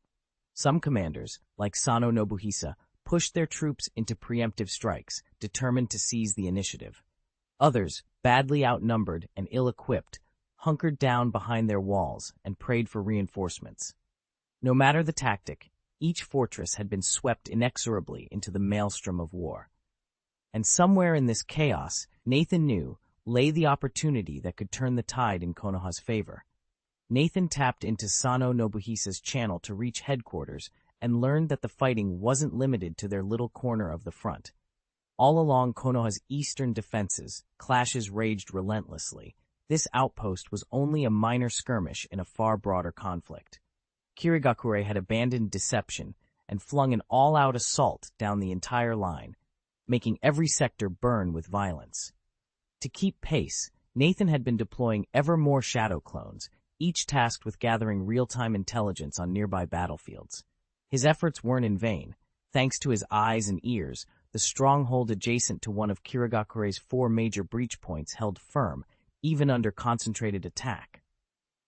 Some commanders, like Sano Nobuhisa, pushed their troops into preemptive strikes, determined to seize the initiative. Others, badly outnumbered and ill-equipped, hunkered down behind their walls and prayed for reinforcements. No matter the tactic, each fortress had been swept inexorably into the maelstrom of war. And somewhere in this chaos, Nathan knew, lay the opportunity that could turn the tide in Konoha's favor. Nathan tapped into Sano Nobuhisa's channel to reach headquarters and learned that the fighting wasn't limited to their little corner of the front. All along Konoha's eastern defenses, clashes raged relentlessly. This outpost was only a minor skirmish in a far broader conflict. Kirigakure had abandoned deception and flung an all-out assault down the entire line, making every sector burn with violence. To keep pace, Nathan had been deploying ever more shadow clones, each tasked with gathering real-time intelligence on nearby battlefields. His efforts weren't in vain. Thanks to his eyes and ears, the stronghold adjacent to one of Kirigakure's 4 major breach points held firm, even under concentrated attack.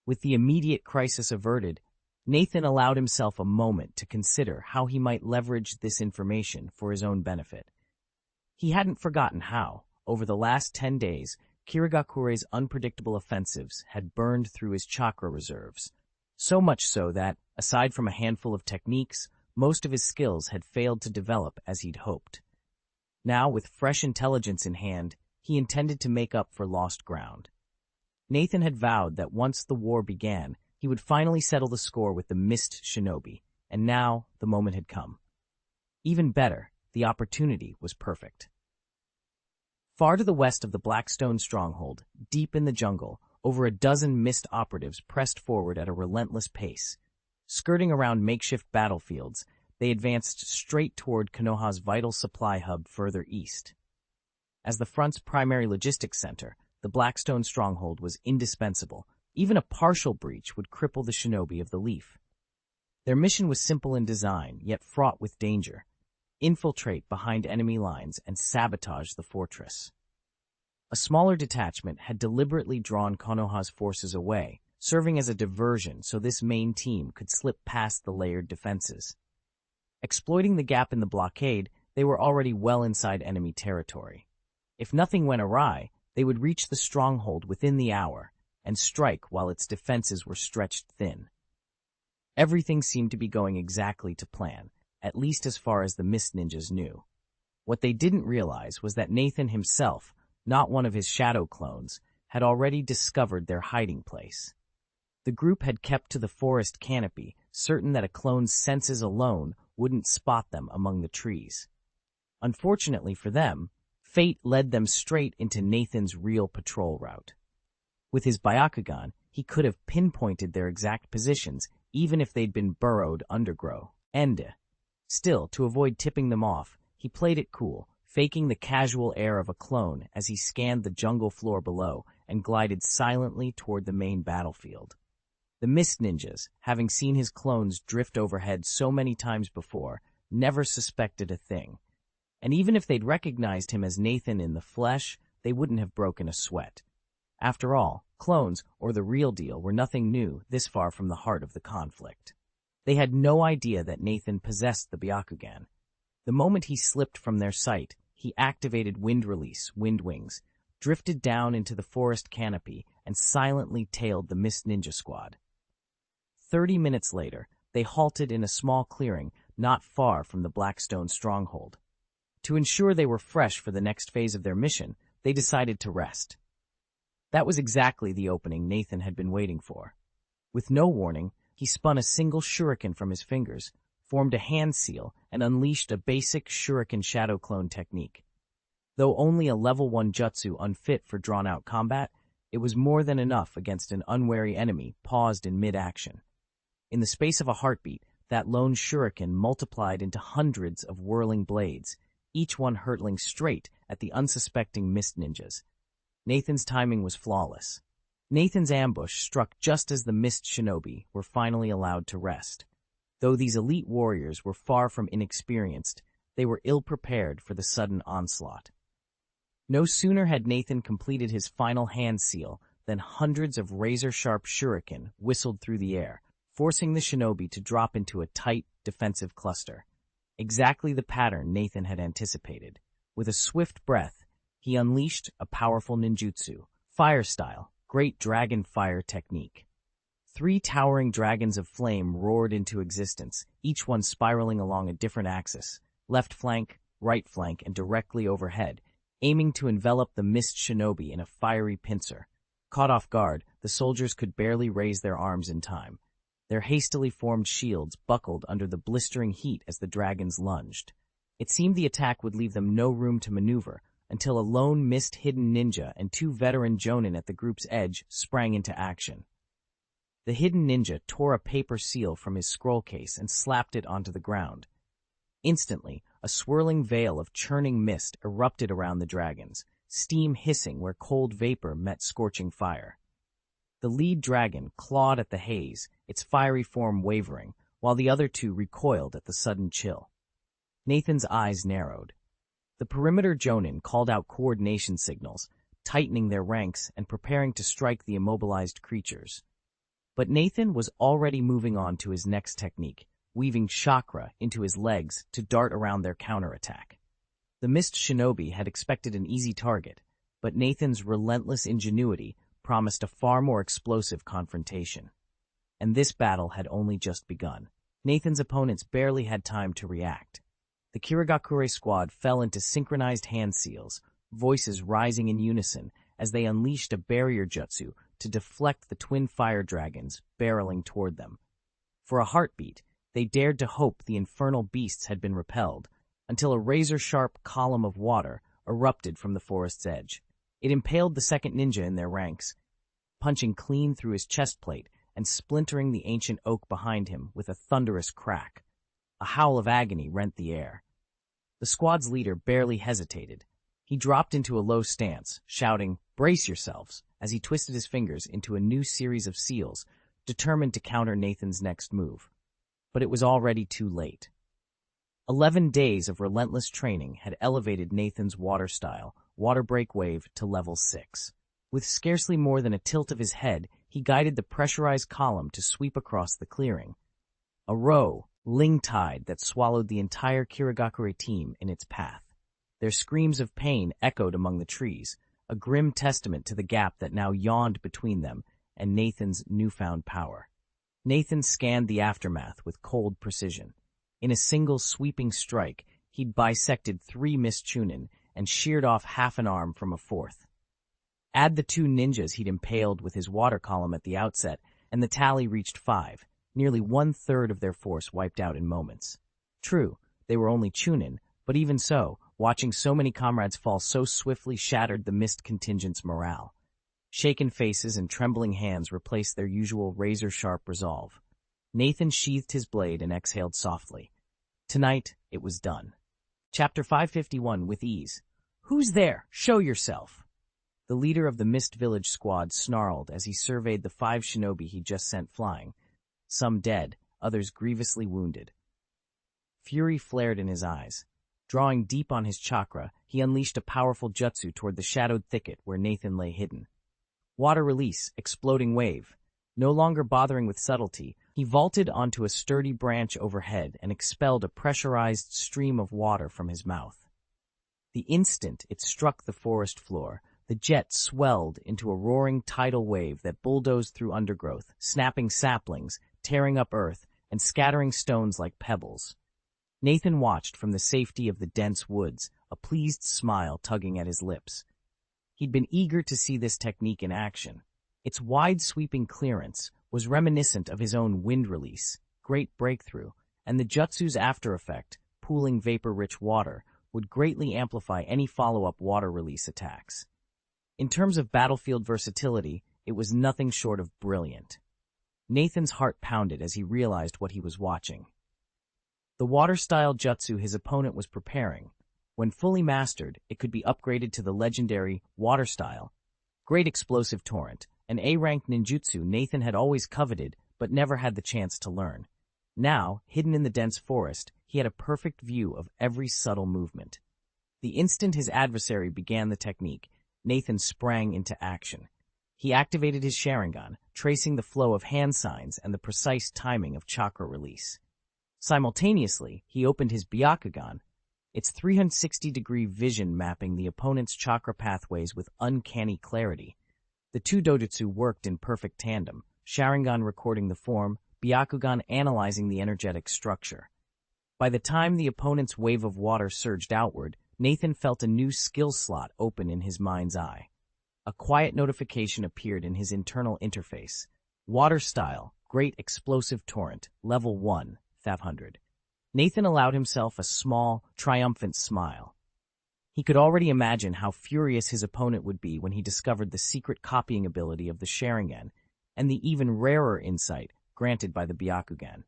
With the immediate crisis averted, Nathan allowed himself a moment to consider how he might leverage this information for his own benefit. He hadn't forgotten how, over the last 10 days, Kirigakure's unpredictable offensives had burned through his chakra reserves. So much so that, aside from a handful of techniques, most of his skills had failed to develop as he'd hoped. Now, with fresh intelligence in hand, he intended to make up for lost ground. Nathan had vowed that once the war began, he would finally settle the score with the Mist Shinobi, and now the moment had come. Even better, the opportunity was perfect. Far to the west of the Blackstone stronghold, deep in the jungle, over a dozen Mist operatives pressed forward at a relentless pace. Skirting around makeshift battlefields, they advanced straight toward Konoha's vital supply hub further east. As the front's primary logistics center, the Blackstone stronghold was indispensable. Even a partial breach would cripple the shinobi of the Leaf. Their mission was simple in design, yet fraught with danger. Infiltrate behind enemy lines and sabotage the fortress. A smaller detachment had deliberately drawn Konoha's forces away, serving as a diversion so this main team could slip past the layered defenses. Exploiting the gap in the blockade, they were already well inside enemy territory. If nothing went awry, they would reach the stronghold within the hour and strike while its defenses were stretched thin. Everything seemed to be going exactly to plan, at least as far as the Mist Ninjas knew. What they didn't realize was that Nathan himself, not one of his shadow clones, had already discovered their hiding place. The group had kept to the forest canopy, certain that a clone's senses alone wouldn't spot them among the trees. Unfortunately for them, fate led them straight into Nathan's real patrol route. With his Byakugan, he could have pinpointed their exact positions, even if they'd been burrowed undergrow. Still, to avoid tipping them off, he played it cool, faking the casual air of a clone as he scanned the jungle floor below and glided silently toward the main battlefield. The Mist Ninjas, having seen his clones drift overhead so many times before, never suspected a thing. And even if they'd recognized him as Nathan in the flesh, they wouldn't have broken a sweat. After all, clones, or the real deal, were nothing new this far from the heart of the conflict. They had no idea that Nathan possessed the Byakugan. The moment he slipped from their sight, he activated Wind Release, Wind Wings, drifted down into the forest canopy, and silently tailed the Mist Ninja squad. 30 minutes later, they halted in a small clearing not far from the Blackstone stronghold. To ensure they were fresh for the next phase of their mission, they decided to rest. That was exactly the opening Nathan had been waiting for. With no warning, he spun a single shuriken from his fingers, formed a hand seal, and unleashed a basic shuriken shadow clone technique. Though only a level 1 jutsu unfit for drawn-out combat, it was more than enough against an unwary enemy paused in mid-action. In the space of a heartbeat, that lone shuriken multiplied into hundreds of whirling blades, each one hurtling straight at the unsuspecting Mist Ninjas. Nathan's timing was flawless. Nathan's ambush struck just as the Mist Shinobi were finally allowed to rest. Though these elite warriors were far from inexperienced, they were ill-prepared for the sudden onslaught. No sooner had Nathan completed his final hand seal than hundreds of razor-sharp shuriken whistled through the air, forcing the shinobi to drop into a tight, defensive cluster. Exactly the pattern Nathan had anticipated. With a swift breath, he unleashed a powerful ninjutsu, fire style, great dragon fire technique. 3 towering dragons of flame roared into existence, each one spiraling along a different axis, left flank, right flank, and directly overhead, aiming to envelop the Mist Shinobi in a fiery pincer. Caught off guard, the soldiers could barely raise their arms in time. Their hastily formed shields buckled under the blistering heat as the dragons lunged. It seemed the attack would leave them no room to maneuver, until a lone mist-hidden ninja and 2 veteran jonin at the group's edge sprang into action. The hidden ninja tore a paper seal from his scroll case and slapped it onto the ground. Instantly, a swirling veil of churning mist erupted around the dragons, steam hissing where cold vapor met scorching fire. The lead dragon clawed at the haze, its fiery form wavering, while the other 2 recoiled at the sudden chill. Nathan's eyes narrowed. The perimeter jonin called out coordination signals, tightening their ranks and preparing to strike the immobilized creatures. But Nathan was already moving on to his next technique, weaving chakra into his legs to dart around their counterattack. The Mist Shinobi had expected an easy target, but Nathan's relentless ingenuity promised a far more explosive confrontation. And this battle had only just begun. Nathan's opponents barely had time to react. The Kirigakure squad fell into synchronized hand seals, voices rising in unison as they unleashed a barrier jutsu to deflect the twin fire dragons barreling toward them. For a heartbeat, they dared to hope the infernal beasts had been repelled, until a razor-sharp column of water erupted from the forest's edge. It impaled the second ninja in their ranks, punching clean through his chest plate and splintering the ancient oak behind him with a thunderous crack. A howl of agony rent the air. The squad's leader barely hesitated. He dropped into a low stance, shouting, "Brace yourselves," as he twisted his fingers into a new series of seals, determined to counter Nathan's next move. But it was already too late. 11 days of relentless training had elevated Nathan's water style, water break wave, to level 6. With scarcely more than a tilt of his head, he guided the pressurized column to sweep across the clearing. A ling tide that swallowed the entire Kirigakure team in its path. Their screams of pain echoed among the trees, a grim testament to the gap that now yawned between them and Nathan's newfound power. Nathan scanned the aftermath with cold precision. In a single sweeping strike, he'd bisected 3 missed Chunin and sheared off half an arm from a 4th. Add the 2 ninjas he'd impaled with his water column at the outset, and the tally reached 5, nearly 1/3 of their force wiped out in moments. True, they were only Chunin, but even so, watching so many comrades fall so swiftly shattered the missed contingent's morale. Shaken faces and trembling hands replaced their usual razor-sharp resolve. Nathan sheathed his blade and exhaled softly. Tonight, it was done. Chapter 551, with ease. "Who's there? Show yourself!" The leader of the Mist Village squad snarled as he surveyed the 5 shinobi he'd just sent flying, some dead, others grievously wounded. Fury flared in his eyes. Drawing deep on his chakra, he unleashed a powerful jutsu toward the shadowed thicket where Nathan lay hidden. Water release, exploding wave. No longer bothering with subtlety, he vaulted onto a sturdy branch overhead and expelled a pressurized stream of water from his mouth. The instant it struck the forest floor, the jet swelled into a roaring tidal wave that bulldozed through undergrowth, snapping saplings, tearing up earth, and scattering stones like pebbles. Nathan watched from the safety of the dense woods, a pleased smile tugging at his lips. He'd been eager to see this technique in action. Its wide-sweeping clearance was reminiscent of his own wind release, great breakthrough, and the jutsu's after-effect, pooling vapor-rich water, would greatly amplify any follow-up water release attacks. In terms of battlefield versatility, it was nothing short of brilliant. Nathan's heart pounded as he realized what he was watching. The water-style jutsu his opponent was preparing. When fully mastered, it could be upgraded to the legendary water-style, Great Explosive Torrent, an A-rank ninjutsu Nathan had always coveted but never had the chance to learn. Now, hidden in the dense forest, he had a perfect view of every subtle movement. The instant his adversary began the technique, Nathan sprang into action. He activated his Sharingan, tracing the flow of hand signs and the precise timing of chakra release. Simultaneously, he opened his Byakugan, its 360-degree vision mapping the opponent's chakra pathways with uncanny clarity. The 2 dojutsu worked in perfect tandem, Sharingan recording the form, Byakugan analyzing the energetic structure. By the time the opponent's wave of water surged outward, Nathan felt a new skill slot open in his mind's eye. A quiet notification appeared in his internal interface. Water Style, Great Explosive Torrent, Level 1, 500. Nathan allowed himself a small, triumphant smile. He could already imagine how furious his opponent would be when he discovered the secret copying ability of the Sharingan and the even rarer insight granted by the Byakugan.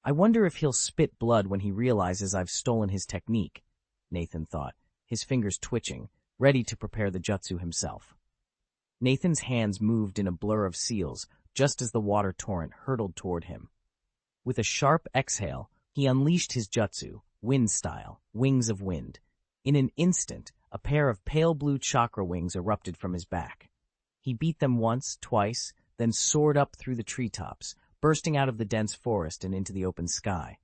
"I wonder if he'll spit blood when he realizes I've stolen his technique," Nathan thought, his fingers twitching, ready to prepare the jutsu himself. Nathan's hands moved in a blur of seals just as the water torrent hurtled toward him. With a sharp exhale, he unleashed his jutsu, Wind Style, Wings of Wind. In an instant, a pair of pale blue chakra wings erupted from his back. He beat them once, twice, then soared up through the treetops, bursting out of the dense forest and into the open sky.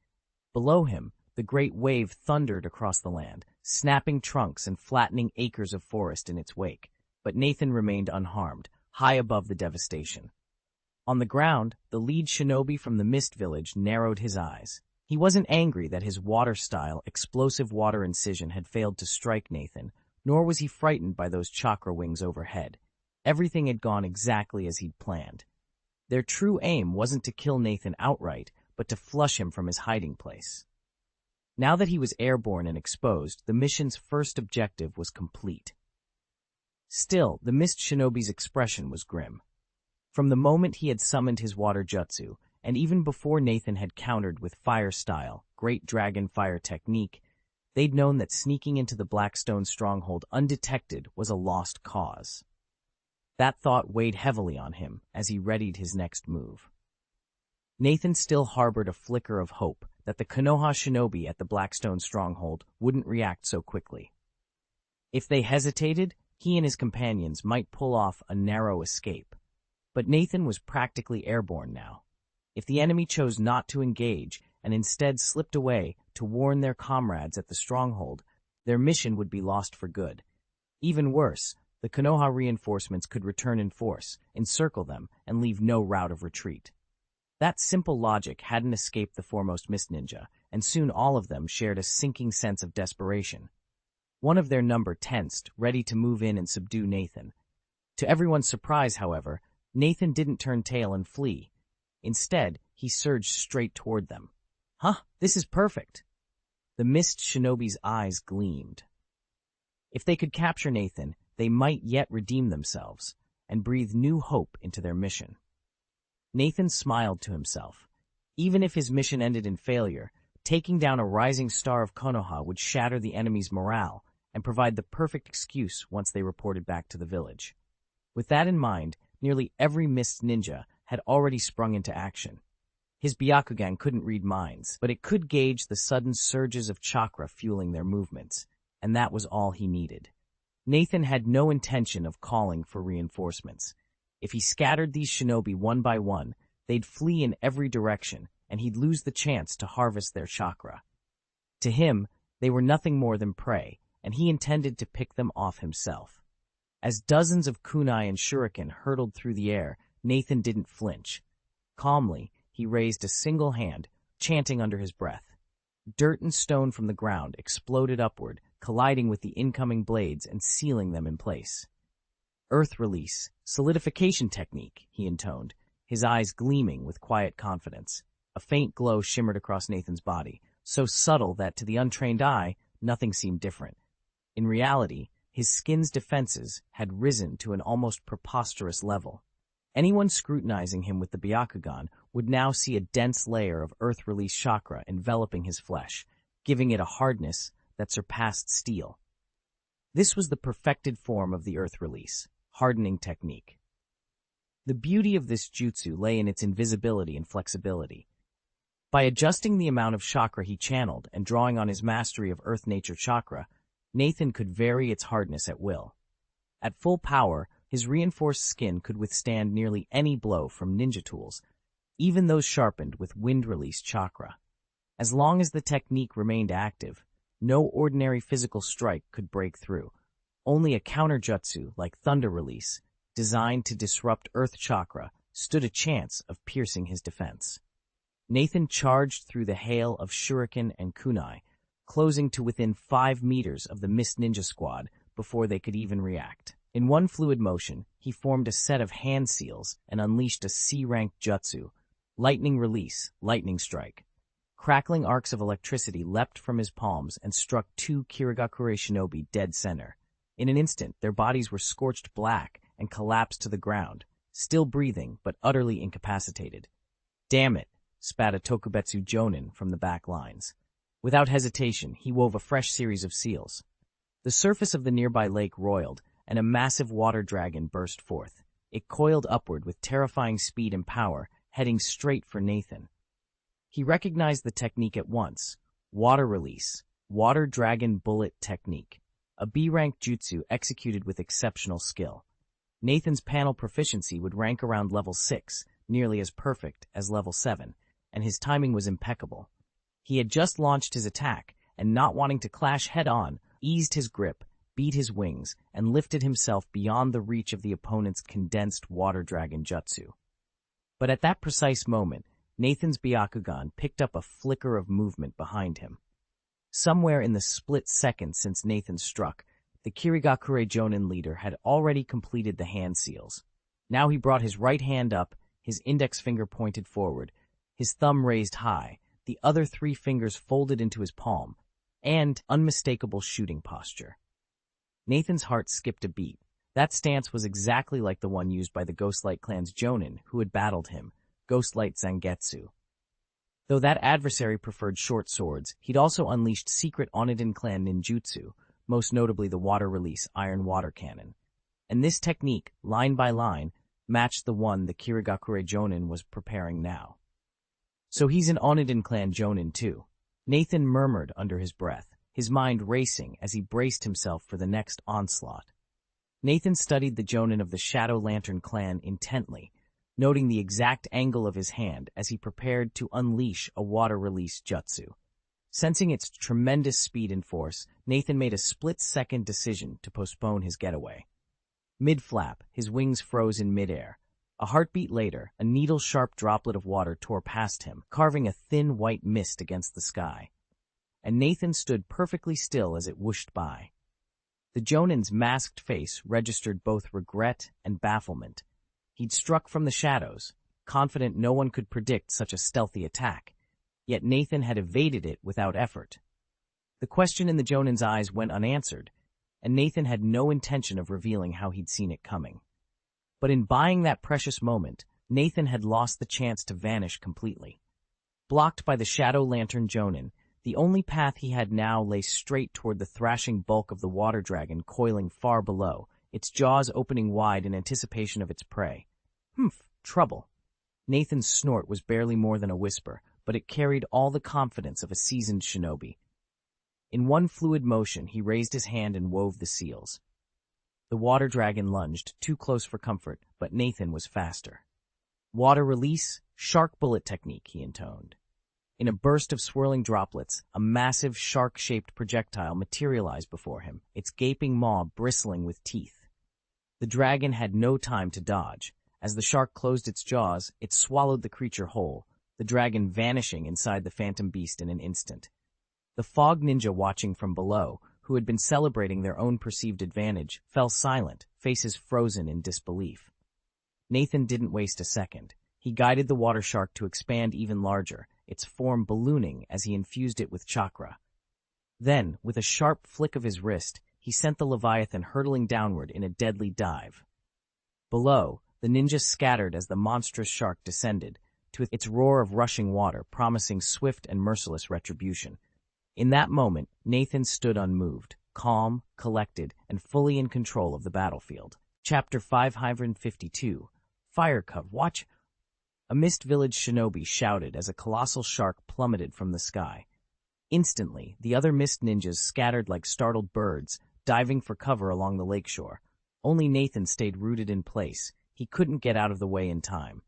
Below him, the great wave thundered across the land, snapping trunks and flattening acres of forest in its wake. But Nathan remained unharmed, high above the devastation. On the ground, the lead shinobi from the Mist Village narrowed his eyes. He wasn't angry that his water-style, explosive water incision had failed to strike Nathan, nor was he frightened by those chakra wings overhead. Everything had gone exactly as he'd planned. Their true aim wasn't to kill Nathan outright, but to flush him from his hiding place. Now that he was airborne and exposed, the mission's first objective was complete. Still, the Mist Shinobi's expression was grim. From the moment he had summoned his water jutsu, and even before Nathan had countered with Fire Style, Great Dragon Fire Technique, they'd known that sneaking into the Blackstone stronghold undetected was a lost cause. That thought weighed heavily on him as he readied his next move. Nathan still harbored a flicker of hope that the Konoha shinobi at the Blackstone stronghold wouldn't react so quickly. If they hesitated, he and his companions might pull off a narrow escape. But Nathan was practically airborne now. If the enemy chose not to engage and instead slipped away to warn their comrades at the stronghold, their mission would be lost for good. Even worse, the Konoha reinforcements could return in force, encircle them, and leave no route of retreat. That simple logic hadn't escaped the foremost Mist Ninja, and soon all of them shared a sinking sense of desperation. One of their number tensed, ready to move in and subdue Nathan. To everyone's surprise, however, Nathan didn't turn tail and flee. Instead, he surged straight toward them. "Huh, this is perfect." The Mist Shinobi's eyes gleamed. If they could capture Nathan, they might yet redeem themselves and breathe new hope into their mission. Nathan smiled to himself. Even if his mission ended in failure, taking down a rising star of Konoha would shatter the enemy's morale and provide the perfect excuse once they reported back to the village. With that in mind, nearly every Mist Ninja had already sprung into action. His Byakugan couldn't read minds, but it could gauge the sudden surges of chakra fueling their movements, and that was all he needed. Nathan had no intention of calling for reinforcements. If he scattered these shinobi one by one, they'd flee in every direction, and he'd lose the chance to harvest their chakra. To him, they were nothing more than prey, and he intended to pick them off himself. As dozens of kunai and shuriken hurtled through the air, Nathan didn't flinch. Calmly, he raised a single hand, chanting under his breath. Dirt and stone from the ground exploded upward, colliding with the incoming blades and sealing them in place. "Earth release, solidification technique," he intoned, his eyes gleaming with quiet confidence. A faint glow shimmered across Nathan's body, so subtle that to the untrained eye, nothing seemed different. In reality, his skin's defenses had risen to an almost preposterous level. Anyone scrutinizing him with the Byakugan would now see a dense layer of earth-release chakra enveloping his flesh, giving it a hardness that surpassed steel. This was the perfected form of the earth release, hardening technique. The beauty of this jutsu lay in its invisibility and flexibility. By adjusting the amount of chakra he channeled and drawing on his mastery of earth nature chakra, Nathan could vary its hardness at will. At full power, his reinforced skin could withstand nearly any blow from ninja tools, even those sharpened with wind-release chakra. As long as the technique remained active, no ordinary physical strike could break through. Only a counter-jutsu like thunder release, designed to disrupt earth chakra, stood a chance of piercing his defense. Nathan charged through the hail of shuriken and kunai, closing to within 5 meters of the Mist Ninja squad before they could even react. In one fluid motion, he formed a set of hand seals and unleashed a C-rank jutsu, lightning release, lightning strike. Crackling arcs of electricity leapt from his palms and struck 2 Kirigakure shinobi dead center. In an instant, their bodies were scorched black and collapsed to the ground, still breathing but utterly incapacitated. "Damn it," spat a Tokubetsu jonin from the back lines. Without hesitation, he wove a fresh series of seals. The surface of the nearby lake roiled, and a massive water dragon burst forth. It coiled upward with terrifying speed and power, heading straight for Nathan. He recognized the technique at once. Water release, water dragon bullet technique. A B-rank jutsu executed with exceptional skill. Nathan's panel proficiency would rank around level 6, nearly as perfect as level 7, and his timing was impeccable. He had just launched his attack, and not wanting to clash head-on, eased his grip, beat his wings, and lifted himself beyond the reach of the opponent's condensed water dragon jutsu. But at that precise moment, Nathan's Byakugan picked up a flicker of movement behind him. Somewhere in the split second since Nathan struck, the Kirigakure Jonin leader had already completed the hand seals. Now he brought his right hand up, his index finger pointed forward, his thumb raised high, the other 3 fingers folded into his palm, and unmistakable shooting posture. Nathan's heart skipped a beat. That stance was exactly like the one used by the Ghostlight clan's Jonin who had battled him, Ghostlight Zangetsu. Though that adversary preferred short swords, he'd also unleashed secret Oniden clan ninjutsu, most notably the water release iron water cannon. And this technique, line by line, matched the one the Kirigakure Jonin was preparing now. "So he's an Oniden clan Jonin too," Nathan murmured under his breath, his mind racing as he braced himself for the next onslaught. Nathan studied the Jonin of the Shadow Lantern clan intently, noting the exact angle of his hand as he prepared to unleash a water-release jutsu. Sensing its tremendous speed and force, Nathan made a split-second decision to postpone his getaway. Mid-flap, his wings froze in midair. A heartbeat later, a needle-sharp droplet of water tore past him, carving a thin white mist against the sky. And Nathan stood perfectly still as it whooshed by. The Jonin's masked face registered both regret and bafflement. He'd struck from the shadows, confident no one could predict such a stealthy attack, yet Nathan had evaded it without effort. The question in the Jonin's eyes went unanswered, and Nathan had no intention of revealing how he'd seen it coming. But in buying that precious moment, Nathan had lost the chance to vanish completely. Blocked by the shadow lantern Jonin, the only path he had now lay straight toward the thrashing bulk of the water dragon coiling far below, its jaws opening wide in anticipation of its prey. Trouble. Nathan's snort was barely more than a whisper, but it carried all the confidence of a seasoned shinobi. In one fluid motion, he raised his hand and wove the seals. The water dragon lunged, too close for comfort, but Nathan was faster. Water release, shark bullet technique, he intoned. In a burst of swirling droplets, a massive shark-shaped projectile materialized before him, its gaping maw bristling with teeth. The dragon had no time to dodge. As the shark closed its jaws, it swallowed the creature whole, the dragon vanishing inside the phantom beast in an instant. The fog ninja watching from below, who had been celebrating their own perceived advantage, fell silent, faces frozen in disbelief. Nathan didn't waste a second. He guided the water shark to expand even larger, its form ballooning as he infused it with chakra. Then, with a sharp flick of his wrist, he sent the leviathan hurtling downward in a deadly dive. Below, the ninja scattered as the monstrous shark descended, to its roar of rushing water promising swift and merciless retribution. In that moment, Nathan stood unmoved, calm, collected, and fully in control of the battlefield. Chapter 552, Fire Cove, Watch! A Mist Village shinobi shouted as a colossal shark plummeted from the sky. Instantly, the other mist ninjas scattered like startled birds, diving for cover along the lakeshore. Only Nathan stayed rooted in place. He couldn't get out of the way in time.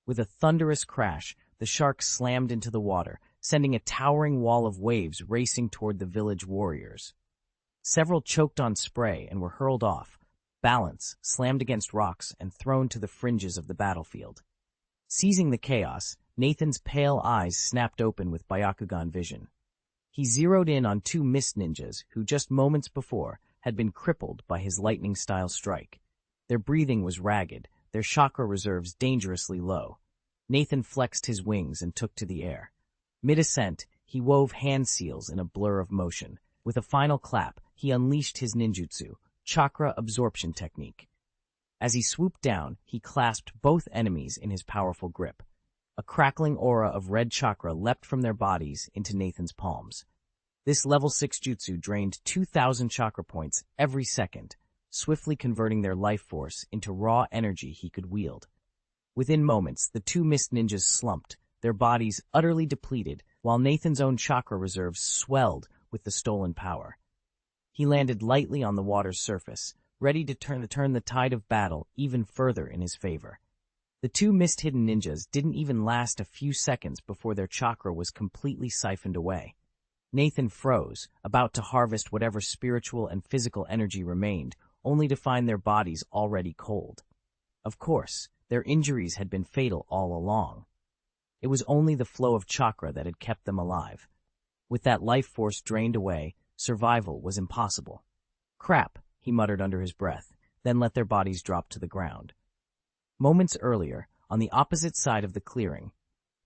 With a thunderous crash, the shark slammed into the water, sending a towering wall of waves racing toward the village warriors. Several choked on spray and were hurled off, balance, slammed against rocks, and thrown to the fringes of the battlefield. Seizing the chaos, Nathan's pale eyes snapped open with Byakugan vision. He zeroed in on two mist ninjas who just moments before had been crippled by his lightning-style strike. Their breathing was ragged, their chakra reserves dangerously low. Nathan flexed his wings and took to the air. Mid-ascent, he wove hand seals in a blur of motion. With a final clap, he unleashed his ninjutsu, chakra absorption technique. As he swooped down, he clasped both enemies in his powerful grip. A crackling aura of red chakra leapt from their bodies into Nathan's palms. This level 6 jutsu drained 2,000 chakra points every second, swiftly converting their life force into raw energy he could wield. Within moments, the two mist ninjas slumped, their bodies utterly depleted, while Nathan's own chakra reserves swelled with the stolen power. He landed lightly on the water's surface, ready to turn the tide of battle even further in his favor. The two mist-hidden ninjas didn't even last a few seconds before their chakra was completely siphoned away. Nathan froze, about to harvest whatever spiritual and physical energy remained, only to find their bodies already cold. Of course, their injuries had been fatal all along. It was only the flow of chakra that had kept them alive. With that life force drained away, survival was impossible. Crap, he muttered under his breath, then let their bodies drop to the ground. Moments earlier, on the opposite side of the clearing,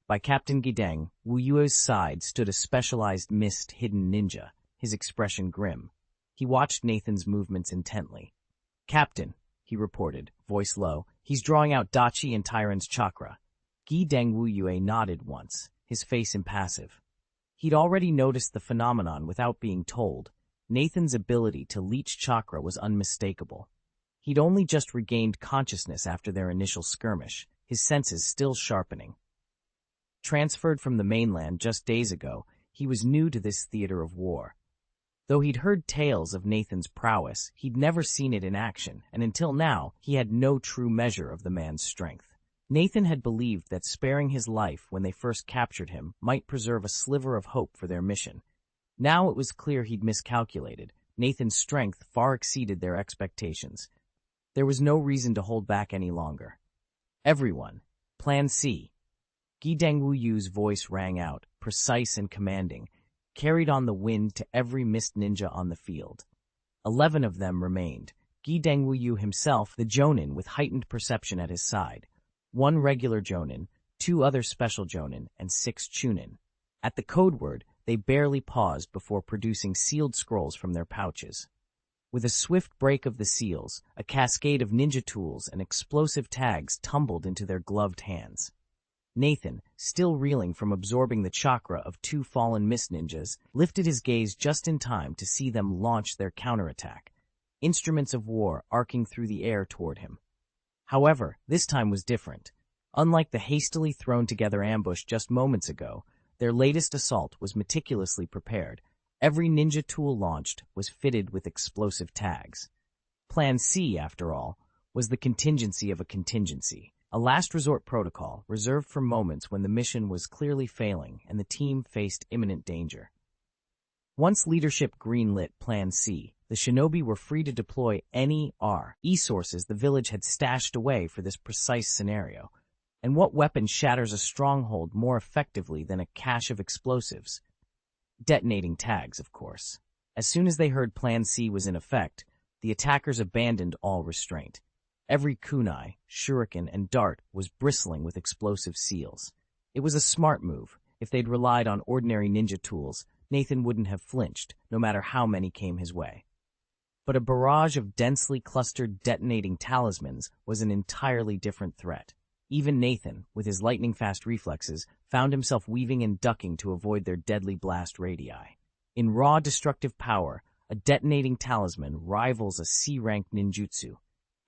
by Captain Gideng, Wu Yue's side stood a specialized mist-hidden ninja, his expression grim. He watched Nathan's movements intently. "Captain," he reported, voice low, "he's drawing out Dachi and Tyron's chakra." Gideng Wu Yue nodded once, his face impassive. He'd already noticed the phenomenon without being told. Nathan's ability to leech chakra was unmistakable. He'd only just regained consciousness after their initial skirmish, his senses still sharpening. Transferred from the mainland just days ago, he was new to this theater of war. Though he'd heard tales of Nathan's prowess, he'd never seen it in action, and until now, he had no true measure of the man's strength. Nathan had believed that sparing his life when they first captured him might preserve a sliver of hope for their mission. Now it was clear he'd miscalculated. Nathan's strength far exceeded their expectations. There was no reason to hold back any longer. Everyone, Plan C. Gideng Wuyu's voice rang out, precise and commanding, carried on the wind to every mist ninja on the field. 11 of them remained. Gideng Wuyu himself, the Jonin with heightened perception at his side. 1 regular Jonin, 2 other special Jonin, and 6 Chunin. At the code word, they barely paused before producing sealed scrolls from their pouches. With a swift break of the seals, a cascade of ninja tools and explosive tags tumbled into their gloved hands. Nathan, still reeling from absorbing the chakra of 2 fallen mist ninjas, lifted his gaze just in time to see them launch their counterattack, instruments of war arcing through the air toward him. However, this time was different. Unlike the hastily thrown-together ambush just moments ago, their latest assault was meticulously prepared. Every ninja tool launched was fitted with explosive tags. Plan C, after all, was the contingency of a contingency, a last-resort protocol reserved for moments when the mission was clearly failing and the team faced imminent danger. Once leadership greenlit Plan C, the Shinobi were free to deploy any resources the village had stashed away for this precise scenario. And what weapon shatters a stronghold more effectively than a cache of explosives? Detonating tags, of course. As soon as they heard Plan C was in effect, the attackers abandoned all restraint. Every kunai, shuriken, and dart was bristling with explosive seals. It was a smart move. If they'd relied on ordinary ninja tools, Nathan wouldn't have flinched, no matter how many came his way. But a barrage of densely clustered detonating talismans was an entirely different threat. Even Nathan, with his lightning-fast reflexes, found himself weaving and ducking to avoid their deadly blast radii. In raw destructive power, a detonating talisman rivals a C-rank ninjutsu,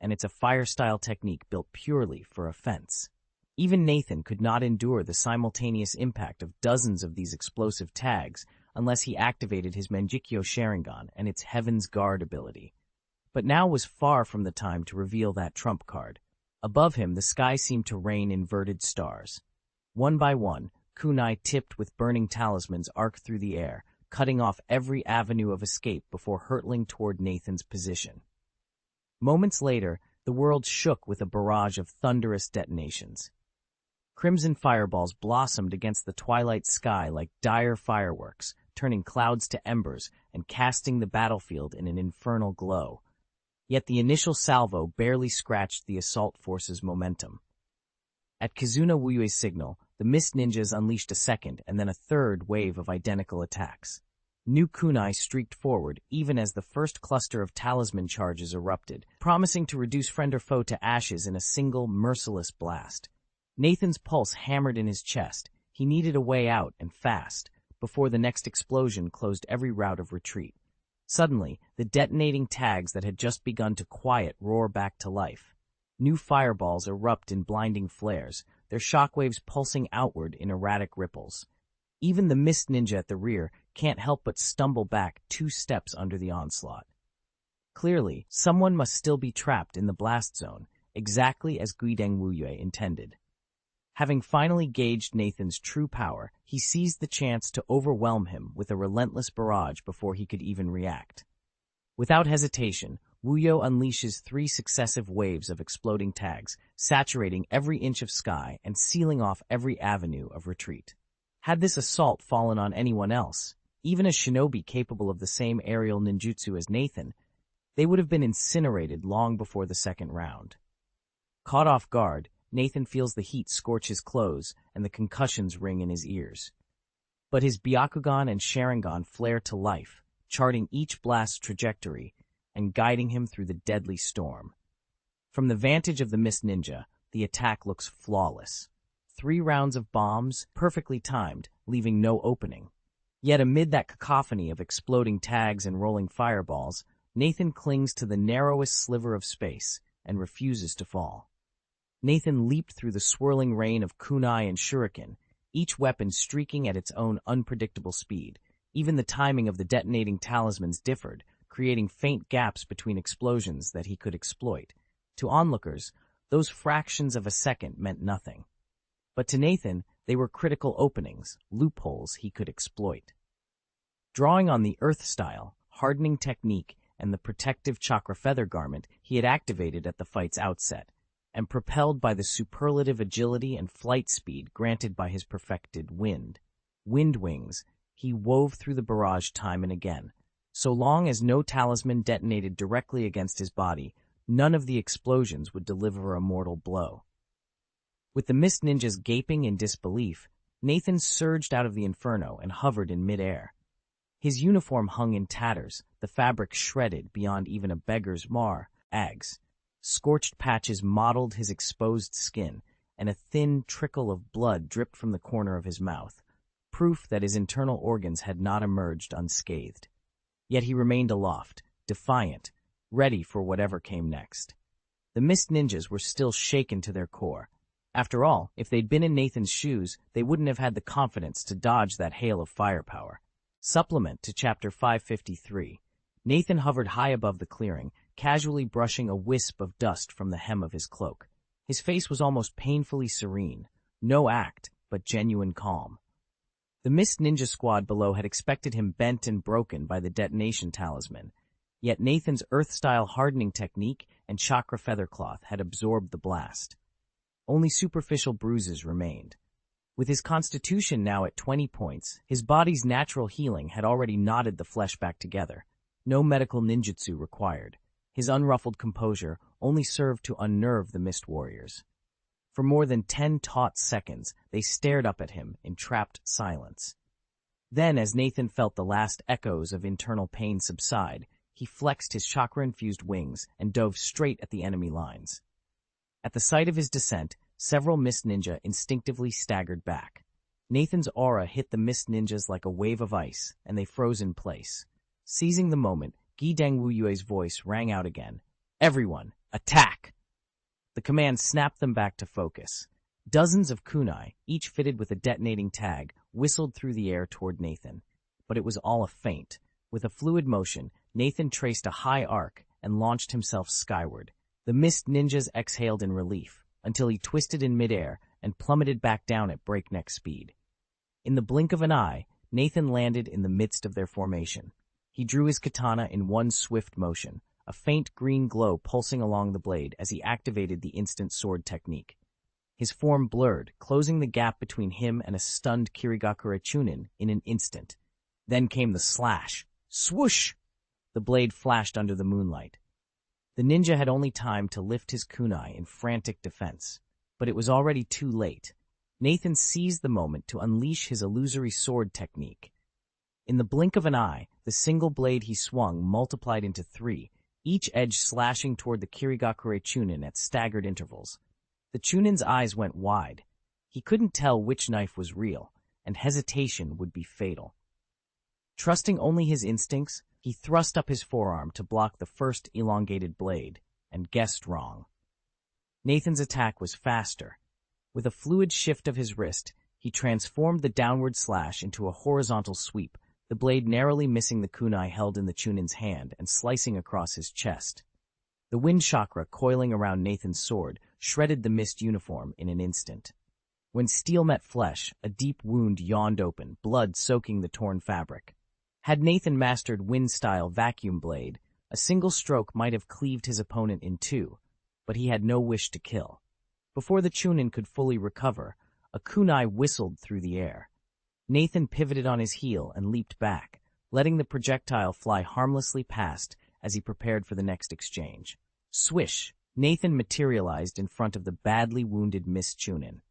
and it's a fire-style technique built purely for offense. Even Nathan could not endure the simultaneous impact of dozens of these explosive tags unless he activated his Manjikyo Sharingan and its Heaven's Guard ability. But now was far from the time to reveal that trump card. Above him, the sky seemed to rain inverted stars. One by one, kunai tipped with burning talismans arced through the air, cutting off every avenue of escape before hurtling toward Nathan's position. Moments later, the world shook with a barrage of thunderous detonations. Crimson fireballs blossomed against the twilight sky like dire fireworks, turning clouds to embers and casting the battlefield in an infernal glow. Yet the initial salvo barely scratched the assault force's momentum. At Kizuna Wuyue's signal, the Mist Ninjas unleashed a second and then a third wave of identical attacks. New kunai streaked forward even as the first cluster of talisman charges erupted, promising to reduce friend or foe to ashes in a single, merciless blast. Nathan's pulse hammered in his chest. He needed a way out, and fast, before the next explosion closed every route of retreat. Suddenly, the detonating tags that had just begun to quiet roar back to life. New fireballs erupt in blinding flares, their shockwaves pulsing outward in erratic ripples. Even the Mist Ninja at the rear can't help but stumble back 2 steps under the onslaught. Clearly, someone must still be trapped in the blast zone, exactly as Guideng Wuyue intended. Having finally gauged Nathan's true power, he seized the chance to overwhelm him with a relentless barrage before he could even react. Without hesitation, Wuyou unleashes 3 successive waves of exploding tags, saturating every inch of sky and sealing off every avenue of retreat. Had this assault fallen on anyone else, even a shinobi capable of the same aerial ninjutsu as Nathan, they would have been incinerated long before the second round. Caught off guard, Nathan feels the heat scorch his clothes and the concussions ring in his ears. But his Byakugan and Sharingan flare to life, charting each blast's trajectory and guiding him through the deadly storm. From the vantage of the Mist Ninja, the attack looks flawless. 3 rounds of bombs, perfectly timed, leaving no opening. Yet amid that cacophony of exploding tags and rolling fireballs, Nathan clings to the narrowest sliver of space and refuses to fall. Nathan leaped through the swirling rain of kunai and shuriken, each weapon streaking at its own unpredictable speed. Even the timing of the detonating talismans differed, creating faint gaps between explosions that he could exploit. To onlookers, Those fractions of a second meant nothing. But to Nathan, they were critical openings, loopholes he could exploit. Drawing on the earth style, hardening technique, and the protective chakra feather garment he had activated at the fight's outset, and propelled by the superlative agility and flight speed granted by his perfected wind wings, he wove through the barrage time and again. So long as no talisman detonated directly against his body, none of the explosions would deliver a mortal blow. With the mist ninjas gaping in disbelief, Nathan surged out of the inferno and hovered in midair. His uniform hung in tatters, the fabric shredded beyond even a beggar's ags. Scorched patches mottled his exposed skin, and a thin trickle of blood dripped from the corner of his mouth, proof that his internal organs had not emerged unscathed. Yet he remained aloft, defiant, ready for whatever came next. The mist ninjas were still shaken to their core. After all, if they'd been in Nathan's shoes, they wouldn't have had the confidence to dodge that hail of firepower. Supplement to Chapter 553. Nathan hovered high above the clearing, casually brushing a wisp of dust from the hem of his cloak. His face was almost painfully serene. No act, but genuine calm. The Mist Ninja squad below had expected him bent and broken by the detonation talisman, yet Nathan's earth-style hardening technique and chakra feathercloth had absorbed the blast. Only superficial bruises remained. With his constitution now at 20 points, his body's natural healing had already knotted the flesh back together. No medical ninjutsu required. His unruffled composure only served to unnerve the Mist Warriors. For more than 10 taut seconds, they stared up at him in trapped silence. Then, as Nathan felt the last echoes of internal pain subside, he flexed his chakra-infused wings and dove straight at the enemy lines. At the sight of his descent, several Mist Ninja instinctively staggered back. Nathan's aura hit the Mist Ninjas like a wave of ice, and they froze in place. Seizing the moment, Gi Deng Wuyue's voice rang out again. "Everyone, attack!" The command snapped them back to focus. Dozens of kunai, each fitted with a detonating tag, whistled through the air toward Nathan. But it was all a feint. With a fluid motion, Nathan traced a high arc and launched himself skyward. The Mist Ninjas exhaled in relief, until he twisted in midair and plummeted back down at breakneck speed. In the blink of an eye, Nathan landed in the midst of their formation. He drew his katana in one swift motion, a faint green glow pulsing along the blade as he activated the instant sword technique. His form blurred, closing the gap between him and a stunned Kirigakure Chunin in an instant. Then came the slash. Swoosh! The blade flashed under the moonlight. The ninja had only time to lift his kunai in frantic defense, but it was already too late. Nathan seized the moment to unleash his illusory sword technique. In the blink of an eye, the single blade he swung multiplied into 3, each edge slashing toward the Kirigakure Chunin at staggered intervals. The Chunin's eyes went wide. He couldn't tell which knife was real, and hesitation would be fatal. Trusting only his instincts, he thrust up his forearm to block the first elongated blade, and guessed wrong. Nathan's attack was faster. With a fluid shift of his wrist, he transformed the downward slash into a horizontal sweep, the blade narrowly missing the kunai held in the Chunin's hand and slicing across his chest. The wind chakra coiling around Nathan's sword shredded the mist uniform in an instant. When steel met flesh, a deep wound yawned open, blood soaking the torn fabric. Had Nathan mastered wind-style vacuum blade, a single stroke might have cleaved his opponent in two, but he had no wish to kill. Before the Chunin could fully recover, a kunai whistled through the air. Nathan pivoted on his heel and leaped back, letting the projectile fly harmlessly past as he prepared for the next exchange. Swish! Nathan materialized in front of the badly wounded Miss Chunin.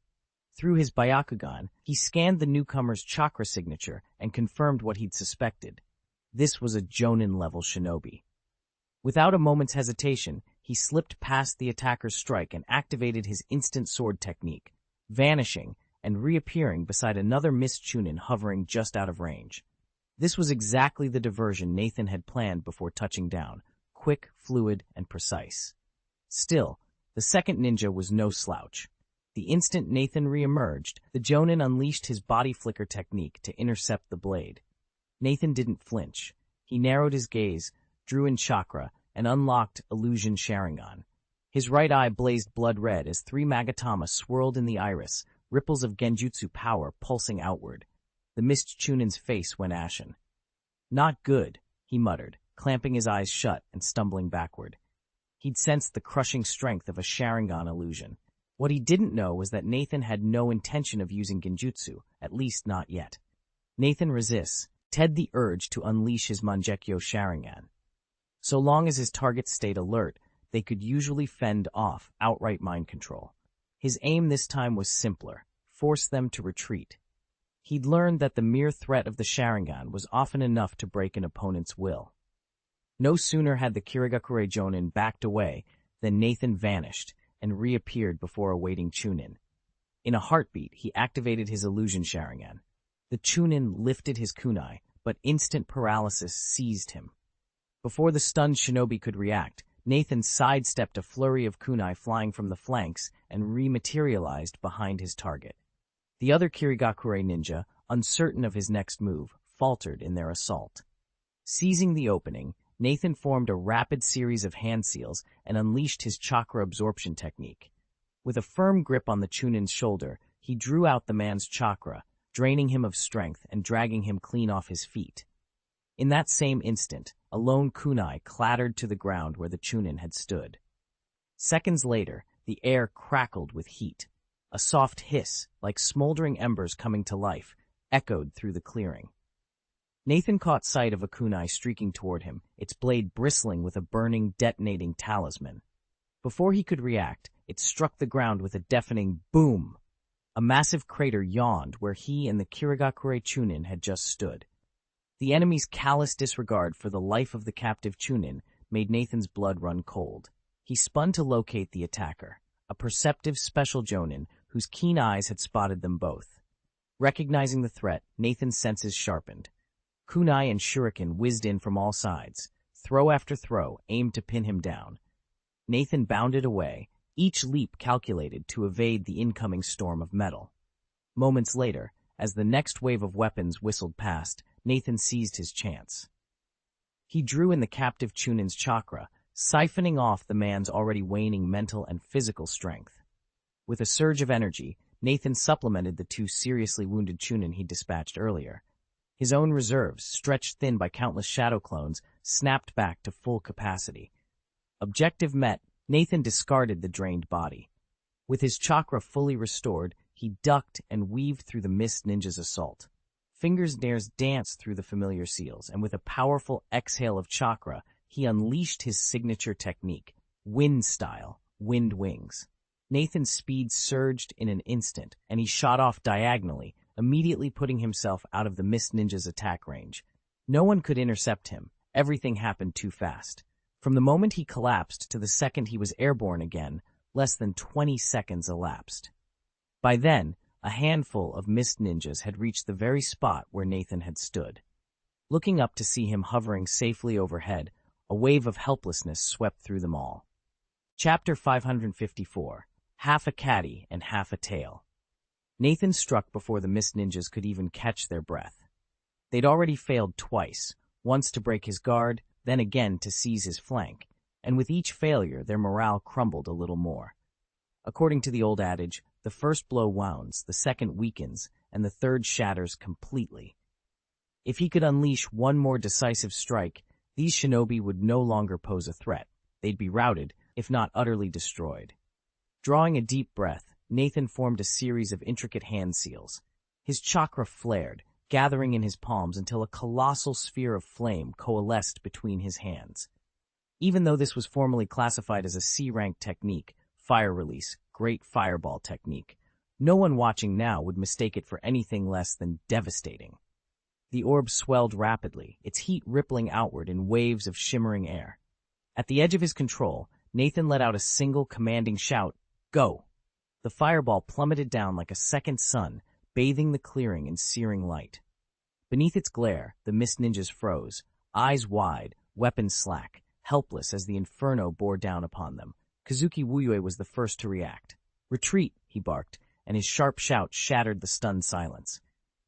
Through his Byakugan, he scanned the newcomer's chakra signature and confirmed what he'd suspected. This was a Jonin-level shinobi. Without a moment's hesitation, he slipped past the attacker's strike and activated his instant sword technique, vanishing and reappearing beside another Miss Chunin hovering just out of range. This was exactly the diversion Nathan had planned before touching down, quick, fluid, and precise. Still, the second ninja was no slouch. The instant Nathan re-emerged, the Jonin unleashed his body flicker technique to intercept the blade. Nathan didn't flinch. He narrowed his gaze, drew in chakra, and unlocked Illusion Sharingan. His right eye blazed blood red as three magatama swirled in the iris, ripples of genjutsu power pulsing outward. The mist Chunin's face went ashen. "Not good," he muttered, clamping his eyes shut and stumbling backward. He'd sensed the crushing strength of a Sharingan illusion. What he didn't know was that Nathan had no intention of using genjutsu, at least not yet. Nathan resists, the urge to unleash his Mangekyo Sharingan. So long as his targets stayed alert, they could usually fend off outright mind control. His aim this time was simpler: force them to retreat. He'd learned that the mere threat of the Sharingan was often enough to break an opponent's will. No sooner had the Kirigakure Jonin backed away than Nathan vanished and reappeared before awaiting Chunin. In a heartbeat, he activated his illusion Sharingan. The Chunin lifted his kunai, but instant paralysis seized him. Before the stunned shinobi could react, Nathan sidestepped a flurry of kunai flying from the flanks and rematerialized behind his target. The other Kirigakure ninja, uncertain of his next move, faltered in their assault. Seizing the opening, Nathan formed a rapid series of hand seals and unleashed his chakra absorption technique. With a firm grip on the Chunin's shoulder, he drew out the man's chakra, draining him of strength and dragging him clean off his feet. In that same instant, a lone kunai clattered to the ground where the Chunin had stood. Seconds later, the air crackled with heat. A soft hiss, like smoldering embers coming to life, echoed through the clearing. Nathan caught sight of a kunai streaking toward him, its blade bristling with a burning, detonating talisman. Before he could react, it struck the ground with a deafening boom. A massive crater yawned where he and the Kirigakure Chunin had just stood. The enemy's callous disregard for the life of the captive Chunin made Nathan's blood run cold. He spun to locate the attacker, a perceptive special jonin whose keen eyes had spotted them both. Recognizing the threat, Nathan's senses sharpened. Kunai and shuriken whizzed in from all sides. Throw after throw aimed to pin him down. Nathan bounded away, each leap calculated to evade the incoming storm of metal. Moments later, as the next wave of weapons whistled past, Nathan seized his chance. He drew in the captive Chunin's chakra, siphoning off the man's already waning mental and physical strength. With a surge of energy, Nathan supplemented the two seriously wounded Chunin he dispatched earlier. His own reserves, stretched thin by countless shadow clones, snapped back to full capacity. Objective met, Nathan discarded the drained body. With his chakra fully restored, he ducked and weaved through the mist ninja's assault. Fingers nares danced through the familiar seals, and with a powerful exhale of chakra, he unleashed his signature technique, wind style, wind wings. Nathan's speed surged in an instant, and he shot off diagonally, immediately putting himself out of the mist ninja's attack range. No one could intercept him. Everything happened too fast. From the moment he collapsed to the second he was airborne again, less than 20 seconds elapsed. By then, a handful of mist ninjas had reached the very spot where Nathan had stood. Looking up to see him hovering safely overhead, a wave of helplessness swept through them all. Chapter 554, Half a Caddy and Half a Tail. Nathan struck before the mist ninjas could even catch their breath. They'd already failed twice, once to break his guard, then again to seize his flank, and with each failure their morale crumbled a little more. According to the old adage, the first blow wounds, the second weakens, and the third shatters completely. If he could unleash one more decisive strike, these shinobi would no longer pose a threat. They'd be routed, if not utterly destroyed. Drawing a deep breath, Nathan formed a series of intricate hand seals. His chakra flared, gathering in his palms until a colossal sphere of flame coalesced between his hands. Even though this was formally classified as a C-rank technique, fire release, great fireball technique, no one watching now would mistake it for anything less than devastating. The orb swelled rapidly, its heat rippling outward in waves of shimmering air. At the edge of his control, Nathan let out a single commanding shout, "Go!" The fireball plummeted down like a second sun, bathing the clearing in searing light. Beneath its glare, the mist ninjas froze, eyes wide, weapons slack, helpless as the inferno bore down upon them. Kazuki Wuyue was the first to react. "Retreat," he barked, and his sharp shout shattered the stunned silence.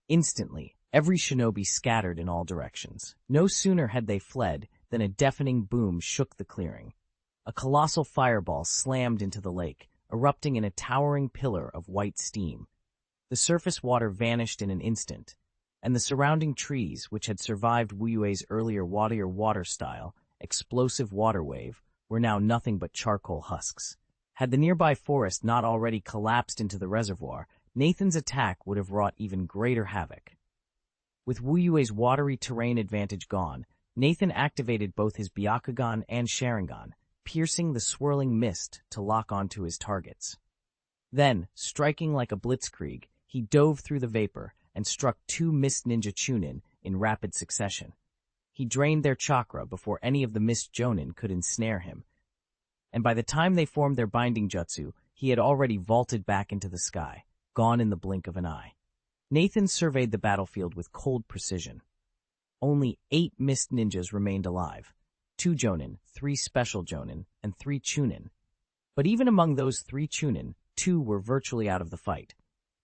Instantly, every shinobi scattered in all directions. No sooner had they fled than a deafening boom shook the clearing. A colossal fireball slammed into the lake, erupting in a towering pillar of white steam. The surface water vanished in an instant, and the surrounding trees, which had survived Wuyue's earlier water style, explosive water wave, were now nothing but charcoal husks. Had the nearby forest not already collapsed into the reservoir, Nathan's attack would have wrought even greater havoc. With Wuyue's watery terrain advantage gone, Nathan activated both his Byakugan and Sharingan, piercing the swirling mist to lock onto his targets. Then, striking like a blitzkrieg, he dove through the vapor and struck two Mist Ninja Chunin in rapid succession. He drained their chakra before any of the Mist Jonin could ensnare him, and by the time they formed their binding jutsu, he had already vaulted back into the sky, gone in the blink of an eye. Nathan surveyed the battlefield with cold precision. Only 8 Mist Ninjas remained alive, 2 Jonin, 3 Special Jonin, and 3 Chunin. But even among those 3 Chunin, 2 were virtually out of the fight.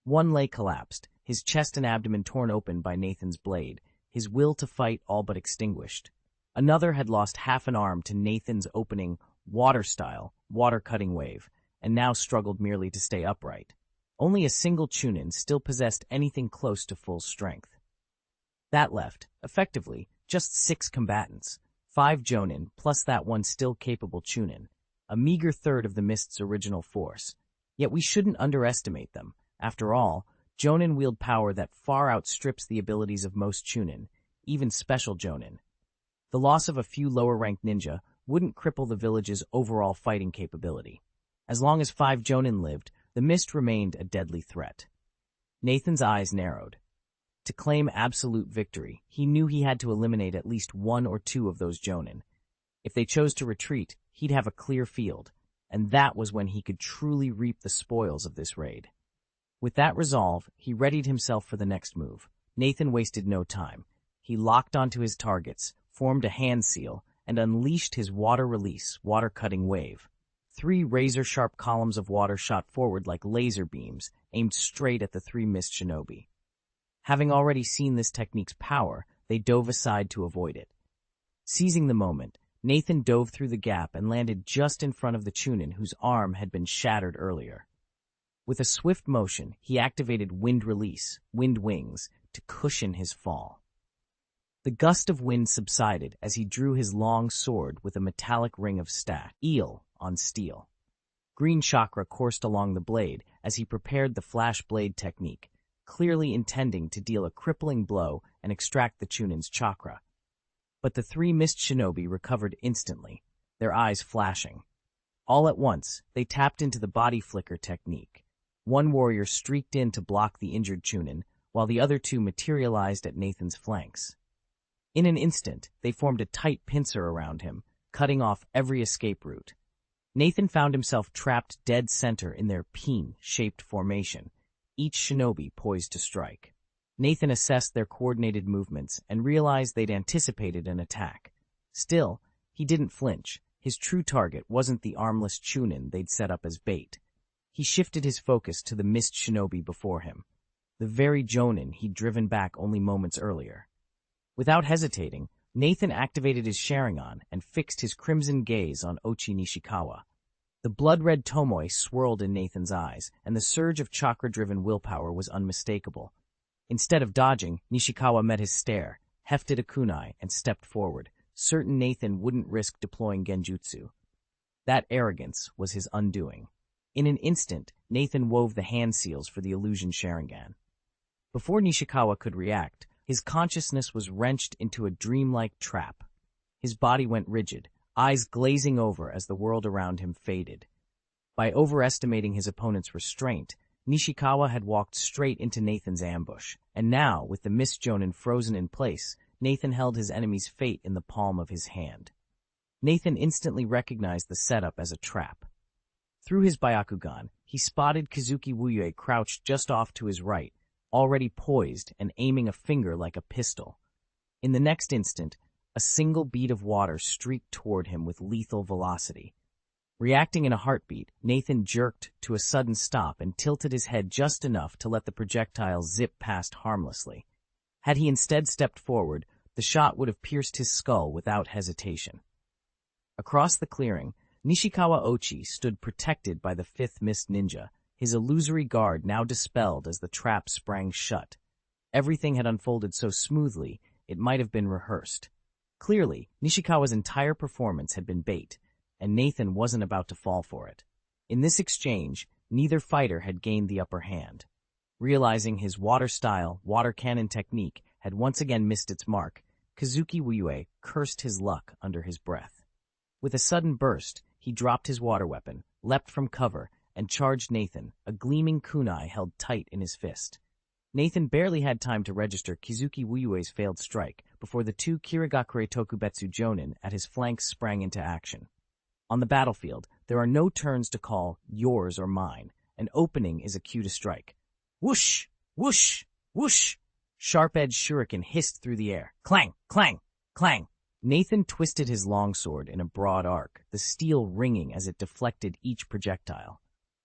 One lay collapsed, his chest and abdomen torn open by Nathan's blade, his will to fight all but extinguished. Another had lost half an arm to Nathan's opening, water-style, water-cutting wave, and now struggled merely to stay upright. Only a single Chunin still possessed anything close to full strength. That left, effectively, just 6 combatants, 5 Jonin plus that one still capable Chunin, a meager third of the Mist's original force. Yet we shouldn't underestimate them. After all, Jonin wield power that far outstrips the abilities of most Chunin, even Special Jonin. The loss of a few lower-ranked ninja wouldn't cripple the village's overall fighting capability. As long as 5 Jonin lived, the Mist remained a deadly threat. Nathan's eyes narrowed. To claim absolute victory, he knew he had to eliminate at least 1 or 2 of those Jonin. If they chose to retreat, he'd have a clear field, and that was when he could truly reap the spoils of this raid. With that resolve, he readied himself for the next move. Nathan wasted no time. He locked onto his targets, formed a hand seal, and unleashed his water-release, water-cutting wave. 3 razor-sharp columns of water shot forward like laser beams, aimed straight at the 3 Mist Shinobi. Having already seen this technique's power, they dove aside to avoid it. Seizing the moment, Nathan dove through the gap and landed just in front of the Chunin whose arm had been shattered earlier. With a swift motion, he activated Wind Release, Wind Wings, to cushion his fall. The gust of wind subsided as he drew his long sword with a metallic ring of eel on steel. Green chakra coursed along the blade as he prepared the flash blade technique, clearly intending to deal a crippling blow and extract the Chunin's chakra. But the 3 Mist Shinobi recovered instantly, their eyes flashing. All at once, they tapped into the body flicker technique. One warrior streaked in to block the injured Chunin, while the other 2 materialized at Nathan's flanks. In an instant, they formed a tight pincer around him, cutting off every escape route. Nathan found himself trapped dead center in their peen-shaped formation, each shinobi poised to strike. Nathan assessed their coordinated movements and realized they'd anticipated an attack. Still, he didn't flinch. His true target wasn't the armless Chunin they'd set up as bait. He shifted his focus to the Mist Shinobi before him, the very Jonin he'd driven back only moments earlier. Without hesitating, Nathan activated his Sharingan and fixed his crimson gaze on Ochi Nishikawa. The blood-red Tomoe swirled in Nathan's eyes, and the surge of chakra-driven willpower was unmistakable. Instead of dodging, Nishikawa met his stare, hefted a kunai, and stepped forward, certain Nathan wouldn't risk deploying genjutsu. That arrogance was his undoing. In an instant, Nathan wove the hand seals for the illusion Sharingan. Before Nishikawa could react, his consciousness was wrenched into a dreamlike trap. His body went rigid, eyes glazing over as the world around him faded. By overestimating his opponent's restraint, Nishikawa had walked straight into Nathan's ambush, and now, with the Mist Jonin frozen in place, Nathan held his enemy's fate in the palm of his hand. Nathan instantly recognized the setup as a trap. Through his Byakugan, he spotted Kazuki Wuyue crouched just off to his right, already poised and aiming a finger like a pistol. In the next instant, a single bead of water streaked toward him with lethal velocity. Reacting in a heartbeat, Nathan jerked to a sudden stop and tilted his head just enough to let the projectile zip past harmlessly. Had he instead stepped forward, the shot would have pierced his skull without hesitation. Across the clearing, Nishikawa Ochi stood protected by the fifth mist ninja, his illusory guard now dispelled as the trap sprang shut. Everything had unfolded so smoothly, it might have been rehearsed. Clearly, Nishikawa's entire performance had been bait, and Nathan wasn't about to fall for it. In this exchange, neither fighter had gained the upper hand. Realizing his water-style, water cannon technique had once again missed its mark, Kazuki Wuyue cursed his luck under his breath. With a sudden burst, he dropped his water weapon, leapt from cover, and charged Nathan, a gleaming kunai held tight in his fist. Nathan barely had time to register Kazuki Wuyue's failed strike before the two Kirigakure Tokubetsu Jonin at his flanks sprang into action. On the battlefield, there are no turns to call yours or mine. An opening is a cue to strike. Whoosh! Whoosh! Whoosh! Sharp-edged shuriken hissed through the air. Clang! Clang! Clang! Nathan twisted his longsword in a broad arc, the steel ringing as it deflected each projectile.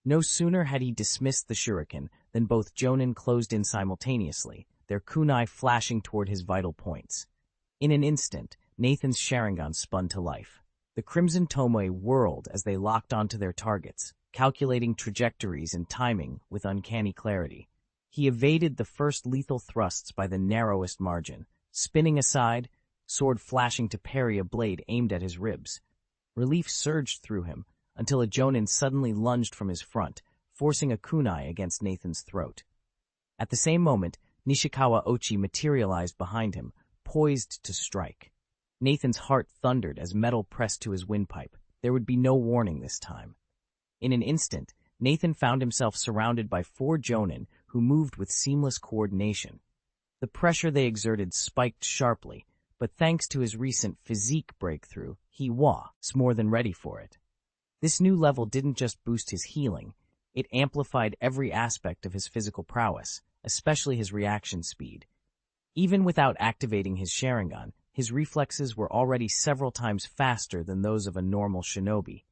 No sooner had he dismissed the shuriken than both Jonin closed in simultaneously, their kunai flashing toward his vital points. In an instant, Nathan's Sharingan spun to life. The Crimson Tomoe whirled as they locked onto their targets, calculating trajectories and timing with uncanny clarity. He evaded the first lethal thrusts by the narrowest margin, spinning aside, sword flashing to parry a blade aimed at his ribs. Relief surged through him until a Jonin suddenly lunged from his front, forcing a kunai against Nathan's throat. At the same moment, Nishikawa Ochi materialized behind him, poised to strike. Nathan's heart thundered as metal pressed to his windpipe. There would be no warning this time. In an instant, Nathan found himself surrounded by four Jonin who moved with seamless coordination. The pressure they exerted spiked sharply, but thanks to his recent physique breakthrough, he was more than ready for it. This new level didn't just boost his healing, it amplified every aspect of his physical prowess, especially his reaction speed. Even without activating his Sharingan, his reflexes were already several times faster than those of a normal shinobi.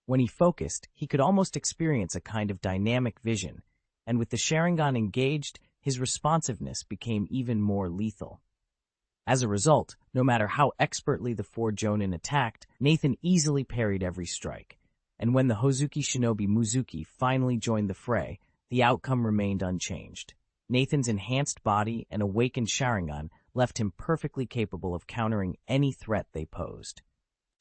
When he focused, he could almost experience a kind of dynamic vision, and with the Sharingan engaged, his responsiveness became even more lethal. As a result, no matter how expertly the four Jonin attacked, Nathan easily parried every strike. And when the Hozuki shinobi Muzuki finally joined the fray, the outcome remained unchanged. Nathan's enhanced body and awakened Sharingan left him perfectly capable of countering any threat they posed.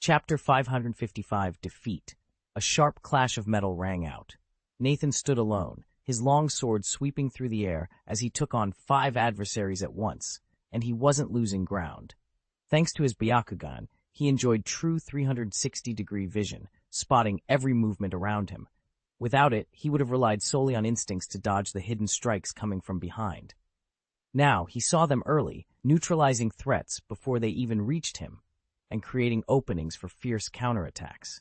Chapter 555 Defeat. A sharp clash of metal rang out. Nathan stood alone, his long sword sweeping through the air as he took on 5 adversaries at once, and he wasn't losing ground. Thanks to his Byakugan, he enjoyed true 360-degree vision, spotting every movement around him. Without it, he would have relied solely on instincts to dodge the hidden strikes coming from behind. Now, he saw them early, neutralizing threats before they even reached him, and creating openings for fierce counterattacks.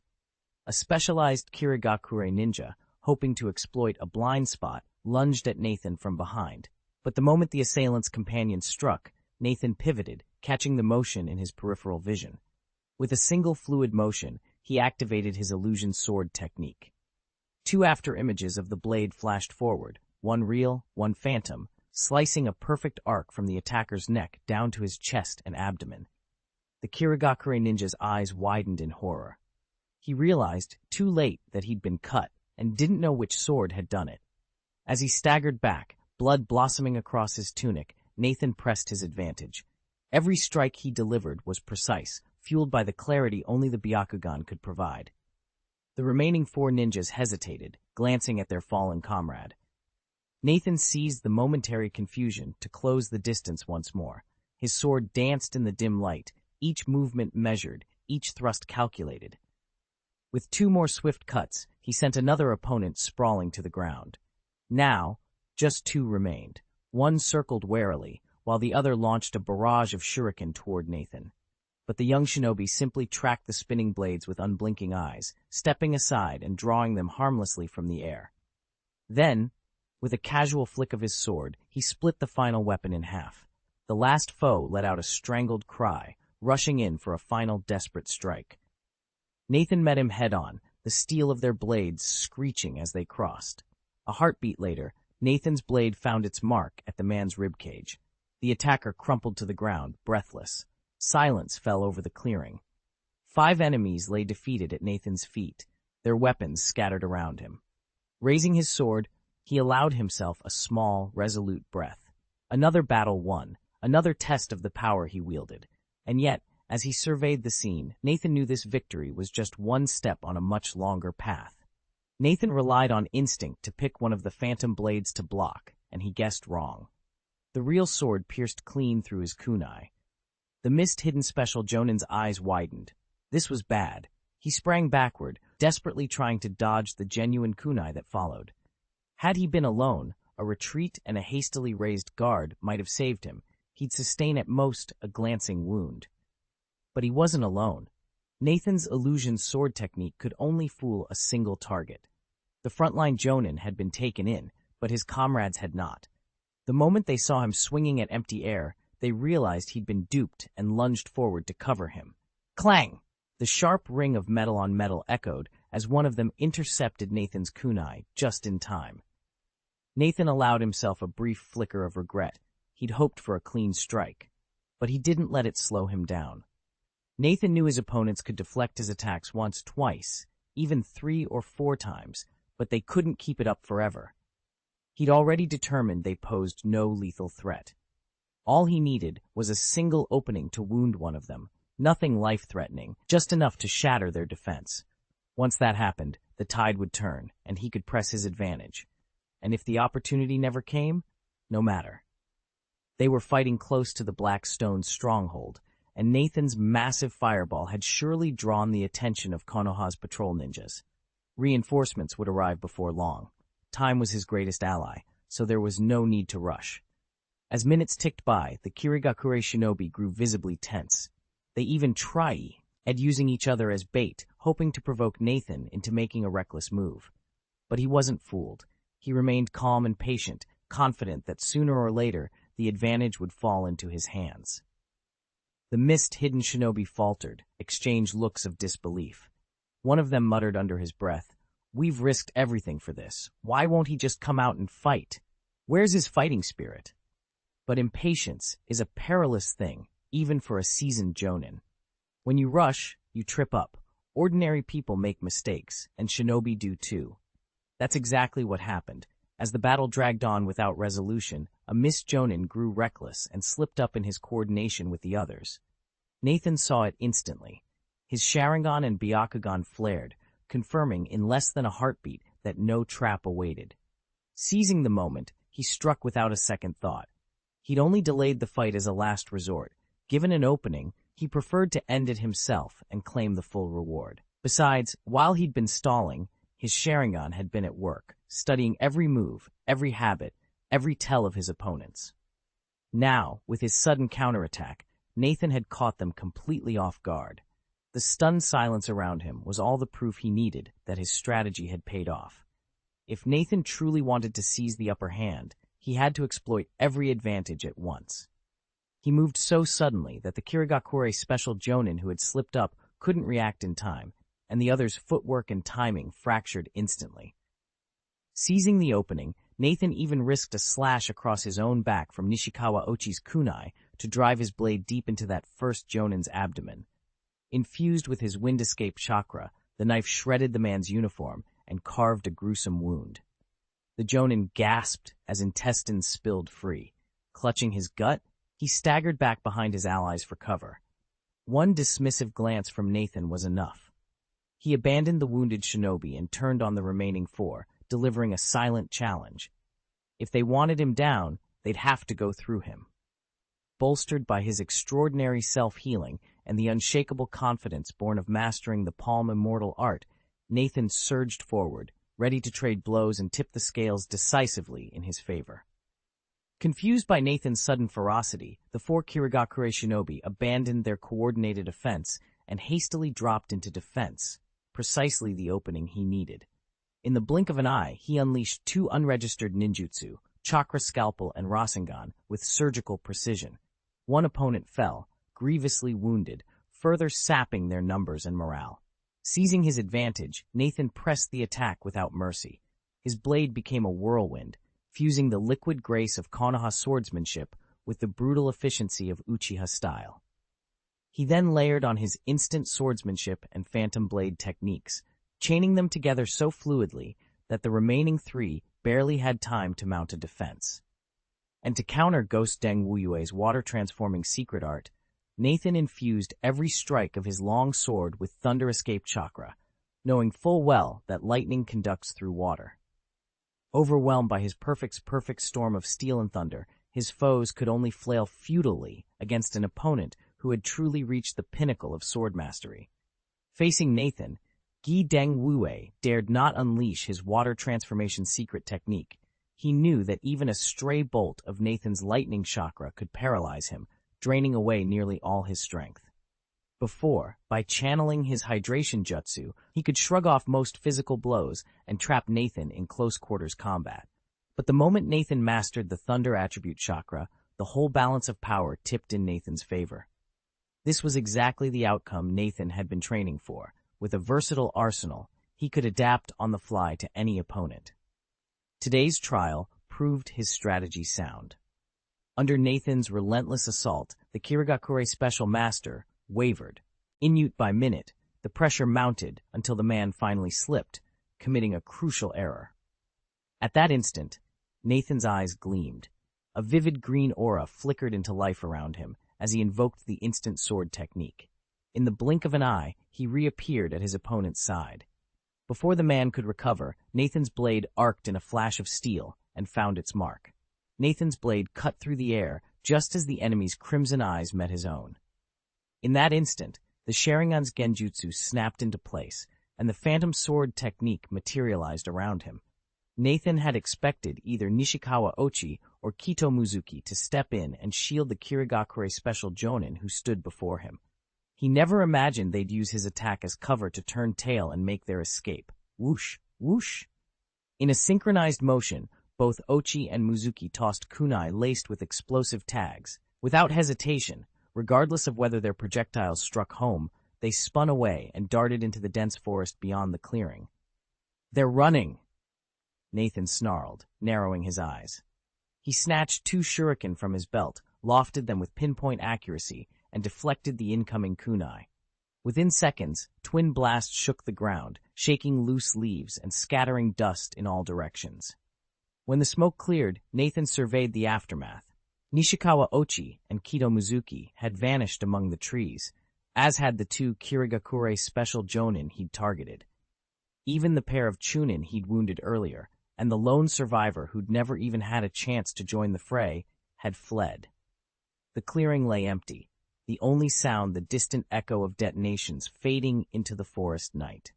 A specialized Kirigakure ninja, hoping to exploit a blind spot, lunged at Nathan from behind. But the moment the assailant's companion struck, Nathan pivoted, catching the motion in his peripheral vision. With a single fluid motion, he activated his illusion sword technique. 2 after images of the blade flashed forward, one real, one phantom, slicing a perfect arc from the attacker's neck down to his chest and abdomen. The Kirigakure ninja's eyes widened in horror. He realized, too late, that he'd been cut, and didn't know which sword had done it. As he staggered back, blood blossoming across his tunic, Nathan pressed his advantage. Every strike he delivered was precise, fueled by the clarity only the Byakugan could provide. The remaining 4 ninjas hesitated, glancing at their fallen comrade. Nathan seized the momentary confusion to close the distance once more. His sword danced in the dim light, each movement measured, each thrust calculated. With 2 more swift cuts, he sent another opponent sprawling to the ground. Now, just 2 remained. One circled warily, while the other launched a barrage of shuriken toward Nathan. But the young shinobi simply tracked the spinning blades with unblinking eyes, stepping aside and drawing them harmlessly from the air. Then, with a casual flick of his sword, he split the final weapon in half. The last foe let out a strangled cry, rushing in for a final desperate strike. Nathan met him head-on, the steel of their blades screeching as they crossed. A heartbeat later, Nathan's blade found its mark at the man's ribcage. The attacker crumpled to the ground, breathless. Silence fell over the clearing. 5 enemies lay defeated at Nathan's feet, their weapons scattered around him. Raising his sword, he allowed himself a small, resolute breath. Another battle won, another test of the power he wielded. And yet, as he surveyed the scene, Nathan knew this victory was just one step on a much longer path. Nathan relied on instinct to pick one of the phantom blades to block, and he guessed wrong. The real sword pierced clean through his kunai. The mist-hidden special Jonin's eyes widened. This was bad. He sprang backward, desperately trying to dodge the genuine kunai that followed. Had he been alone, a retreat and a hastily raised guard might have saved him. He'd sustain at most a glancing wound. But he wasn't alone. Nathan's illusion sword technique could only fool a single target. The frontline Jonin had been taken in, but his comrades had not. The moment they saw him swinging at empty air, they realized he'd been duped and lunged forward to cover him. Clang! The sharp ring of metal on metal echoed as one of them intercepted Nathan's kunai just in time. Nathan allowed himself a brief flicker of regret. He'd hoped for a clean strike, but he didn't let it slow him down. Nathan knew his opponents could deflect his attacks once, twice, even 3 or 4 times, but they couldn't keep it up forever. He'd already determined they posed no lethal threat. All he needed was a single opening to wound one of them, nothing life-threatening, just enough to shatter their defense. Once that happened, the tide would turn, and he could press his advantage. And if the opportunity never came, no matter. They were fighting close to the Black Stone's stronghold, and Nathan's massive fireball had surely drawn the attention of Konoha's patrol ninjas. Reinforcements would arrive before long. Time was his greatest ally, so there was no need to rush. As minutes ticked by, the Kirigakure shinobi grew visibly tense. They even tried using each other as bait, hoping to provoke Nathan into making a reckless move. But he wasn't fooled. He remained calm and patient, confident that sooner or later the advantage would fall into his hands. The mist-hidden shinobi faltered, exchanged looks of disbelief. One of them muttered under his breath, "We've risked everything for this. Why won't he just come out and fight? Where's his fighting spirit?" But impatience is a perilous thing, even for a seasoned jonin. When you rush, you trip up. Ordinary people make mistakes, and shinobi do too. That's exactly what happened. As the battle dragged on without resolution, a mist jonin grew reckless and slipped up in his coordination with the others. Nathan saw it instantly. His Sharingan and Byakugan flared, confirming in less than a heartbeat that no trap awaited. Seizing the moment, he struck without a second thought. He'd only delayed the fight as a last resort. Given an opening, he preferred to end it himself and claim the full reward. Besides, while he'd been stalling, his Sharingan had been at work, studying every move, every habit, every tell of his opponents. Now, with his sudden counterattack, Nathan had caught them completely off guard. The stunned silence around him was all the proof he needed that his strategy had paid off. If Nathan truly wanted to seize the upper hand, he had to exploit every advantage at once. He moved so suddenly that the Kirigakure special jonin who had slipped up couldn't react in time, and the other's footwork and timing fractured instantly. Seizing the opening, Nathan even risked a slash across his own back from Nishikawa Ochi's kunai to drive his blade deep into that first jonin's abdomen. Infused with his wind escape chakra, the knife shredded the man's uniform and carved a gruesome wound. The jonin gasped as intestines spilled free. Clutching his gut, he staggered back behind his allies for cover. One dismissive glance from Nathan was enough. He abandoned the wounded shinobi and turned on the remaining 4, delivering a silent challenge. If they wanted him down, they'd have to go through him. Bolstered by his extraordinary self-healing and the unshakable confidence born of mastering the palm immortal art, Nathan surged forward, ready to trade blows and tip the scales decisively in his favor. Confused by Nathan's sudden ferocity, the 4 Kirigakure shinobi abandoned their coordinated offense and hastily dropped into defense, precisely the opening he needed. In the blink of an eye, he unleashed 2 unregistered ninjutsu, Chakra Scalpel and Rasengan, with surgical precision. One opponent fell, grievously wounded, further sapping their numbers and morale. Seizing his advantage, Nathan pressed the attack without mercy. His blade became a whirlwind, fusing the liquid grace of Konoha swordsmanship with the brutal efficiency of Uchiha style. He then layered on his instant swordsmanship and phantom blade techniques, chaining them together so fluidly that the remaining three barely had time to mount a defense. And to counter Ghost Deng Wuyue's water-transforming secret art, Nathan infused every strike of his long sword with thunder escape chakra, knowing full well that lightning conducts through water. Overwhelmed by his perfect storm of steel and thunder, his foes could only flail futilely against an opponent who had truly reached the pinnacle of sword mastery. Facing Nathan, Guy Deng Wuyue dared not unleash his water transformation secret technique. He knew that even a stray bolt of Nathan's lightning chakra could paralyze him, draining away nearly all his strength. Before, by channeling his hydration jutsu, he could shrug off most physical blows and trap Nathan in close-quarters combat. But the moment Nathan mastered the thunder attribute chakra, the whole balance of power tipped in Nathan's favor. This was exactly the outcome Nathan had been training for. With a versatile arsenal, he could adapt on the fly to any opponent. Today's trial proved his strategy sound. Under Nathan's relentless assault, the Kirigakure Special Master wavered. Minute by minute, the pressure mounted until the man finally slipped, committing a crucial error. At that instant, Nathan's eyes gleamed. A vivid green aura flickered into life around him as he invoked the instant sword technique. In the blink of an eye, he reappeared at his opponent's side. Before the man could recover, Nathan's blade arced in a flash of steel and found its mark. Nathan's blade cut through the air just as the enemy's crimson eyes met his own. In that instant, the Sharingan's genjutsu snapped into place, and the phantom sword technique materialized around him. Nathan had expected either Nishikawa Ochi or Kito Mizuki to step in and shield the Kirigakure Special Jonin who stood before him. He never imagined they'd use his attack as cover to turn tail and make their escape. Whoosh, whoosh. In a synchronized motion, both Ochi and Mizuki tossed kunai laced with explosive tags. Without hesitation, regardless of whether their projectiles struck home, they spun away and darted into the dense forest beyond the clearing. "They're running!" Nathan snarled, narrowing his eyes. He snatched 2 shuriken from his belt, lofted them with pinpoint accuracy, and deflected the incoming kunai. Within seconds, twin blasts shook the ground, shaking loose leaves and scattering dust in all directions. When the smoke cleared, Nathan surveyed the aftermath. Nishikawa Ochi and Kito Mizuki had vanished among the trees, as had the 2 Kirigakure Special Jonin he'd targeted. Even the pair of Chunin he'd wounded earlier, and the lone survivor who'd never even had a chance to join the fray, had fled. The clearing lay empty, the only sound the distant echo of detonations fading into the forest night.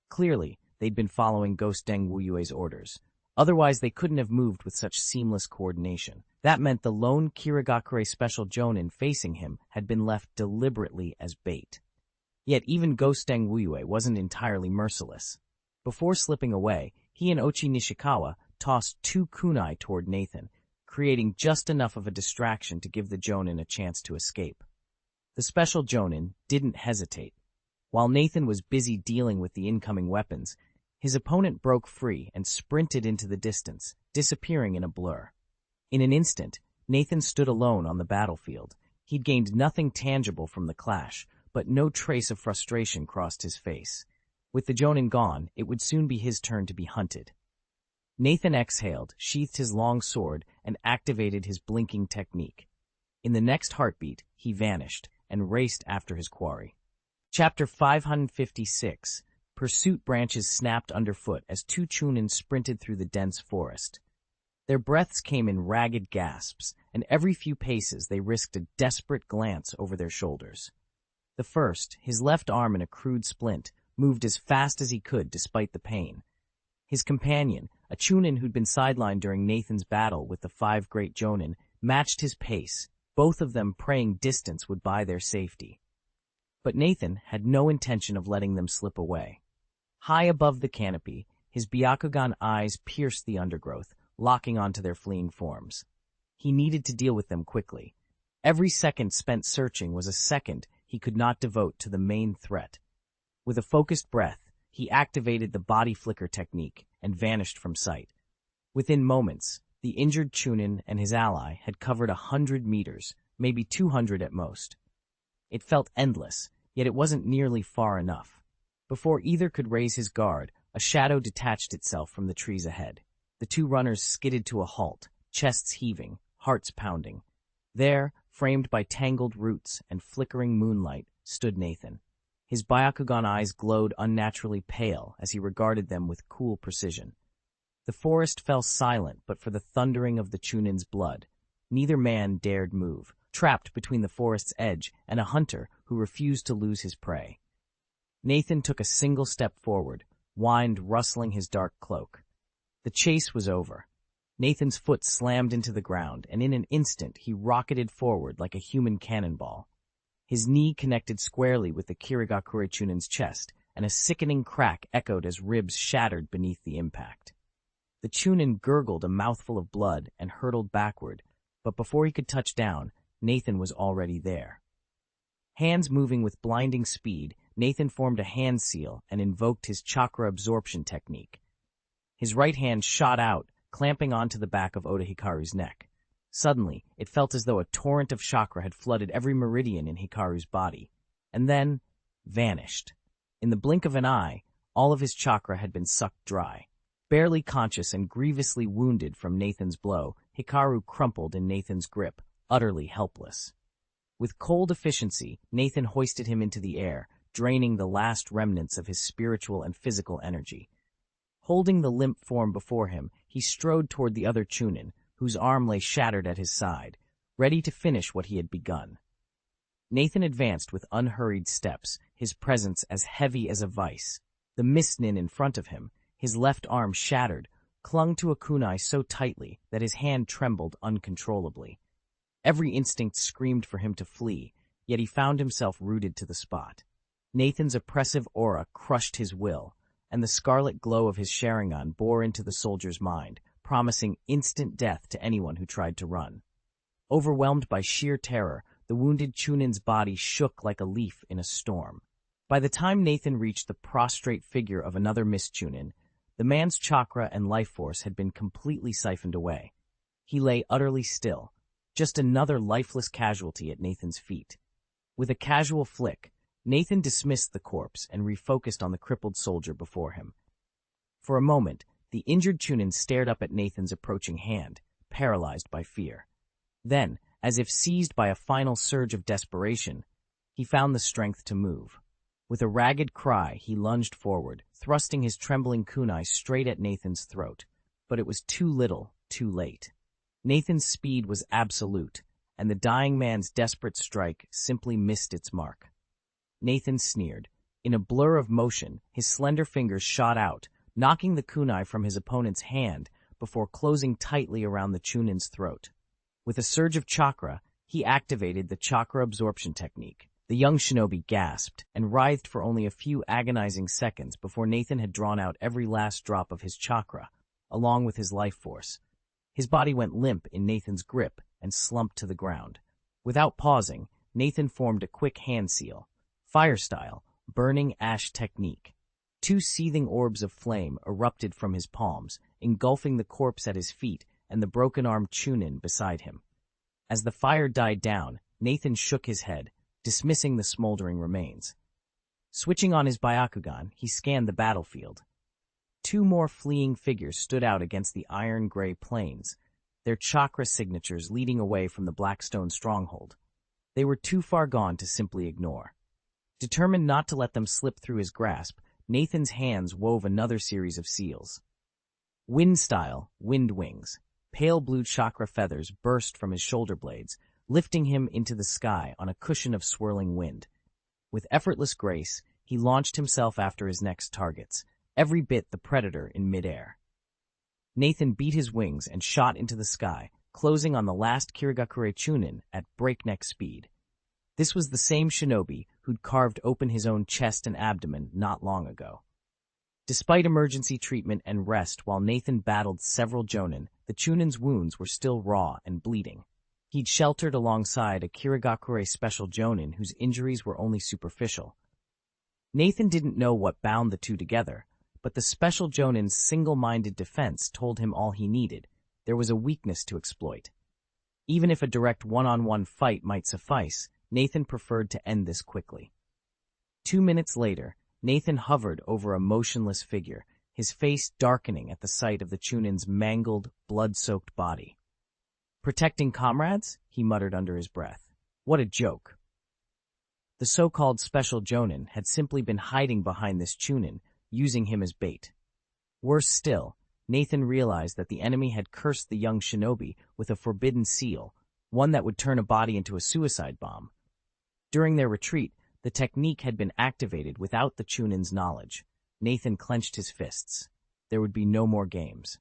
Clearly, they'd been following Ghost Deng Wuyue's orders. Otherwise, they couldn't have moved with such seamless coordination. That meant the lone Kirigakure Special Jonin facing him had been left deliberately as bait. Yet even Ghost Deng Wuyue wasn't entirely merciless. Before slipping away, he and Ochi Nishikawa tossed 2 kunai toward Nathan, creating just enough of a distraction to give the Jonin a chance to escape. The Special Jonin didn't hesitate. While Nathan was busy dealing with the incoming weapons, his opponent broke free and sprinted into the distance, disappearing in a blur. In an instant, Nathan stood alone on the battlefield. He'd gained nothing tangible from the clash, but no trace of frustration crossed his face. With the Jonin gone, it would soon be his turn to be hunted. Nathan exhaled, sheathed his long sword, and activated his blinking technique. In the next heartbeat, he vanished and raced after his quarry. Chapter 556. Pursuit branches snapped underfoot as 2 Chunin sprinted through the dense forest. Their breaths came in ragged gasps, and every few paces they risked a desperate glance over their shoulders. The first, his left arm in a crude splint, moved as fast as he could despite the pain. His companion, a Chunin who'd been sidelined during Nathan's battle with the 5 great Jonin, matched his pace, both of them praying distance would buy their safety. But Nathan had no intention of letting them slip away. High above the canopy, his Byakugan eyes pierced the undergrowth, locking onto their fleeing forms. He needed to deal with them quickly. Every second spent searching was a second he could not devote to the main threat. With a focused breath, he activated the body flicker technique and vanished from sight. Within moments, the injured Chunin and his ally had covered 100 meters, maybe 200 at most. It felt endless, yet it wasn't nearly far enough. Before either could raise his guard, a shadow detached itself from the trees ahead. The two runners skidded to a halt, chests heaving, hearts pounding. There, framed by tangled roots and flickering moonlight, stood Nathan. His Byakugan eyes glowed unnaturally pale as he regarded them with cool precision. The forest fell silent but for the thundering of the Chunin's blood. Neither man dared move, trapped between the forest's edge and a hunter who refused to lose his prey. Nathan took a single step forward, wind rustling his dark cloak. The chase was over. Nathan's foot slammed into the ground, and in an instant he rocketed forward like a human cannonball. His knee connected squarely with the Kirigakure Chunin's chest, and a sickening crack echoed as ribs shattered beneath the impact. The Chunin gurgled a mouthful of blood and hurtled backward, but before he could touch down, Nathan was already there. Hands moving with blinding speed, Nathan formed a hand seal and invoked his chakra absorption technique. His right hand shot out, clamping onto the back of Oda Hikaru's neck. Suddenly, it felt as though a torrent of chakra had flooded every meridian in Hikaru's body, and then vanished. In the blink of an eye, all of his chakra had been sucked dry. Barely conscious and grievously wounded from Nathan's blow, Hikaru crumpled in Nathan's grip, utterly helpless. With cold efficiency, Nathan hoisted him into the air, draining the last remnants of his spiritual and physical energy. Holding the limp form before him, he strode toward the other Chunin, whose arm lay shattered at his side, ready to finish what he had begun. Nathan advanced with unhurried steps, his presence as heavy as a vice. The mist nin in front of him, his left arm shattered, clung to a kunai so tightly that his hand trembled uncontrollably. Every instinct screamed for him to flee, yet he found himself rooted to the spot. Nathan's oppressive aura crushed his will, and the scarlet glow of his Sharingan bore into the soldier's mind, promising instant death to anyone who tried to run. Overwhelmed by sheer terror, the wounded Chunin's body shook like a leaf in a storm. By the time Nathan reached the prostrate figure of another Mist Chunin, the man's chakra and life force had been completely siphoned away. He lay utterly still, just another lifeless casualty at Nathan's feet. With a casual flick, Nathan dismissed the corpse and refocused on the crippled soldier before him. For a moment, the injured Chunin stared up at Nathan's approaching hand, paralyzed by fear. Then, as if seized by a final surge of desperation, he found the strength to move. With a ragged cry, he lunged forward, thrusting his trembling kunai straight at Nathan's throat. But it was too little, too late. Nathan's speed was absolute, and the dying man's desperate strike simply missed its mark. Nathan sneered. In a blur of motion, his slender fingers shot out, knocking the kunai from his opponent's hand before closing tightly around the Chunin's throat. With a surge of chakra, he activated the chakra absorption technique. The young shinobi gasped and writhed for only a few agonizing seconds before Nathan had drawn out every last drop of his chakra, along with his life force. His body went limp in Nathan's grip and slumped to the ground. Without pausing, Nathan formed a quick hand seal. Fire-style, burning ash technique. Two seething orbs of flame erupted from his palms, engulfing the corpse at his feet and the broken-armed Chunin beside him. As the fire died down, Nathan shook his head, dismissing the smoldering remains. Switching on his Byakugan, he scanned the battlefield. Two more fleeing figures stood out against the iron-gray plains, their chakra signatures leading away from the Blackstone stronghold. They were too far gone to simply ignore. Determined not to let them slip through his grasp, Nathan's hands wove another series of seals. Wind-style, wind wings. Pale blue chakra feathers burst from his shoulder blades, lifting him into the sky on a cushion of swirling wind. With effortless grace, he launched himself after his next targets, every bit the predator in midair. Nathan beat his wings and shot into the sky, closing on the last Kirigakure Chunin at breakneck speed. This was the same shinobi who'd carved open his own chest and abdomen not long ago. Despite emergency treatment and rest while Nathan battled several jonin, the Chunin's wounds were still raw and bleeding. He'd sheltered alongside a Kirigakure special jonin whose injuries were only superficial. Nathan didn't know what bound the two together, but the special jonin's single-minded defense told him all he needed. There was a weakness to exploit. Even if a direct one-on-one fight might suffice, Nathan preferred to end this quickly. 2 minutes later, Nathan hovered over a motionless figure, his face darkening at the sight of the Chunin's mangled, blood-soaked body. "Protecting comrades?" he muttered under his breath. What a joke. The so-called special Jonin had simply been hiding behind this Chunin, using him as bait. Worse still, Nathan realized that the enemy had cursed the young shinobi with a forbidden seal, one that would turn a body into a suicide bomb. During their retreat, the technique had been activated without the Chunin's knowledge. Nathan clenched his fists. There would be no more games.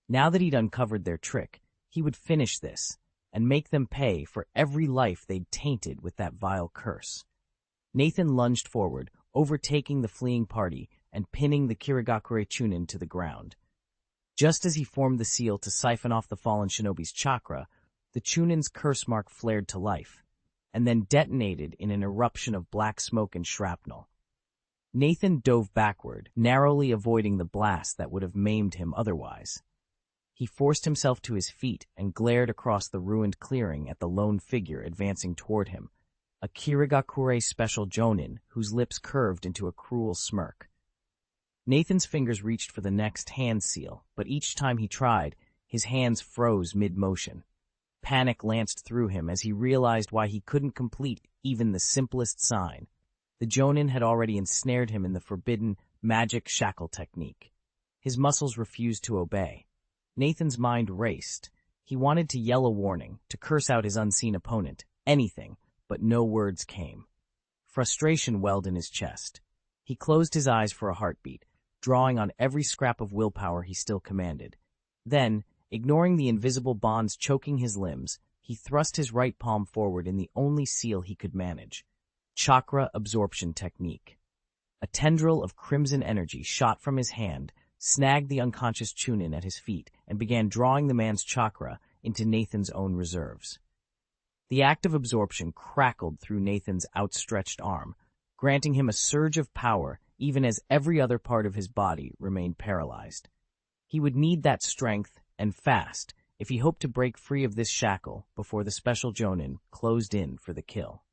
Now that he'd uncovered their trick, he would finish this, and make them pay for every life they'd tainted with that vile curse. Nathan lunged forward, overtaking the fleeing party and pinning the Kirigakure Chunin to the ground. Just as he formed the seal to siphon off the fallen shinobi's chakra, the Chunin's curse mark flared to life, and then detonated in an eruption of black smoke and shrapnel. Nathan dove backward, narrowly avoiding the blast that would have maimed him otherwise. He forced himself to his feet and glared across the ruined clearing at the lone figure advancing toward him, a Kirigakure special Jonin whose lips curved into a cruel smirk. Nathan's fingers reached for the next hand seal, but each time he tried, his hands froze mid-motion. Panic lanced through him as he realized why he couldn't complete even the simplest sign. The Jonin had already ensnared him in the forbidden magic shackle technique. His muscles refused to obey. Nathan's mind raced. He wanted to yell a warning, to curse out his unseen opponent, anything, but no words came. Frustration welled in his chest. He closed his eyes for a heartbeat, drawing on every scrap of willpower he still commanded. Then, ignoring the invisible bonds choking his limbs, he thrust his right palm forward in the only seal he could manage. Chakra absorption technique. A tendril of crimson energy shot from his hand, snagged the unconscious Chunin at his feet, and began drawing the man's chakra into Nathan's own reserves. The act of absorption crackled through Nathan's outstretched arm, granting him a surge of power even as every other part of his body remained paralyzed. He would need that strength, and fast, if he hoped to break free of this shackle before the special Jonin closed in for the kill.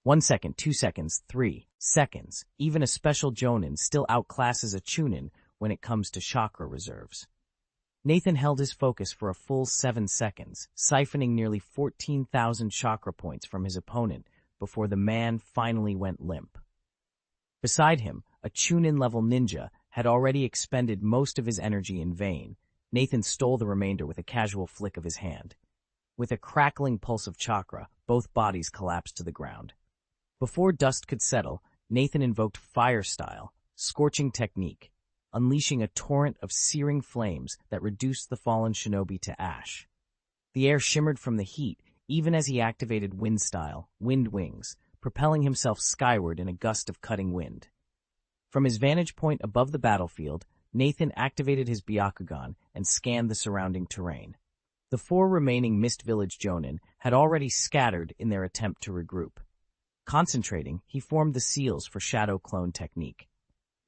1 second, 2 seconds, 3 seconds. Even a special Jonin still outclasses a Chunin when it comes to chakra reserves. Nathan held his focus for a full 7 seconds, siphoning nearly 14,000 chakra points from his opponent before the man finally went limp. Beside him, a Chunin-level ninja had already expended most of his energy in vain. Nathan stole the remainder with a casual flick of his hand. With a crackling pulse of chakra, both bodies collapsed to the ground. Before dust could settle, Nathan invoked Fire Style, Scorching Technique, unleashing a torrent of searing flames that reduced the fallen shinobi to ash. The air shimmered from the heat, even as he activated Wind Style, Wind Wings, propelling himself skyward in a gust of cutting wind. From his vantage point above the battlefield, Nathan activated his Byakugan and scanned the surrounding terrain. The 4 remaining Mist Village Jonin had already scattered in their attempt to regroup. Concentrating, he formed the seals for Shadow Clone technique.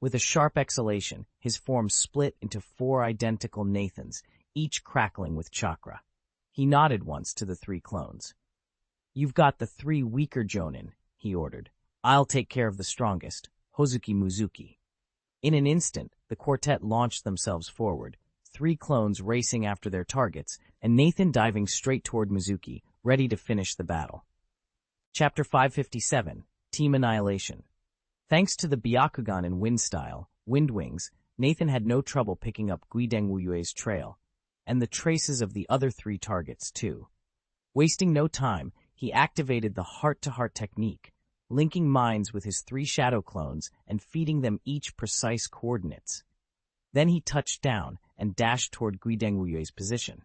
With a sharp exhalation, his form split into 4 identical Nathans, each crackling with chakra. He nodded once to the 3 clones. "You've got the 3 weaker Jonin," he ordered. "I'll take care of the strongest, Hozuki Muzuki." In an instant, the quartet launched themselves forward, 3 clones racing after their targets, and Nathan diving straight toward Mizuki, ready to finish the battle. Chapter 557, Team Annihilation. Thanks to the Byakugan and Wind Style, Wind Wings, Nathan had no trouble picking up Guideng Wuyue's trail, and the traces of the other 3 targets, too. Wasting no time, he activated the heart-to-heart technique, linking minds with his 3 shadow clones and feeding them each precise coordinates. Then he touched down and dashed toward Guideng Wuyue's position.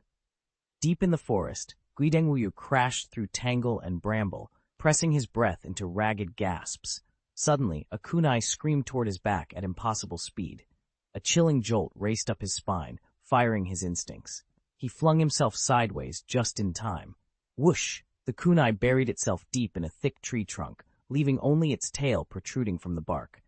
Deep in the forest, Guideng Wuyu crashed through tangle and bramble, pressing his breath into ragged gasps. Suddenly, a kunai screamed toward his back at impossible speed. A chilling jolt raced up his spine, firing his instincts. He flung himself sideways just in time. Whoosh! The kunai buried itself deep in a thick tree trunk, leaving only its tail protruding from the bark.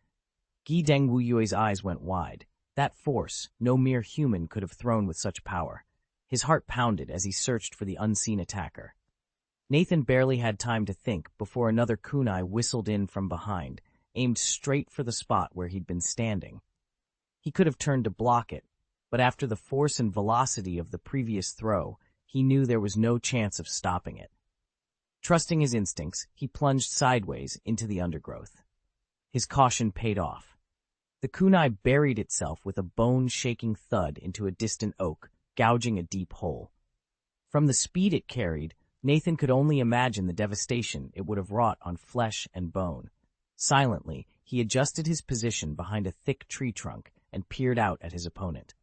Guideng Wuyue's eyes went wide. That force, no mere human could have thrown with such power. His heart pounded as he searched for the unseen attacker. Nathan barely had time to think before another kunai whistled in from behind, aimed straight for the spot where he'd been standing. He could have turned to block it, but after the force and velocity of the previous throw, he knew there was no chance of stopping it. Trusting his instincts, he plunged sideways into the undergrowth. His caution paid off. The kunai buried itself with a bone-shaking thud into a distant oak, gouging a deep hole. From the speed it carried, Nathan could only imagine the devastation it would have wrought on flesh and bone. Silently, he adjusted his position behind a thick tree trunk and peered out at his opponent.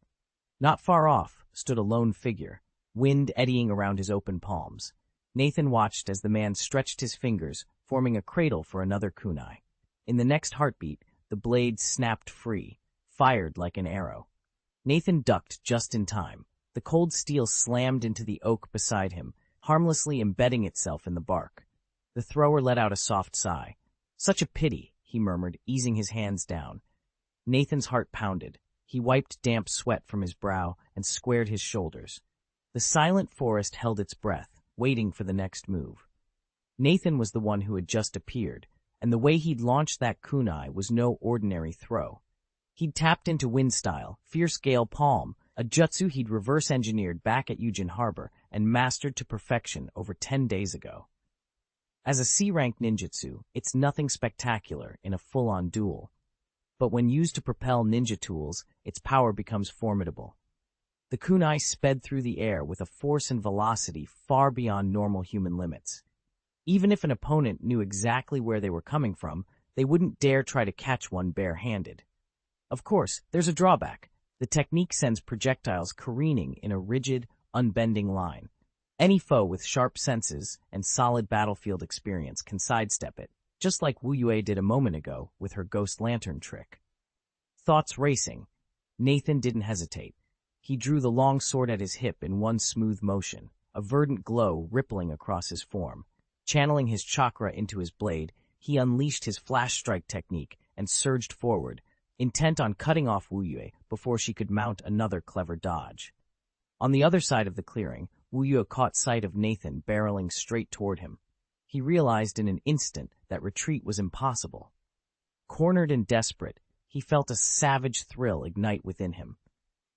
Not far off stood a lone figure, wind eddying around his open palms. Nathan watched as the man stretched his fingers, forming a cradle for another kunai. In the next heartbeat, the blade snapped free, fired like an arrow. Nathan ducked just in time. The cold steel slammed into the oak beside him, harmlessly embedding itself in the bark. The thrower let out a soft sigh. "Such a pity," he murmured, easing his hands down. Nathan's heart pounded. He wiped damp sweat from his brow and squared his shoulders. The silent forest held its breath, waiting for the next move. Nathan was the one who had just appeared, and the way he'd launched that kunai was no ordinary throw. He'd tapped into wind style, fierce gale palm, a jutsu he'd reverse-engineered back at Eugene Harbor and mastered to perfection over 10 days ago. As a C-rank ninjutsu, it's nothing spectacular in a full-on duel. But when used to propel ninja tools, its power becomes formidable. The kunai sped through the air with a force and velocity far beyond normal human limits. Even if an opponent knew exactly where they were coming from, they wouldn't dare try to catch one bare-handed. Of course, there's a drawback. The technique sends projectiles careening in a rigid, unbending line. Any foe with sharp senses and solid battlefield experience can sidestep it, just like Wu Yue did a moment ago with her ghost lantern trick. Thoughts racing, Nathan didn't hesitate. He drew the long sword at his hip in one smooth motion, a verdant glow rippling across his form. Channeling his chakra into his blade, he unleashed his flash strike technique and surged forward, intent on cutting off Wu Yue before she could mount another clever dodge. On the other side of the clearing, Wu Yue caught sight of Nathan barreling straight toward him. He realized in an instant that retreat was impossible. Cornered and desperate, he felt a savage thrill ignite within him.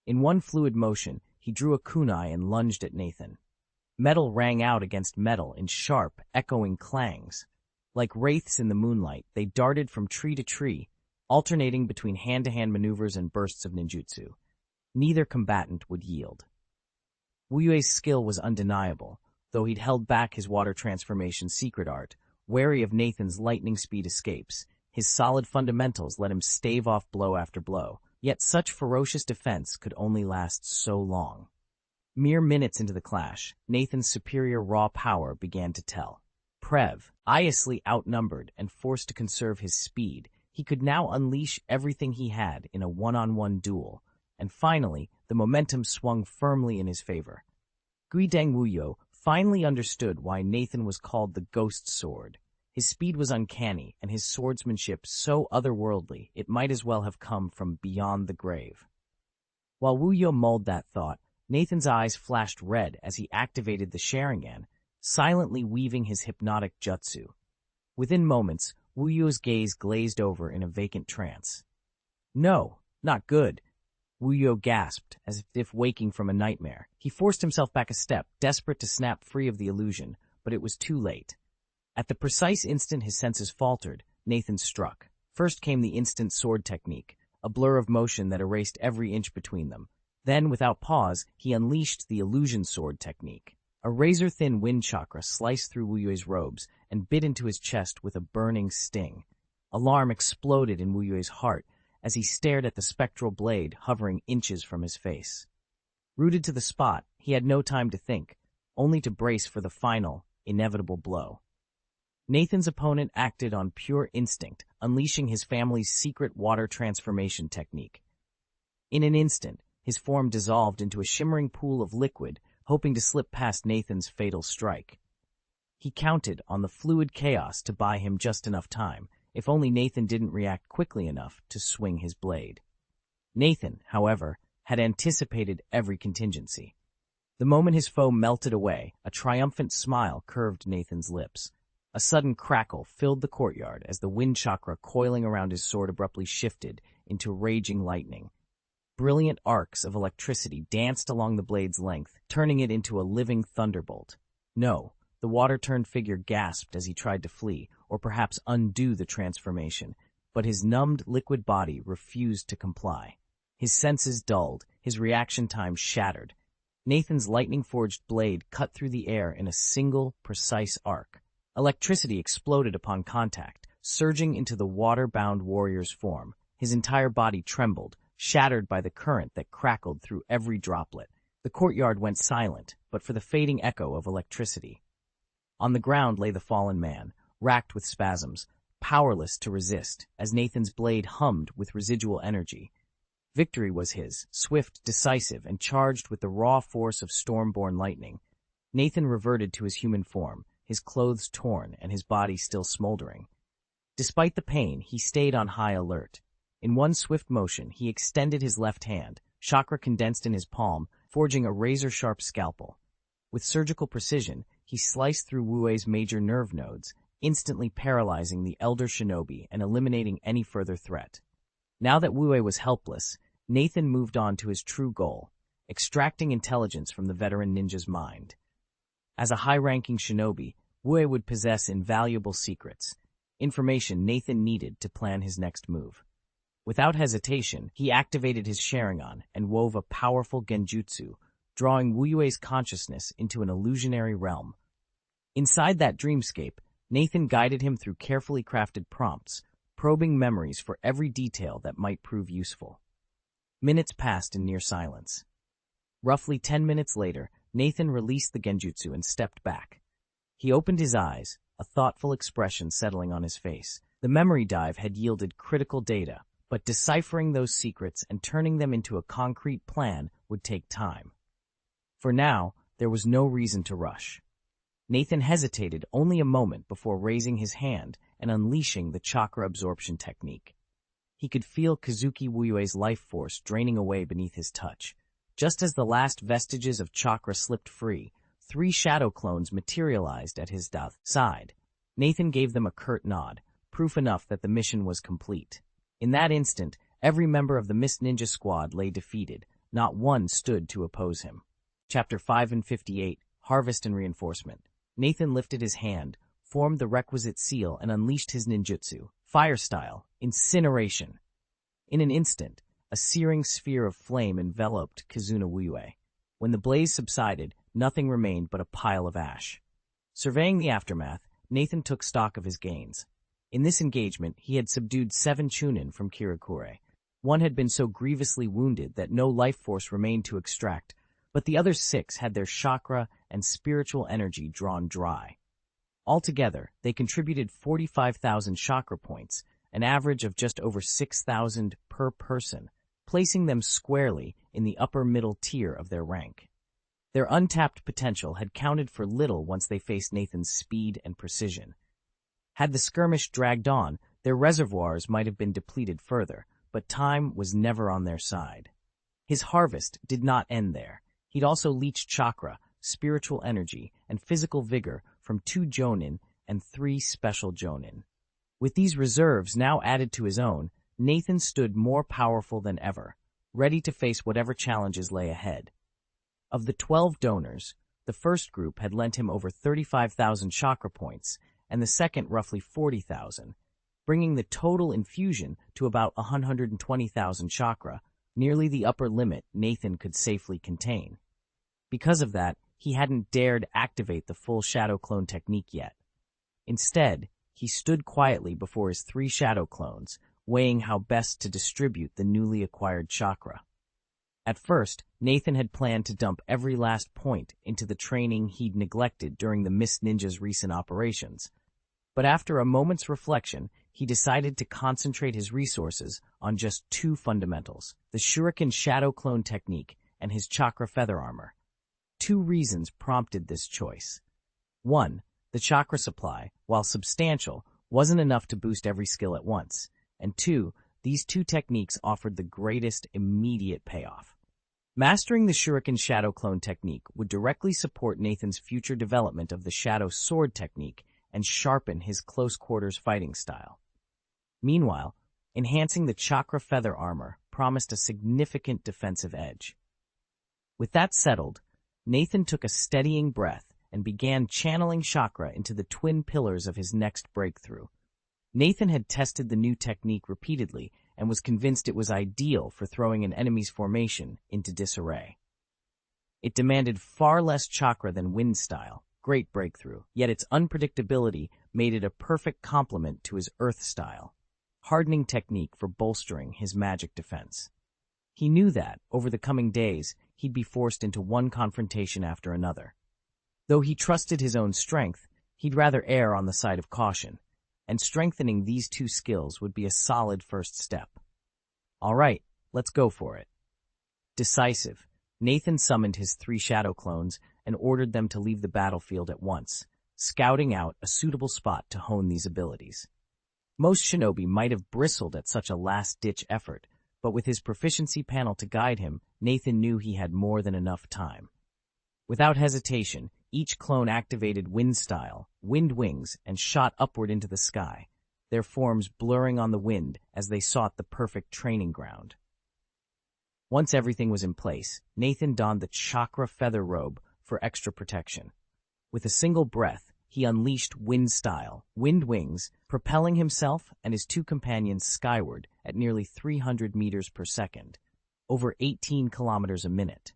In one fluid motion, he drew a kunai and lunged at Nathan. Metal rang out against metal in sharp, echoing clangs. Like wraiths in the moonlight, they darted from tree to tree, alternating between hand-to-hand maneuvers and bursts of ninjutsu. Neither combatant would yield. Wu Yue's skill was undeniable, though he'd held back his water transformation secret art, wary of Nathan's lightning speed escapes. His solid fundamentals let him stave off blow after blow, yet such ferocious defense could only last so long. Mere minutes into the clash, Nathan's superior raw power began to tell. Obviously outnumbered and forced to conserve his speed, he could now unleash everything he had in a one-on-one duel, and finally, the momentum swung firmly in his favor. Guideng Wu Yue finally understood why Nathan was called the Ghost Sword. His speed was uncanny, and his swordsmanship so otherworldly it might as well have come from beyond the grave. While Wu Yue mulled that thought, Nathan's eyes flashed red as he activated the Sharingan, silently weaving his hypnotic jutsu. Within moments, Wu Yue's gaze glazed over in a vacant trance. "No, not good," Wu Yue gasped, as if waking from a nightmare. He forced himself back a step, desperate to snap free of the illusion, but it was too late. At the precise instant his senses faltered, Nathan struck. First came the instant sword technique, a blur of motion that erased every inch between them. Then, without pause, he unleashed the illusion sword technique. A razor-thin wind chakra sliced through Wu Yue's robes and bit into his chest with a burning sting. Alarm exploded in Wu Yue's heart as he stared at the spectral blade hovering inches from his face. Rooted to the spot, he had no time to think, only to brace for the final, inevitable blow. Nathan's opponent acted on pure instinct, unleashing his family's secret water transformation technique. In an instant, his form dissolved into a shimmering pool of liquid, hoping to slip past Nathan's fatal strike. He counted on the fluid chaos to buy him just enough time, if only Nathan didn't react quickly enough to swing his blade. Nathan, however, had anticipated every contingency. The moment his foe melted away, a triumphant smile curved Nathan's lips. A sudden crackle filled the courtyard as the wind chakra coiling around his sword abruptly shifted into raging lightning. Brilliant arcs of electricity danced along the blade's length, turning it into a living thunderbolt. No, the water-turned figure gasped as he tried to flee, or perhaps undo the transformation, but his numbed liquid body refused to comply. His senses dulled, his reaction time shattered. Nathan's lightning-forged blade cut through the air in a single, precise arc. Electricity exploded upon contact, surging into the water-bound warrior's form. His entire body trembled, shattered by the current that crackled through every droplet. The courtyard went silent, but for the fading echo of electricity. On the ground lay the fallen man, racked with spasms, powerless to resist, as Nathan's blade hummed with residual energy. Victory was his, swift, decisive, and charged with the raw force of storm-born lightning. Nathan reverted to his human form, his clothes torn and his body still smoldering. Despite the pain, he stayed on high alert. In one swift motion, he extended his left hand, chakra condensed in his palm, forging a razor-sharp scalpel. With surgical precision, he sliced through Wu's major nerve nodes, instantly paralyzing the elder shinobi and eliminating any further threat. Now that Wu was helpless, Nathan moved on to his true goal, extracting intelligence from the veteran ninja's mind. As a high-ranking shinobi, Wu would possess invaluable secrets, information Nathan needed to plan his next move. Without hesitation, he activated his Sharingan and wove a powerful genjutsu, drawing Wu's consciousness into an illusionary realm. Inside that dreamscape, Nathan guided him through carefully crafted prompts, probing memories for every detail that might prove useful. Minutes passed in near silence. Roughly 10 minutes later, Nathan released the genjutsu and stepped back. He opened his eyes, a thoughtful expression settling on his face. The memory dive had yielded critical data, but deciphering those secrets and turning them into a concrete plan would take time. For now, there was no reason to rush. Nathan hesitated only a moment before raising his hand and unleashing the chakra absorption technique. He could feel Kazuki Wu's life force draining away beneath his touch. Just as the last vestiges of chakra slipped free, 3 shadow clones materialized at his side. Nathan gave them a curt nod, proof enough that the mission was complete. In that instant, every member of the Mist Ninja squad lay defeated. Not one stood to oppose him. Chapter 5 and 58, Harvest and Reinforcement. Nathan lifted his hand, formed the requisite seal, and unleashed his ninjutsu, fire-style, incineration. In an instant, a searing sphere of flame enveloped Kazuna Wu. When the blaze subsided, nothing remained but a pile of ash. Surveying the aftermath, Nathan took stock of his gains. In this engagement, he had subdued 7 chunin from Kirakure. One had been so grievously wounded that no life force remained to extract, but the other 6 had their chakra and spiritual energy drawn dry. Altogether, they contributed 45,000 chakra points, an average of just over 6,000 per person, placing them squarely in the upper middle tier of their rank. Their untapped potential had counted for little once they faced Nathan's speed and precision. Had the skirmish dragged on, their reservoirs might have been depleted further, but time was never on their side. His harvest did not end there. He'd also leached chakra, spiritual energy, and physical vigor from 2 jonin and 3 special jonin. With these reserves now added to his own, Nathan stood more powerful than ever, ready to face whatever challenges lay ahead. Of the 12 donors, the first group had lent him over 35,000 chakra points, and the second roughly 40,000, bringing the total infusion to about 120,000 chakra, nearly the upper limit Nathan could safely contain. Because of that, he hadn't dared activate the full shadow clone technique yet. Instead, he stood quietly before his 3 shadow clones, weighing how best to distribute the newly acquired chakra. At first, Nathan had planned to dump every last point into the training he'd neglected during the Mist Ninja's recent operations. But after a moment's reflection, he decided to concentrate his resources on just 2 fundamentals, the Shuriken Shadow Clone technique and his chakra feather armor. 2 reasons prompted this choice. 1, the chakra supply, while substantial, wasn't enough to boost every skill at once. And 2, these 2 techniques offered the greatest immediate payoff. Mastering the Shuriken Shadow Clone technique would directly support Nathan's future development of the Shadow Sword technique and sharpen his close-quarters fighting style. Meanwhile, enhancing the Chakra Feather armor promised a significant defensive edge. With that settled, Nathan took a steadying breath and began channeling chakra into the twin pillars of his next breakthrough. Nathan had tested the new technique repeatedly and was convinced it was ideal for throwing an enemy's formation into disarray. It demanded far less chakra than Wind style, great breakthrough, yet its unpredictability made it a perfect complement to his Earth style, hardening technique for bolstering his magic defense. He knew that, over the coming days, he'd be forced into one confrontation after another. Though he trusted his own strength, he'd rather err on the side of caution, and strengthening these two skills would be a solid first step. All right, let's go for it. Decisive, Nathan summoned his 3 shadow clones and ordered them to leave the battlefield at once, scouting out a suitable spot to hone these abilities. Most shinobi might have bristled at such a last-ditch effort, but with his proficiency panel to guide him, Nathan knew he had more than enough time. Without hesitation, each clone activated Wind style, wind wings, and shot upward into the sky, their forms blurring on the wind as they sought the perfect training ground. Once everything was in place, Nathan donned the Chakra Feather robe for extra protection. With a single breath, he unleashed Wind style, wind wings, propelling himself and his 2 companions skyward at nearly 300 meters per second, over 18 kilometers a minute.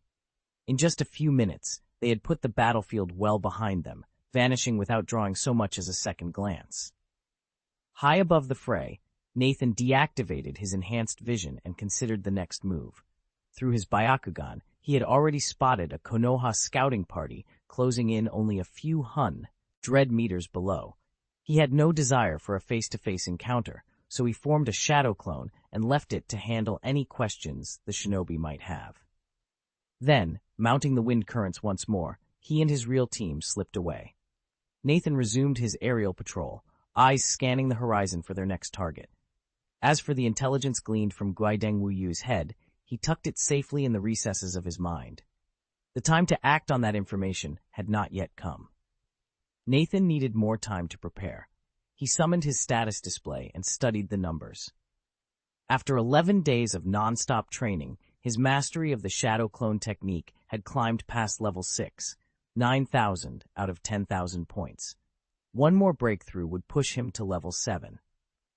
In just a few minutes, they had put the battlefield well behind them, vanishing without drawing so much as a second glance. High above the fray, Nathan deactivated his enhanced vision and considered the next move. Through his Byakugan, he had already spotted a Konoha scouting party closing in only a few dread meters below. He had no desire for a face-to-face encounter, so he formed a shadow clone and left it to handle any questions the shinobi might have. Then, mounting the wind currents once more, he and his real team slipped away. Nathan resumed his aerial patrol, eyes scanning the horizon for their next target. As for the intelligence gleaned from Guideng Wuyu's head, he tucked it safely in the recesses of his mind. The time to act on that information had not yet come. Nathan needed more time to prepare. He summoned his status display and studied the numbers. After 11 days of non-stop training, his mastery of the Shadow Clone technique had climbed past level 6, 9,000 out of 10,000 points. One more breakthrough would push him to level 7.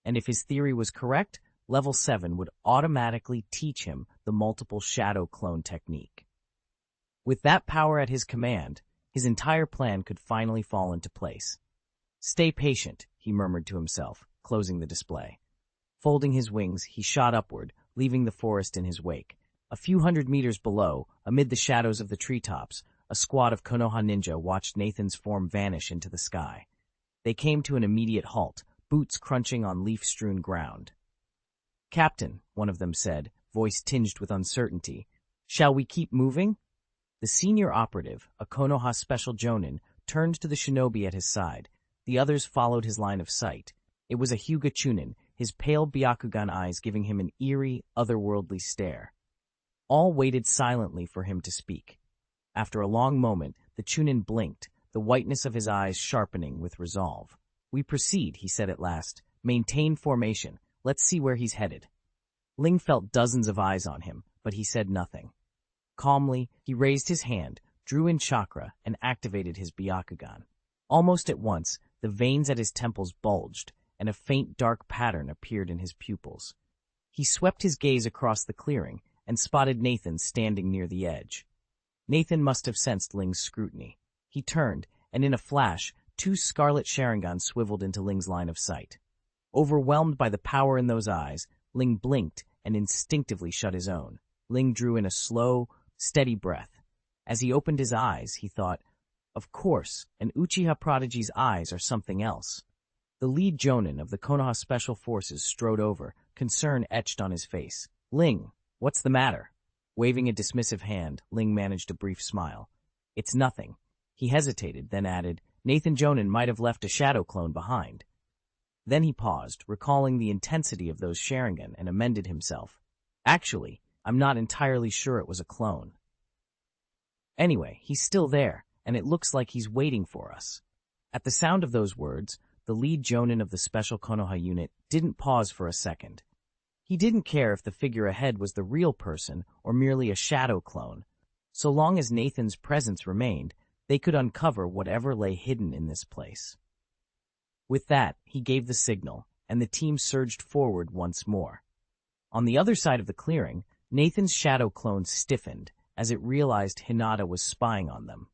And if his theory was correct, level 7 would automatically teach him the multiple Shadow Clone technique. With that power at his command, his entire plan could finally fall into place. "Stay patient," he murmured to himself, closing the display. Folding his wings, he shot upward, leaving the forest in his wake. A few hundred meters below, amid the shadows of the treetops, a squad of Konoha ninja watched Nathan's form vanish into the sky. They came to an immediate halt, boots crunching on leaf-strewn ground. "Captain," one of them said, voice tinged with uncertainty, "shall we keep moving?" The senior operative, a Konoha special jonin, turned to the shinobi at his side. The others followed his line of sight. It was a Hyuga Chunin, his pale Byakugan eyes giving him an eerie, otherworldly stare. All waited silently for him to speak. After a long moment, the Chunin blinked, the whiteness of his eyes sharpening with resolve. "We proceed," he said at last. "Maintain formation. Let's see where he's headed." Ling felt dozens of eyes on him, but he said nothing. Calmly, he raised his hand, drew in chakra, and activated his Byakugan. Almost at once, the veins at his temples bulged, and a faint dark pattern appeared in his pupils. He swept his gaze across the clearing and spotted Nathan standing near the edge. Nathan must have sensed Ling's scrutiny. He turned, and in a flash, 2 scarlet Sharingans swiveled into Ling's line of sight. Overwhelmed by the power in those eyes, Ling blinked and instinctively shut his own. Ling drew in a slow, steady breath. As he opened his eyes, he thought, "Of course, an Uchiha prodigy's eyes are something else." The lead jonin of the Konoha Special Forces strode over, concern etched on his face. "Ling, what's the matter?" Waving a dismissive hand, Ling managed a brief smile. "It's nothing." He hesitated, then added, "Nathan Jonin might have left a shadow clone behind." Then he paused, recalling the intensity of those Sharingan, and amended himself. "Actually, I'm not entirely sure it was a clone. Anyway, he's still there, and it looks like he's waiting for us. At the sound of those words, the lead jonin of the Special Konoha unit didn't pause for a second. He didn't care if the figure ahead was the real person or merely a shadow clone. So long as Nathan's presence remained, they could uncover whatever lay hidden in this place. With that, he gave the signal, and the team surged forward once more. On the other side of the clearing, Nathan's shadow clone stiffened as it realized Hinata was spying on them.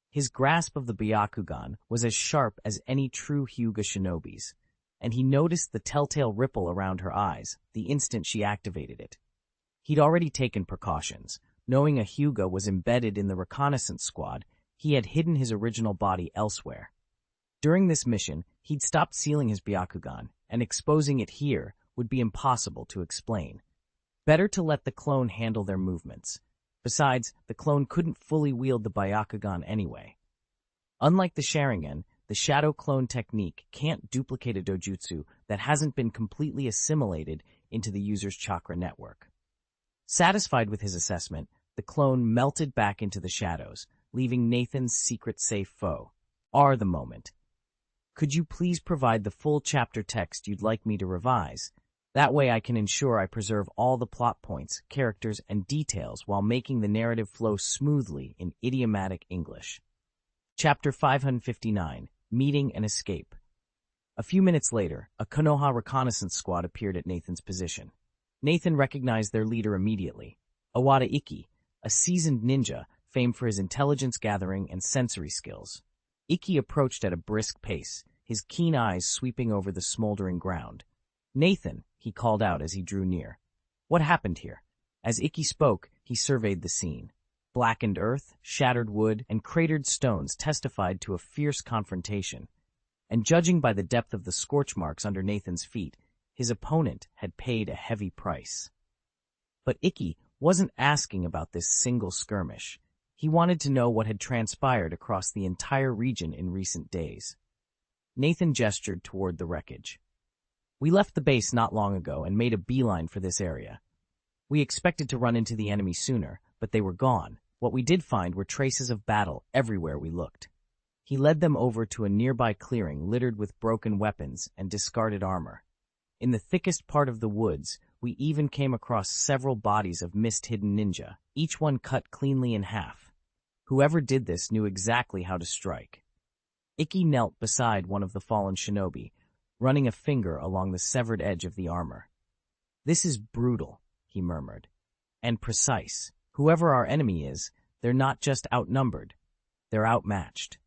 His grasp of the Byakugan was as sharp as any true Hyuga shinobi's, and he noticed the telltale ripple around her eyes the instant she activated it. He'd already taken precautions. Knowing a Hyuga was embedded in the reconnaissance squad, he had hidden his original body elsewhere. During this mission, he'd stopped sealing his Byakugan, and exposing it here would be impossible to explain. Better to let the clone handle their movements. Besides, the clone couldn't fully wield the Byakugan anyway. Unlike the Sharingan, the Shadow Clone technique can't duplicate a dojutsu that hasn't been completely assimilated into the user's chakra network. Satisfied with his assessment, the clone melted back into the shadows, leaving Nathan's secret safe foe. The moment. Could you please provide the full chapter text you'd like me to revise? That way I can ensure I preserve all the plot points, characters, and details while making the narrative flow smoothly in idiomatic English. Chapter 559, Meeting and Escape. A few minutes later, a Konoha reconnaissance squad appeared at Nathan's position. Nathan recognized their leader immediately, Iwata Ikki, a seasoned ninja famed for his intelligence gathering and sensory skills. Ikki approached at a brisk pace, his keen eyes sweeping over the smoldering ground. "Nathan," he called out as he drew near. "What happened here?" As Ikki spoke, he surveyed the scene. Blackened earth, shattered wood, and cratered stones testified to a fierce confrontation. And judging by the depth of the scorch marks under Nathan's feet, his opponent had paid a heavy price. But Ikki wasn't asking about this single skirmish. He wanted to know what had transpired across the entire region in recent days. Nathan gestured toward the wreckage. "We left the base not long ago and made a beeline for this area. We expected to run into the enemy sooner, but they were gone. What we did find were traces of battle everywhere we looked." He led them over to a nearby clearing littered with broken weapons and discarded armor. In the thickest part of the woods, we even came across several bodies of mist-hidden ninja, each one cut cleanly in half. Whoever did this knew exactly how to strike. Ikki knelt beside one of the fallen shinobi, running a finger along the severed edge of the armor. "This is brutal," he murmured, "and precise. Whoever our enemy is, they're not just outnumbered, they're outmatched."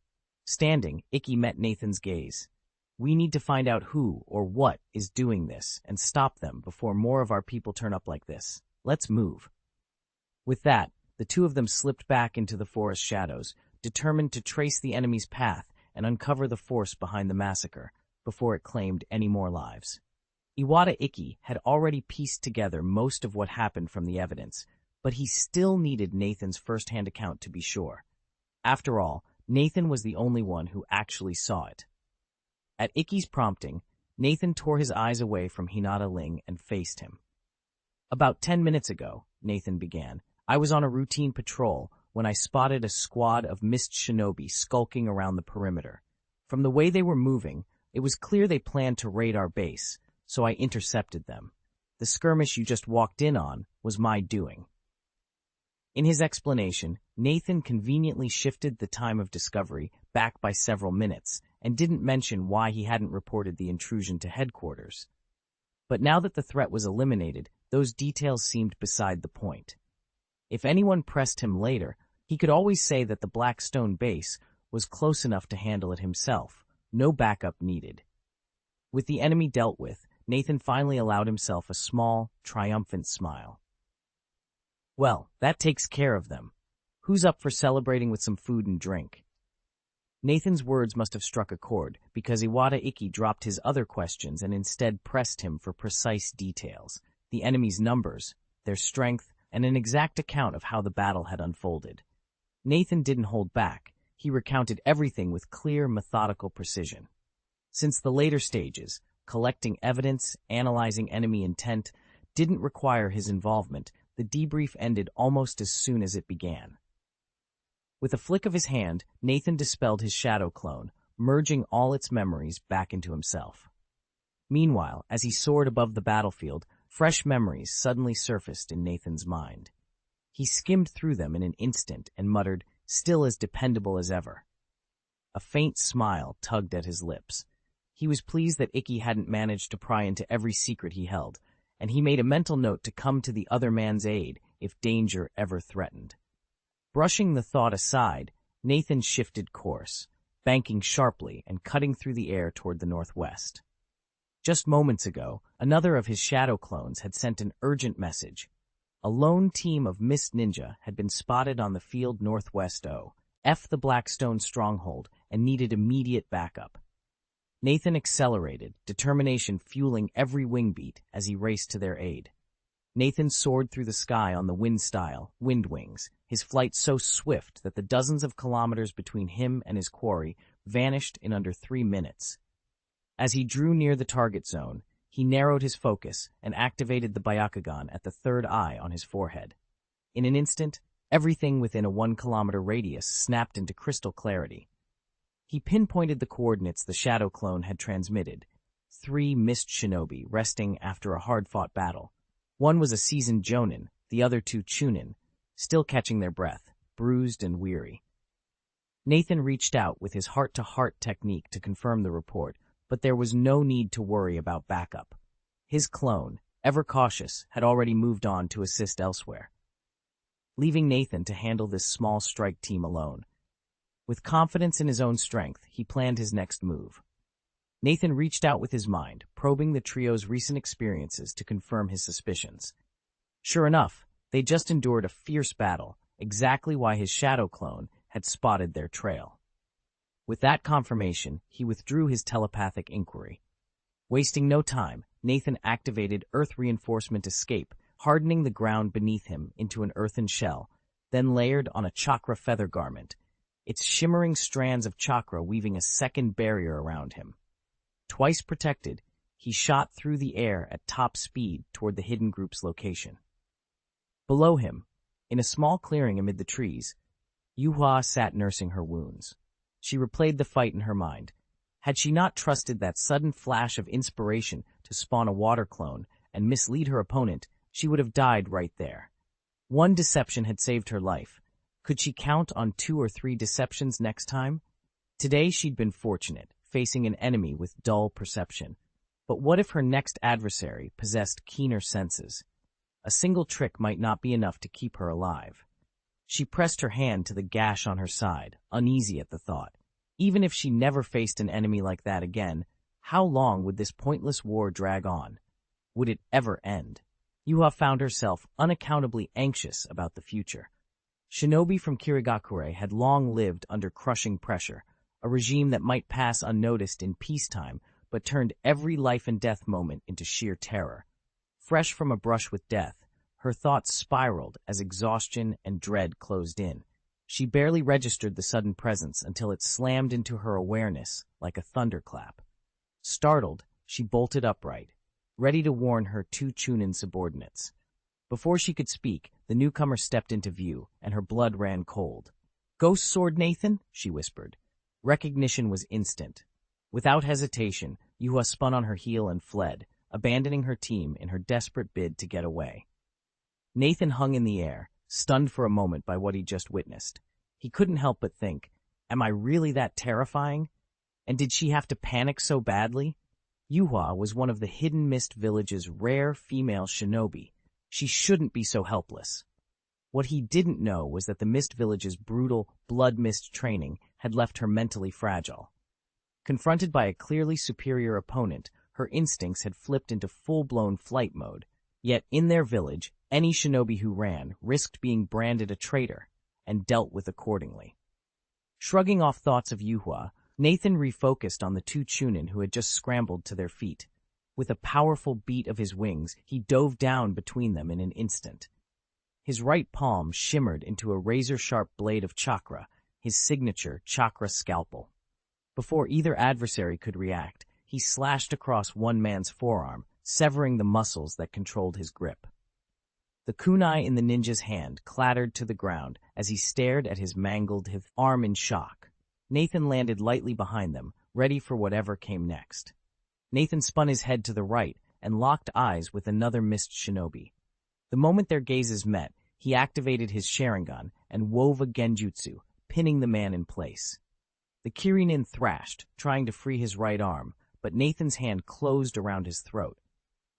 Standing, Ikki met Nathan's gaze. "We need to find out who or what is doing this and stop them before more of our people turn up like this. Let's move." With that, the two of them slipped back into the forest shadows, determined to trace the enemy's path and uncover the force behind the massacre before it claimed any more lives. Iwata Ikki had already pieced together most of what happened from the evidence, but he still needed Nathan's first-hand account to be sure. After all, Nathan was the only one who actually saw it. At Ikki's prompting, Nathan tore his eyes away from Hinata Ling and faced him. "About 10 minutes ago," Nathan began, "I was on a routine patrol when I spotted a squad of mist shinobi skulking around the perimeter. From the way they were moving, it was clear they planned to raid our base, so I intercepted them. The skirmish you just walked in on was my doing." In his explanation, Nathan conveniently shifted the time of discovery back by several minutes and didn't mention why he hadn't reported the intrusion to headquarters. But now that the threat was eliminated, those details seemed beside the point. If anyone pressed him later, he could always say that the Black Stone base was close enough to handle it himself, no backup needed. With the enemy dealt with, Nathan finally allowed himself a small, triumphant smile. "Well, that takes care of them. Who's up for celebrating with some food and drink?" Nathan's words must have struck a chord, because Iwata Ikki dropped his other questions and instead pressed him for precise details, the enemy's numbers, their strength, and an exact account of how the battle had unfolded. Nathan didn't hold back. He recounted everything with clear, methodical precision. Since the later stages, collecting evidence, analyzing enemy intent, didn't require his involvement, the debrief ended almost as soon as it began. With a flick of his hand, Nathan dispelled his shadow clone, merging all its memories back into himself. Meanwhile, as he soared above the battlefield, fresh memories suddenly surfaced in Nathan's mind. He skimmed through them in an instant and muttered, still as dependable as ever. A faint smile tugged at his lips. He was pleased that Ikki hadn't managed to pry into every secret he held, and he made a mental note to come to the other man's aid if danger ever threatened. Brushing the thought aside, Nathan shifted course, banking sharply and cutting through the air toward the northwest. Just moments ago, another of his shadow clones had sent an urgent message. A lone team of Mist Ninja had been spotted on the field northwest of the Blackstone stronghold and needed immediate backup. Nathan accelerated, determination fueling every wing beat as he raced to their aid. Nathan soared through the sky on the wind wings, his flight so swift that the dozens of kilometers between him and his quarry vanished in under 3 minutes. As he drew near the target zone, he narrowed his focus and activated the Byakugan at the third eye on his forehead. In an instant, everything within a 1-kilometer radius snapped into crystal clarity. He pinpointed the coordinates the shadow clone had transmitted. 3 Mist Shinobi resting after a hard-fought battle. One was a seasoned Jonin, the other 2 Chunin, still catching their breath, bruised and weary. Nathan reached out with his heart-to-heart technique to confirm the report, but there was no need to worry about backup. His clone, ever cautious, had already moved on to assist elsewhere, leaving Nathan to handle this small strike team alone. With confidence in his own strength, he planned his next move. Nathan reached out with his mind, probing the trio's recent experiences to confirm his suspicions. Sure enough, they just endured a fierce battle, exactly why his shadow clone had spotted their trail. With that confirmation, he withdrew his telepathic inquiry. Wasting no time, Nathan activated Earth Reinforcement Escape, hardening the ground beneath him into an earthen shell, then layered on a chakra feather garment, its shimmering strands of chakra weaving a second barrier around him. Twice protected, he shot through the air at top speed toward the hidden group's location. Below him, in a small clearing amid the trees, Yuhua sat nursing her wounds. She replayed the fight in her mind. Had she not trusted that sudden flash of inspiration to spawn a water clone and mislead her opponent, she would have died right there. One deception had saved her life. Could she count on 2 or 3 deceptions next time? Today she'd been fortunate, facing an enemy with dull perception. But what if her next adversary possessed keener senses? A single trick might not be enough to keep her alive. She pressed her hand to the gash on her side, uneasy at the thought. Even if she never faced an enemy like that again, how long would this pointless war drag on? Would it ever end? Yuha found herself unaccountably anxious about the future. Shinobi from Kirigakure had long lived under crushing pressure, a regime that might pass unnoticed in peacetime, but turned every life-and-death moment into sheer terror. Fresh from a brush with death, her thoughts spiraled as exhaustion and dread closed in. She barely registered the sudden presence until it slammed into her awareness like a thunderclap. Startled, she bolted upright, ready to warn her 2 Chunin subordinates. Before she could speak, the newcomer stepped into view, and her blood ran cold. "Ghost Sword Nathan?" she whispered. Recognition was instant. Without hesitation, Yuha spun on her heel and fled, abandoning her team in her desperate bid to get away. Nathan hung in the air, stunned for a moment by what he'd just witnessed. He couldn't help but think, am I really that terrifying? And did she have to panic so badly? Yuha was one of the Hidden Mist Village's rare female shinobi. She shouldn't be so helpless. What he didn't know was that the Mist Village's brutal blood mist training had left her mentally fragile. Confronted by a clearly superior opponent, her instincts had flipped into full-blown flight mode. Yet in their village, any shinobi who ran risked being branded a traitor, and dealt with accordingly. Shrugging off thoughts of Yuhua, Nathan refocused on the 2 Chunin who had just scrambled to their feet. With a powerful beat of his wings, he dove down between them in an instant. His right palm shimmered into a razor-sharp blade of chakra, his signature chakra scalpel. Before either adversary could react, he slashed across one man's forearm, severing the muscles that controlled his grip. The kunai in the ninja's hand clattered to the ground as he stared at his mangled arm in shock. Nathan landed lightly behind them, ready for whatever came next. Nathan spun his head to the right and locked eyes with another missed shinobi. The moment their gazes met, he activated his Sharingan and wove a genjutsu, pinning the man in place. The Kirinin thrashed, trying to free his right arm, but Nathan's hand closed around his throat.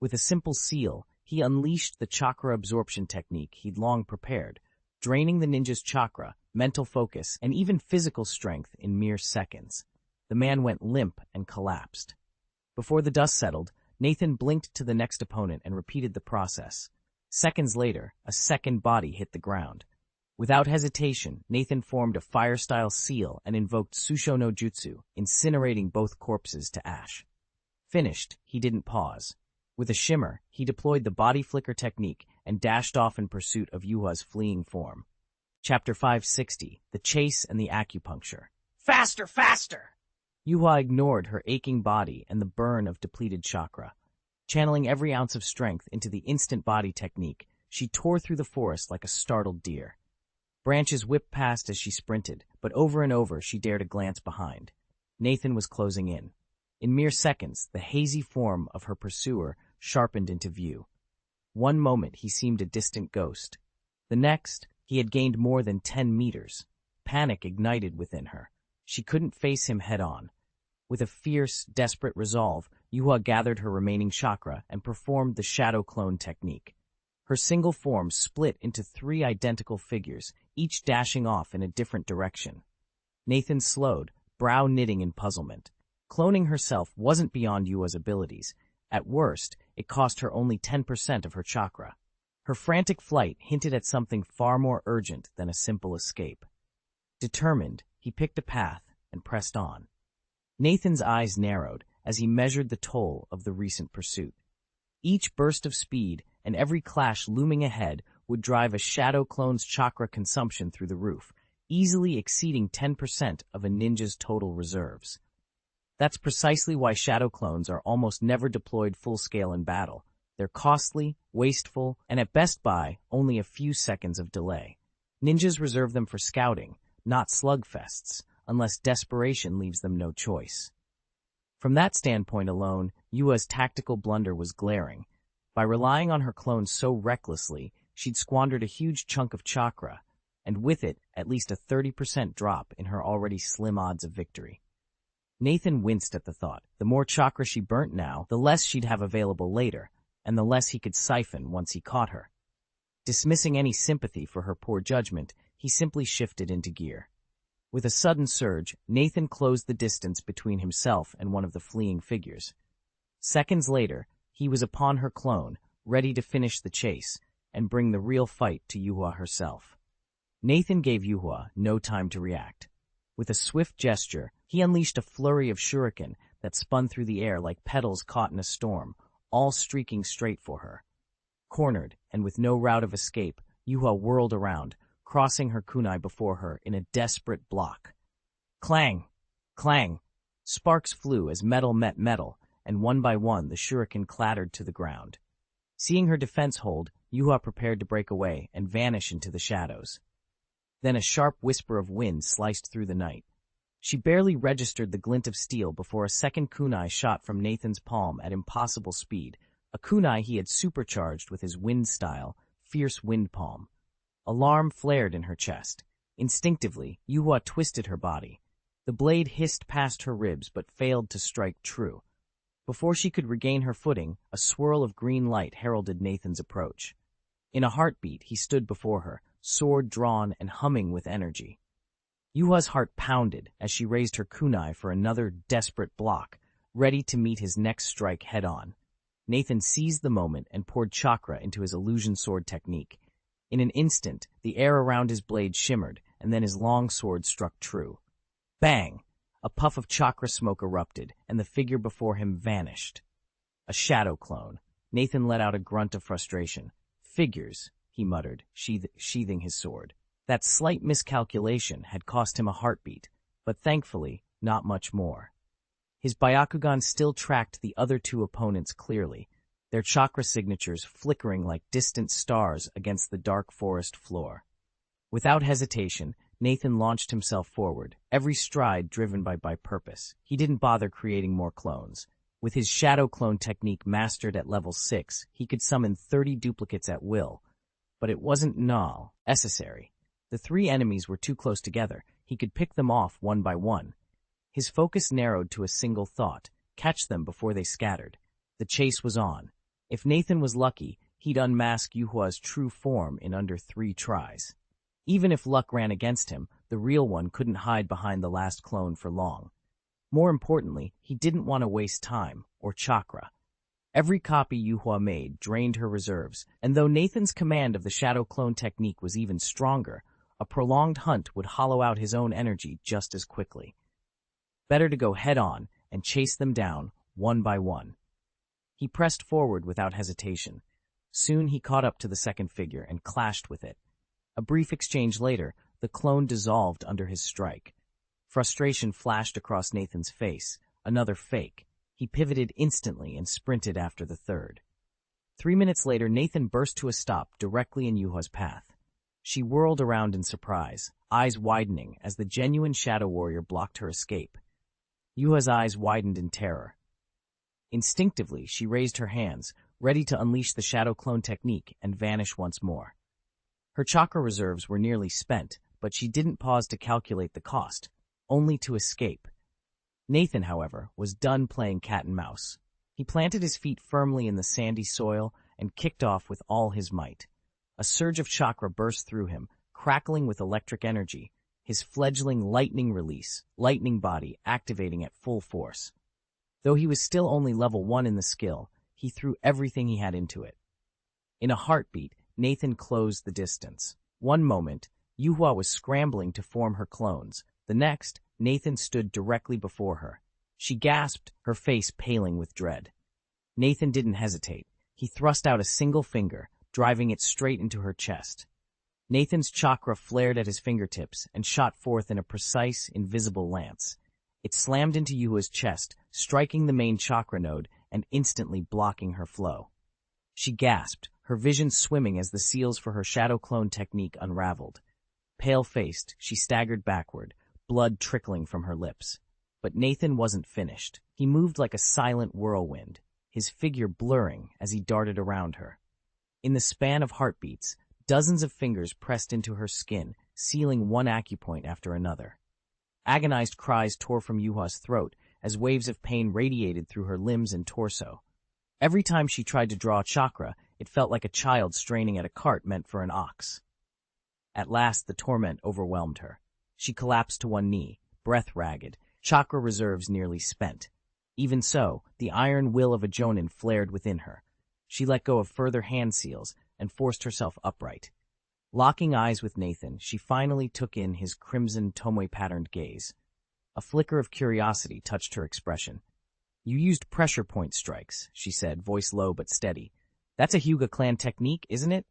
With a simple seal, he unleashed the chakra absorption technique he'd long prepared, draining the ninja's chakra, mental focus, and even physical strength in mere seconds. The man went limp and collapsed. Before the dust settled, Nathan blinked to the next opponent and repeated the process. Seconds later, a second body hit the ground. Without hesitation, Nathan formed a fire-style seal and invoked Susho no Jutsu, incinerating both corpses to ash. Finished, he didn't pause. With a shimmer, he deployed the body flicker technique and dashed off in pursuit of Yuha's fleeing form. Chapter 560, The Chase and the Acupuncture. Faster, faster! Yuha ignored her aching body and the burn of depleted chakra. Channeling every ounce of strength into the instant body technique, she tore through the forest like a startled deer. Branches whipped past as she sprinted, but over and over she dared a glance behind. Nathan was closing in. In mere seconds, the hazy form of her pursuer sharpened into view. One moment he seemed a distant ghost. The next, he had gained more than 10 meters. Panic ignited within her. She couldn't face him head-on. With a fierce, desperate resolve, Yuha gathered her remaining chakra and performed the shadow clone technique. Her single form split into 3 identical figures, each dashing off in a different direction. Nathan slowed, brow knitting in puzzlement. Cloning herself wasn't beyond Yuha's abilities. At worst, it cost her only 10% of her chakra. Her frantic flight hinted at something far more urgent than a simple escape. Determined, he picked a path and pressed on. Nathan's eyes narrowed as he measured the toll of the recent pursuit. Each burst of speed and every clash looming ahead would drive a shadow clone's chakra consumption through the roof, easily exceeding 10% of a ninja's total reserves. That's precisely why shadow clones are almost never deployed full-scale in battle. They're costly, wasteful, and at best by only a few seconds of delay. Ninjas reserve them for scouting, not slugfests, unless desperation leaves them no choice. From that standpoint alone, Yua's tactical blunder was glaring. By relying on her clones so recklessly, she'd squandered a huge chunk of chakra, and with it, at least a 30% drop in her already slim odds of victory. Nathan winced at the thought. The more chakra she burnt now, the less she'd have available later, and the less he could siphon once he caught her. Dismissing any sympathy for her poor judgment, he simply shifted into gear. With a sudden surge, Nathan closed the distance between himself and one of the fleeing figures. Seconds later, he was upon her clone, ready to finish the chase and bring the real fight to Yuha herself. Nathan gave Yuha no time to react. With a swift gesture, he unleashed a flurry of shuriken that spun through the air like petals caught in a storm, all streaking straight for her. Cornered, and with no route of escape, Yuha whirled around, crossing her kunai before her in a desperate block. Clang! Clang! Sparks flew as metal met metal, and one by one the shuriken clattered to the ground. Seeing her defense hold, Yuha prepared to break away and vanish into the shadows. Then a sharp whisper of wind sliced through the night. She barely registered the glint of steel before a second kunai shot from Nathan's palm at impossible speed, a kunai he had supercharged with his wind-style, fierce wind palm. Alarm flared in her chest. Instinctively, Yuha twisted her body. The blade hissed past her ribs but failed to strike true. Before she could regain her footing, a swirl of green light heralded Nathan's approach. In a heartbeat, he stood before her, sword drawn and humming with energy. Yuha's heart pounded as she raised her kunai for another desperate block, ready to meet his next strike head-on. Nathan seized the moment and poured chakra into his illusion sword technique. In an instant, the air around his blade shimmered, and then his long sword struck true. Bang! A puff of chakra smoke erupted, and the figure before him vanished. A shadow clone. Nathan let out a grunt of frustration. Figures, he muttered, sheathing his sword. That slight miscalculation had cost him a heartbeat, but thankfully, not much more. His Byakugan still tracked the other two opponents clearly. their chakra signatures flickering like distant stars against the dark forest floor. Without hesitation, Nathan launched himself forward, every stride driven by purpose. He didn't bother creating more clones. With his shadow clone technique mastered at level 6, he could summon 30 duplicates at will. But it wasn't necessary. The 3 enemies were too close together. He could pick them off one by one. His focus narrowed to a single thought: catch them before they scattered. The chase was on. If Nathan was lucky, he'd unmask Yuhua's true form in under 3 tries. Even if luck ran against him, the real one couldn't hide behind the last clone for long. More importantly, he didn't want to waste time or chakra. Every copy Yuhua made drained her reserves, and though Nathan's command of the shadow clone technique was even stronger, a prolonged hunt would hollow out his own energy just as quickly. Better to go head-on and chase them down, one by one. He pressed forward without hesitation. Soon he caught up to the second figure and clashed with it. A brief exchange later, the clone dissolved under his strike. Frustration flashed across Nathan's face. Another fake. He pivoted instantly and sprinted after the third. 3 minutes later, Nathan burst to a stop directly in Yuhua's path. She whirled around in surprise, eyes widening as the genuine shadow warrior blocked her escape. Yuhua's eyes widened in terror. Instinctively, she raised her hands, ready to unleash the shadow clone technique and vanish once more. Her chakra reserves were nearly spent, but she didn't pause to calculate the cost, only to escape. Nathan, however, was done playing cat and mouse. He planted his feet firmly in the sandy soil and kicked off with all his might. A surge of chakra burst through him, crackling with electric energy, his fledgling lightning body activating at full force. Though he was still only level 1 in the skill, he threw everything he had into it. In a heartbeat, Nathan closed the distance. One moment, Yuhua was scrambling to form her clones. The next, Nathan stood directly before her. She gasped, her face paling with dread. Nathan didn't hesitate. He thrust out a single finger, driving it straight into her chest. Nathan's chakra flared at his fingertips and shot forth in a precise, invisible lance. It slammed into Yuhua's chest, striking the main chakra node and instantly blocking her flow. She gasped, her vision swimming as the seals for her shadow clone technique unraveled. Pale-faced, she staggered backward, blood trickling from her lips. But Nathan wasn't finished. He moved like a silent whirlwind, his figure blurring as he darted around her. In the span of heartbeats, dozens of fingers pressed into her skin, sealing one acupoint after another. Agonized cries tore from Yuhua's throat as waves of pain radiated through her limbs and torso. Every time she tried to draw chakra, it felt like a child straining at a cart meant for an ox. At last, the torment overwhelmed her. She collapsed to one knee, breath ragged, chakra reserves nearly spent. Even so, the iron will of a jonin flared within her. She let go of further hand seals and forced herself upright. Locking eyes with Nathan, she finally took in his crimson tomoe-patterned gaze. A flicker of curiosity touched her expression. "You used pressure point strikes," she said, voice low but steady. "That's a Hyuga clan technique, isn't it?"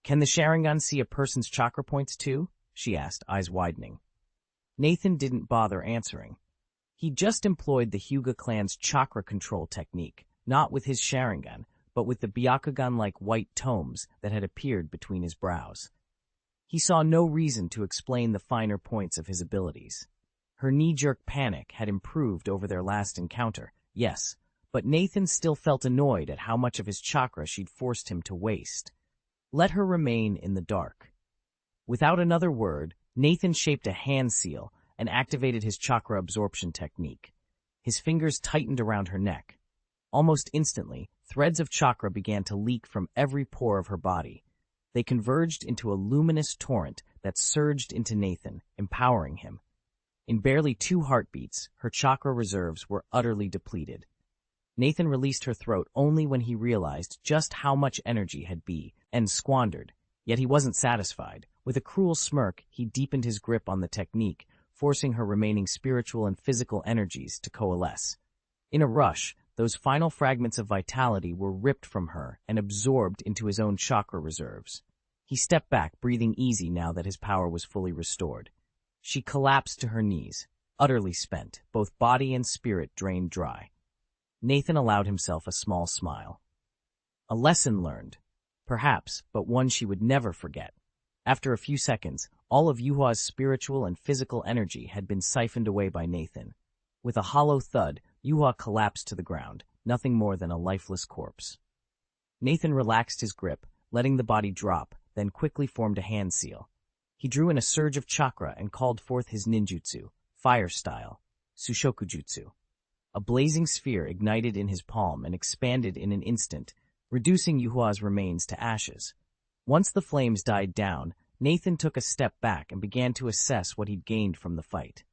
"Can the Sharingan see a person's chakra points too?" she asked, eyes widening. Nathan didn't bother answering. He just employed the Hyuga clan's chakra control technique, not with his Sharingan, but with the Byakugan-like white tomes that had appeared between his brows. He saw no reason to explain the finer points of his abilities. Her knee-jerk panic had improved over their last encounter, yes, but Nathan still felt annoyed at how much of his chakra she'd forced him to waste. Let her remain in the dark. Without another word, Nathan shaped a hand seal and activated his chakra absorption technique. His fingers tightened around her neck. Almost instantly, threads of chakra began to leak from every pore of her body. They converged into a luminous torrent that surged into Nathan, empowering him. In barely 2 heartbeats, her chakra reserves were utterly depleted. Nathan released her throat only when he realized just how much energy had been squandered. Yet he wasn't satisfied. With a cruel smirk, he deepened his grip on the technique, forcing her remaining spiritual and physical energies to coalesce. In a rush, those final fragments of vitality were ripped from her and absorbed into his own chakra reserves. He stepped back, breathing easy now that his power was fully restored. She collapsed to her knees, utterly spent, both body and spirit drained dry. Nathan allowed himself a small smile. A lesson learned. Perhaps, but one she would never forget. After a few seconds, all of Yuhua's spiritual and physical energy had been siphoned away by Nathan. With a hollow thud, Yuhua collapsed to the ground, nothing more than a lifeless corpse. Nathan relaxed his grip, letting the body drop, then quickly formed a hand seal. He drew in a surge of chakra and called forth his ninjutsu, fire style, Sushokujutsu. A blazing sphere ignited in his palm and expanded in an instant, reducing Yuhua's remains to ashes. Once the flames died down, Nathan took a step back and began to assess what he'd gained from the fight.